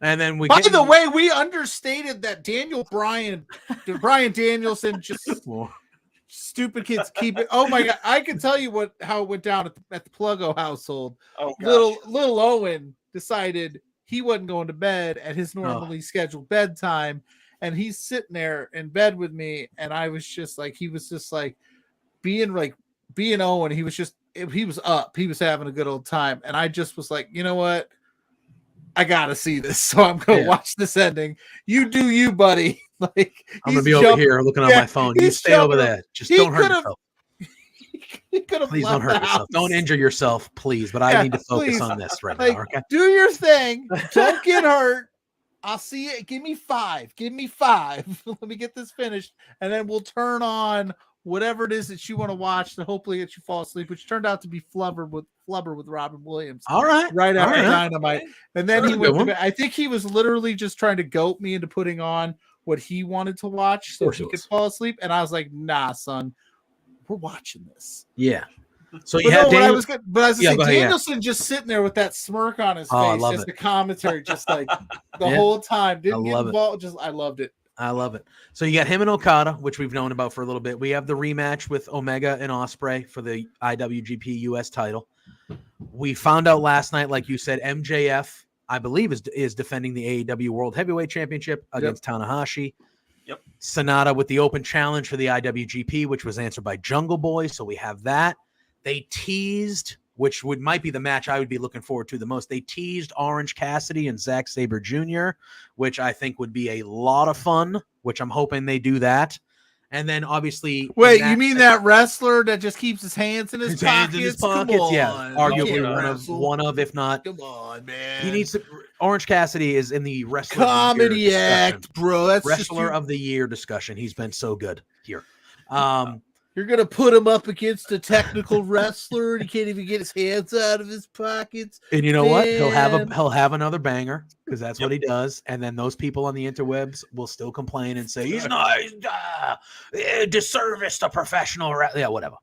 A: And then
B: by the way, we understated that Brian Danielson, just stupid kids keep it. Oh my God, I can tell you how it went down at the Pluggo household.
D: Oh,
B: little Owen decided he wasn't going to bed at his normally scheduled bedtime, and he's sitting there in bed with me, and I was just like, he was just like being Owen. He was up, he was having a good old time, and I just was like, you know what? I gotta see this, so I'm gonna watch this ending. You do you, buddy. Like,
A: I'm gonna be over here looking on my phone. You stay over there. Just don't hurt yourself. Please don't hurt yourself. Don't injure yourself, please. But I need to focus on this right now. Okay?
B: Do your thing. Don't get hurt. I'll see it. Give me 5. Give me 5. Let me get this finished, and then we'll turn on whatever it is that you want to watch to hopefully get you fall asleep, which turned out to be Flubber with Robin Williams.
A: All right.
B: Right after Dynamite. And then he went to bed. I think he was literally just trying to goat me into putting on what he wanted to watch so he could fall asleep. And I was like, nah, son, we're watching this.
A: Yeah. So you had
B: Danielson just sitting there with that smirk on his face, just the commentary, just like the whole time. Didn't get involved. I loved it.
A: I love it. So you got him and Okada, which we've known about for a little bit. We have the rematch with Omega and Ospreay for the IWGP US title. We found out last night, like you said, MJF, I believe, is defending the AEW World Heavyweight Championship against Tanahashi.
D: Yep.
A: Sonata with the open challenge for the IWGP, which was answered by Jungle Boy. So we have that. They teased, which might be the match I would be looking forward to the most. They teased Orange Cassidy and Zack Sabre Jr., which I think would be a lot of fun, which I'm hoping they do that. And then obviously,
B: wait, you mean that wrestler that just keeps his hands in his pockets?
A: Come on. Yeah, arguably one of, if not.
B: Come on, man.
A: He needs to. Orange Cassidy is in the wrestler
B: comedy act, bro. That's
A: wrestler of the year discussion. He's been so good here.
B: Here You're gonna put him up against a technical wrestler, and he can't even get his hands out of his pockets.
A: And you know what? He'll
B: Man.
A: have another banger because that's what he does. And then those people on the interwebs will still complain and say he's not disservice to professional. Yeah, whatever.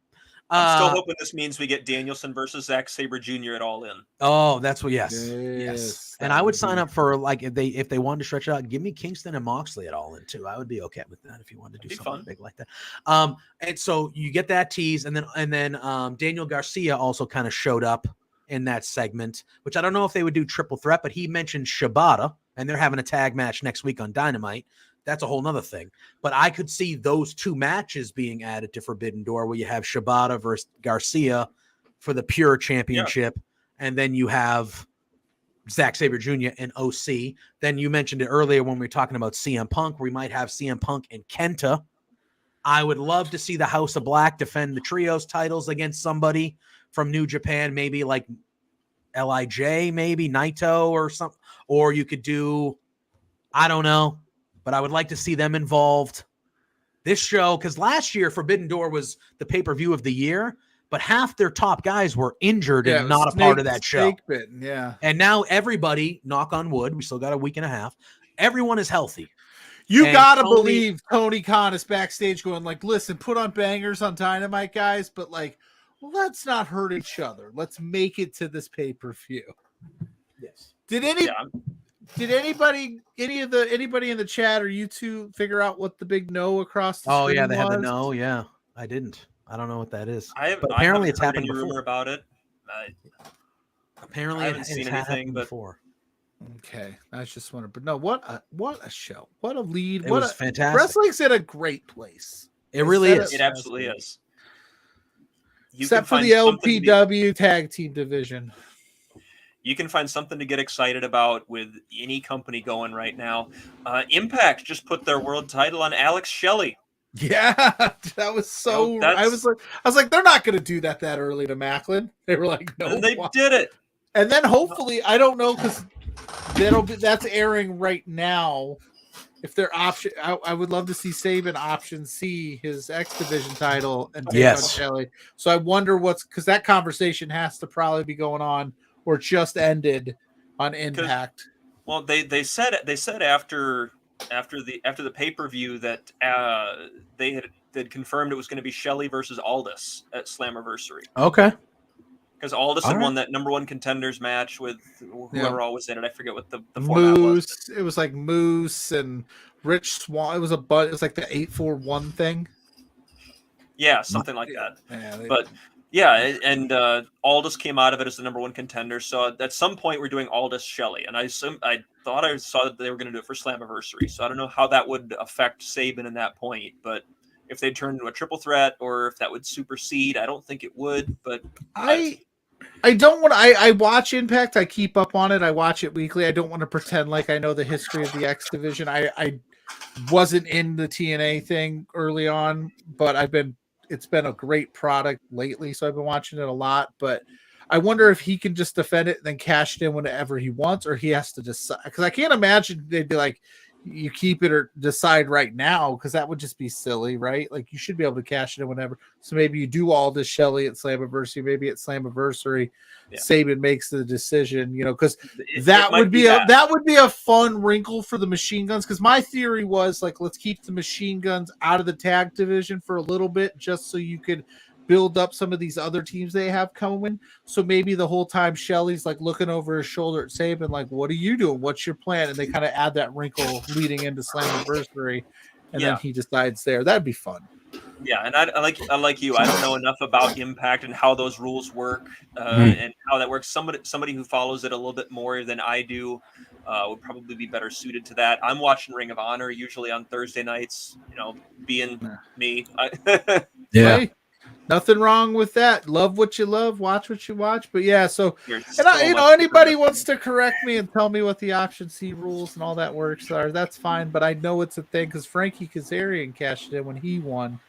D: I'm still hoping this means we get Danielson versus Zack Sabre Jr. at All In.
A: Oh, that's what. Yes. And I would sign up for like if they wanted to stretch it out, give me Kingston and Moxley at All In too. I would be okay with that if you wanted to do something big like that. And so you get that tease, and then Daniel Garcia also kind of showed up in that segment, which I don't know if they would do triple threat, but he mentioned Shibata, and they're having a tag match next week on Dynamite. That's a whole nother thing. But I could see those two matches being added to Forbidden Door, where you have Shibata versus Garcia for the pure championship. Yeah. And then you have Zack Sabre Jr. and OC. Then you mentioned it earlier when we were talking about CM Punk. We might have CM Punk and Kenta. I would love to see the House of Black defend the trios titles against somebody from New Japan, maybe like LIJ, maybe Naito or something. Or you could do, I don't know. But I would like to see them involved this show, because last year Forbidden Door was the pay-per-view of the year, but half their top guys were injured and not a part of that show.
B: Yeah.
A: And now everybody, knock on wood, we still got a week and a half, everyone is healthy.
B: You got to believe Tony Khan is backstage going like, listen, put on bangers on Dynamite, guys, but like, let's not hurt each other. Let's make it to this pay-per-view.
A: Yes.
B: Did anybody in the chat or you two figure out what the big no across the screen
A: yeah, they
B: was?
A: had the no. Yeah, I didn't. I don't know what that is.
D: But
A: apparently it's
D: happened
A: any
D: before. Rumor about it.
A: Apparently
D: I haven't seen anything
B: before. Okay, I just wondered. But no, what a show! What a lead!
A: It was fantastic.
B: Wrestling's in a great place.
A: It really is.
D: It absolutely is.
B: Except for the LPW tag team division.
D: You can find something to get excited about with any company going right now. Impact just put their world title on Alex Shelley.
B: Yeah, that was so. I was like, they're not going to do that early to Macklin. They were like, no,
D: and they did it.
B: And then hopefully, I don't know, because that's airing right now. If they're option, I would love to see Saban option C his X Division title and take on Shelley. So I wonder because that conversation has to probably be going on. Or just ended on Impact.
D: Well, they said after the pay-per-view that they had confirmed it was going to be Shelley versus Aldis at Slammiversary.
A: Okay.
D: Because Aldis had won that number one contenders match with whoever all was in it. I forget what the format was.
B: It was like Moose and Rich Swan. It was like the 841 thing.
D: Yeah, something like that. Yeah, and Aldis came out of it as the number one contender. So at some point, we're doing Aldis Shelley, and I thought I saw that they were going to do it for Slammiversary. So I don't know how that would affect Saban in that point, but if they turned into a triple threat or if that would supersede, I don't think it would. But
B: I don't want to. I watch Impact. I keep up on it. I watch it weekly. I don't want to pretend like I know the history of the X Division. I wasn't in the TNA thing early on, but it's been a great product lately, so I've been watching it a lot. But I wonder if he can just defend it and then cash it in whenever he wants, or he has to decide. Because I can't imagine they'd be like, you keep it or decide right now, because that would just be silly, right? Like you should be able to cash it in whenever. So maybe you do all this Shelley at Slammiversary, maybe at Slammiversary, Saban makes the decision, because that would be a fun wrinkle for the Machine Guns. Because my theory was like, let's keep the Machine Guns out of the tag division for a little bit, just so you could build up some of these other teams they have coming. So maybe the whole time Shelley's like looking over his shoulder at Saban, like, what are you doing? What's your plan? And they kind of add that wrinkle leading into Slammiversary, and then he decides there. That'd be fun.
D: Yeah, and I like you. I don't know enough about Impact and how those rules work and how that works. Somebody who follows it a little bit more than I do would probably be better suited to that. I'm watching Ring of Honor usually on Thursday nights. Being me.
B: Hey, nothing wrong with that. Love what you love, watch what you watch. But yeah, so anybody wants to correct me and tell me what the option C rules and all that works are, that's fine. But I know it's a thing because Frankie Kazarian cashed it in when he won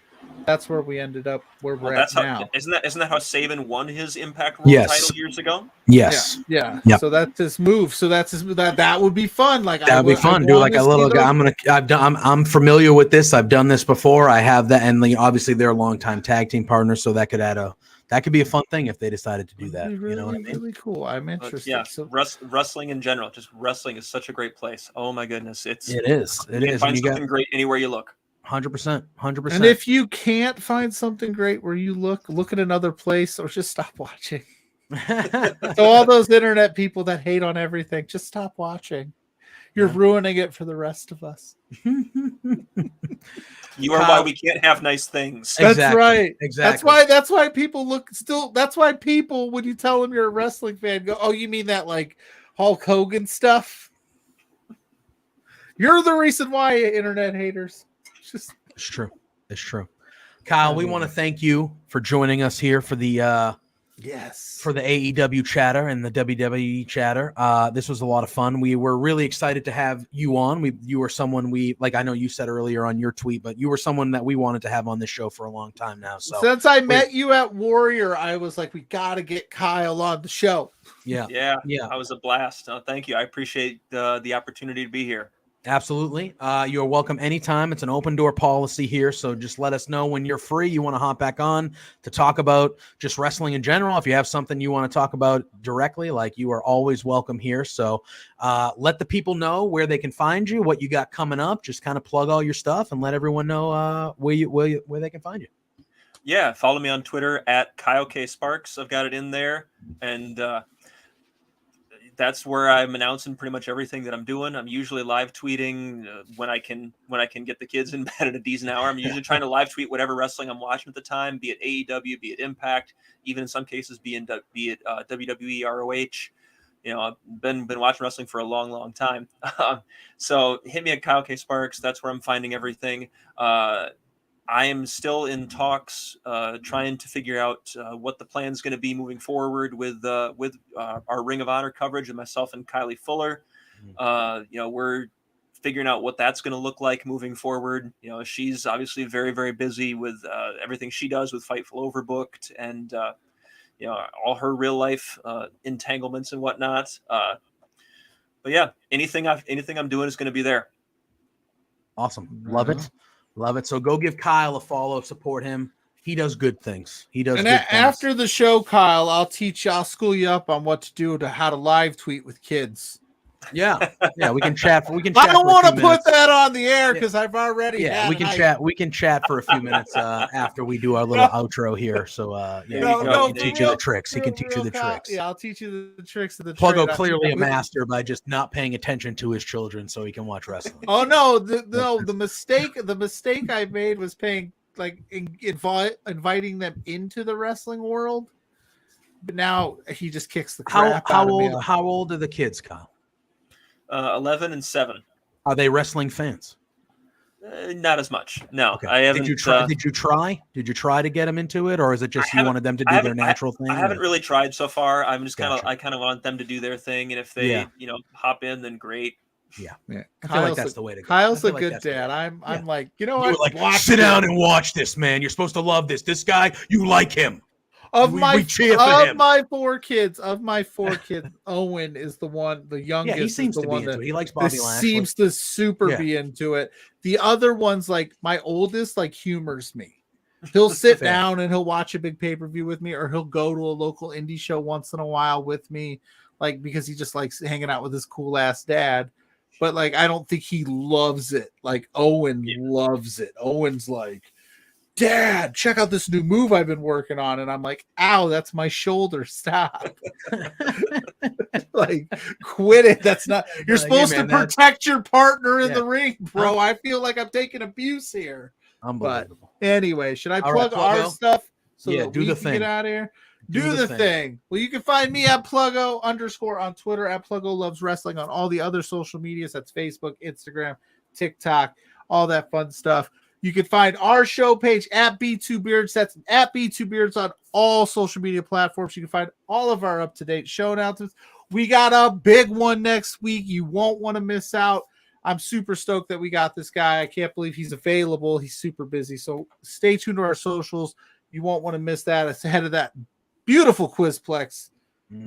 B: that's where we ended up where we're
D: That's
B: at
D: how,
B: now.
D: isn't that how Saban won his Impact World title years ago?
A: Yes.
B: Yeah.
A: Yep.
B: So that's his move. So that's his, that would be fun. Like
A: that would be fun. Do like a little guy. I'm familiar with this. I've done this before. I have that, and obviously they're a longtime tag team partners, so that could be a fun thing if they decided to do that.
B: Really,
A: you know what I mean?
B: really cool. I'm interested.
D: Yeah,
B: So
D: wrestling in general, just wrestling is such a great place. Oh my goodness, it
A: is.
D: You can find something great anywhere you look.
A: 100%.
B: And if you can't find something great where you look at another place or just stop watching. So all those internet people that hate on everything, just stop watching. You're ruining it for the rest of us.
D: You are why we can't have nice things.
B: That's right.
A: Exactly.
B: That's why people that's why people, when you tell them you're a wrestling fan, go, oh, you mean that like Hulk Hogan stuff? You're the reason why, internet haters.
A: It's true. It's true. Kyle, we want to thank you for joining us here for the for the AEW chatter and the WWE chatter. This was a lot of fun. We were really excited to have you on. You were someone I know you said earlier on your tweet, but you were someone that we wanted to have on this show for a long time now. So
B: since I met you at Warrior, I was like, we got to get Kyle on the show.
D: Yeah. I was a blast. Thank you. I appreciate the opportunity to be here.
A: Absolutely. You're welcome anytime. It's an open door policy here. So just let us know when you're free. You want to hop back on to talk about just wrestling in general. If you have something you want to talk about directly, you are always welcome here. So let the people know where they can find you, what you got coming up. Just kind of plug all your stuff and let everyone know where they can find you.
D: Yeah. Follow me on Twitter at Kyle K. Sparks. I've got it in there. And that's where I'm announcing pretty much everything that I'm doing. I'm usually live tweeting when I can get the kids in bed at a decent hour. I'm usually trying to live tweet whatever wrestling I'm watching at the time, be it AEW, be it Impact, even in some cases be it WWE, ROH. I've been watching wrestling for a long, long time. So hit me at Kyle K. Sparks. That's where I'm finding everything. I am still in talks, trying to figure out what the plan is going to be moving forward with our Ring of Honor coverage and myself and Kylie Fuller. We're figuring out what that's going to look like moving forward. She's obviously very, very busy with everything she does with Fightful, Overbooked, and all her real life entanglements and whatnot. But yeah, anything I'm doing is going to be there.
A: Awesome. Love it. Love it. So go give Kyle a follow, support him. He does good things.
B: After the show, Kyle, I'll school you up on what to do how to live tweet with kids.
A: Yeah. We can chat.
B: I don't want to put that on the air because I've already.
A: Yeah, we can chat. We can chat for a few minutes after we do our little outro here. So he can teach you the tricks. He can teach you the tricks.
B: Yeah, I'll teach you the tricks of the
A: Pluggo clearly a master by just not paying attention to his children so he can watch wrestling.
B: Oh no, the mistake I made was inviting them into the wrestling world. But now he just kicks the crap out of me.
A: How old are the kids, Kyle?
D: 11 and 7.
A: Are they wrestling fans?
D: Not as much. No,
A: okay.
D: I haven't.
A: Did you try to get them into it, or is it just you wanted them to do their natural thing?
D: I haven't really tried so far. I'm just I kind of want them to do their thing, and if they hop in, then great.
A: Yeah. I feel like that's the way to go.
B: Kyle's a good dad. I'm like,
A: what? Sit down and watch this, man. You're supposed to love this. This guy, you like him.
B: Of my 4 kids, Owen is the youngest.
A: Yeah, he seems to be into it. He likes Bobby Lashley.
B: Seems to be into it. The other one's my oldest humors me. He'll sit down and he'll watch a big pay-per-view with me, or he'll go to a local indie show once in a while with me, because he just likes hanging out with his cool ass dad. But I don't think he loves it. Owen loves it. Owen's like, Dad, check out this new move I've been working on. And I'm like, ow, that's my shoulder. Stop. Quit it. That's not, you're supposed to protect your partner in the ring, bro. I feel like I'm taking abuse here.
A: Unbelievable.
B: But anyway, should I plug our stuff so that
A: do
B: we
A: the
B: can
A: thing.
B: Get out of here? Do the thing. Well, you can find me at Pluggo _ on Twitter, at Pluggo Loves Wrestling on all the other social medias. That's Facebook, Instagram, TikTok, all that fun stuff. You can find our show page at B2Beards. That's at B2Beards on all social media platforms. You can find all of our up-to-date show announcements. We got a big one next week. You won't want to miss out. I'm super stoked that we got this guy. I can't believe he's available. He's super busy. So stay tuned to our socials. You won't want to miss that. It's ahead of that beautiful Quizplex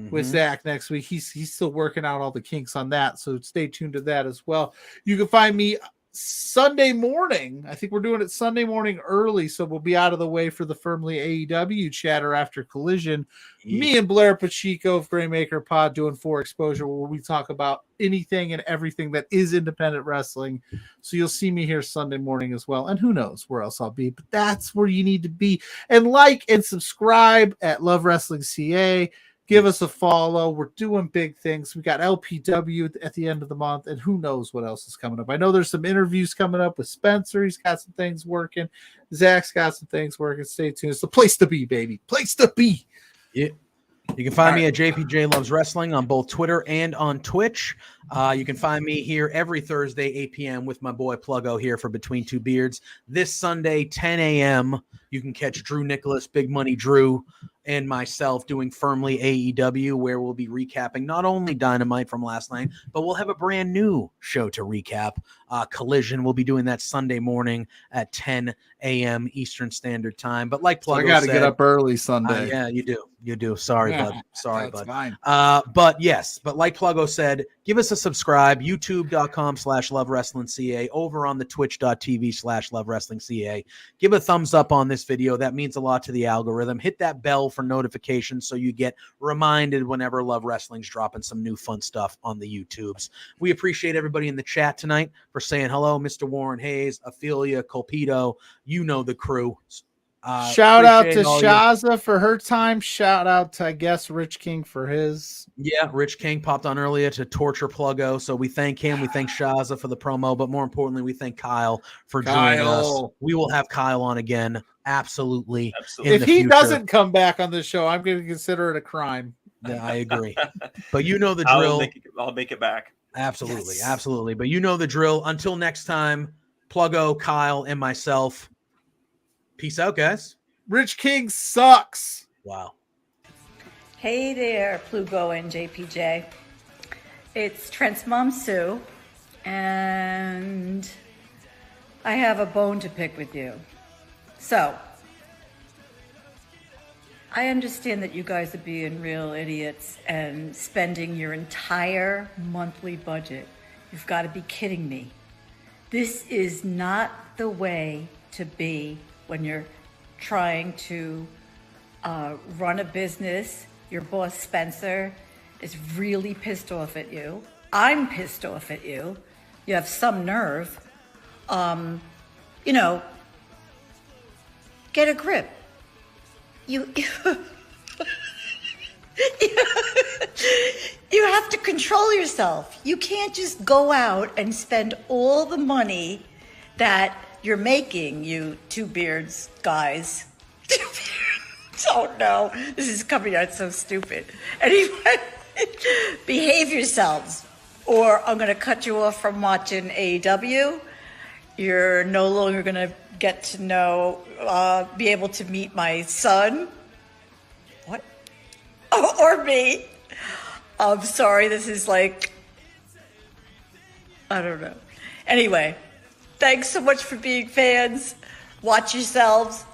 B: with Zach next week. He's still working out all the kinks on that. So stay tuned to that as well. You can find me Sunday morning. I think we're doing it Sunday morning early, so we'll be out of the way for the Firmly AEW chatter after Collision. Me and Blair Pacheco of Graymaker Pod doing 4 Exposure, where we talk about anything and everything that is independent wrestling. So you'll see me here Sunday morning as well. And who knows where else I'll be, but that's where you need to be. And like and subscribe at Love Wrestling CA. Give us a follow. We're doing big things. We got LPW at the end of the month, and who knows what else is coming up. I know there's some interviews coming up with Spencer. He's got some things working. Zach's got some things working. Stay tuned. It's the place to be, baby. Place to be.
A: Yeah. You can find me at JPJ Loves Wrestling on both Twitter and on Twitch. You can find me here every Thursday, 8 p.m. with my boy Pluggo here for Between Two Beards. This Sunday, 10 a.m., you can catch Drew Nicholas, Big Money Drew, and myself doing Firmly AEW, where we'll be recapping not only Dynamite from last night, but we'll have a brand new show to recap. Collision. We'll be doing that Sunday morning at 10 a.m. Eastern Standard Time. But like Pluggo
B: I got to get up early Sunday.
A: Yeah, you do. You do. Sorry, bud. Sorry, bud.
B: Fine.
A: But yes, but like Pluggo said, give us a subscribe, youtube.com/LoveWrestlingCA, over on the twitch.tv/LoveWrestlingCA. Give a thumbs up on this video. That means a lot to the algorithm. Hit that bell for notifications so you get reminded whenever Love Wrestling's dropping some new fun stuff on the YouTubes. We appreciate everybody in the chat tonight for saying hello, Mr. Warren Hayes, Ophelia, Colpito, you know the crew.
B: Shout out to Shaza for her time. Shout out to, I guess, Rich King for his.
A: Yeah, Rich King popped on earlier to torture Pluggo, so we thank him. We thank Shaza for the promo, but more importantly, we thank Kyle for joining us. We will have Kyle on again, absolutely.
B: If he doesn't come back on this show, I'm going to consider it a crime.
A: Yeah, I agree. But you know the drill.
D: I'll make it back.
A: Absolutely, absolutely. But you know the drill. Until next time, Pluggo, Kyle, and myself. Peace out, guys.
B: Rich King sucks.
A: Wow.
G: Hey there, Pluggo and JPJ. It's Trent's mom, Sue, and I have a bone to pick with you. So, I understand that you guys are being real idiots and spending your entire monthly budget. You've got to be kidding me. This is not the way to be when you're trying to run a business. Your boss, Spencer, is really pissed off at you. I'm pissed off at you. You have some nerve. You know, get a grip. You have to control yourself. You can't just go out and spend all the money that you're making, you Two Beards guys. Oh no, this is coming out so stupid. Anyway, behave yourselves, or I'm going to cut you off from watching AEW. You're no longer going to get to know, be able to meet my son. What? Oh, or me. I'm sorry, this is like, I don't know. Anyway. Thanks so much for being fans. Watch yourselves.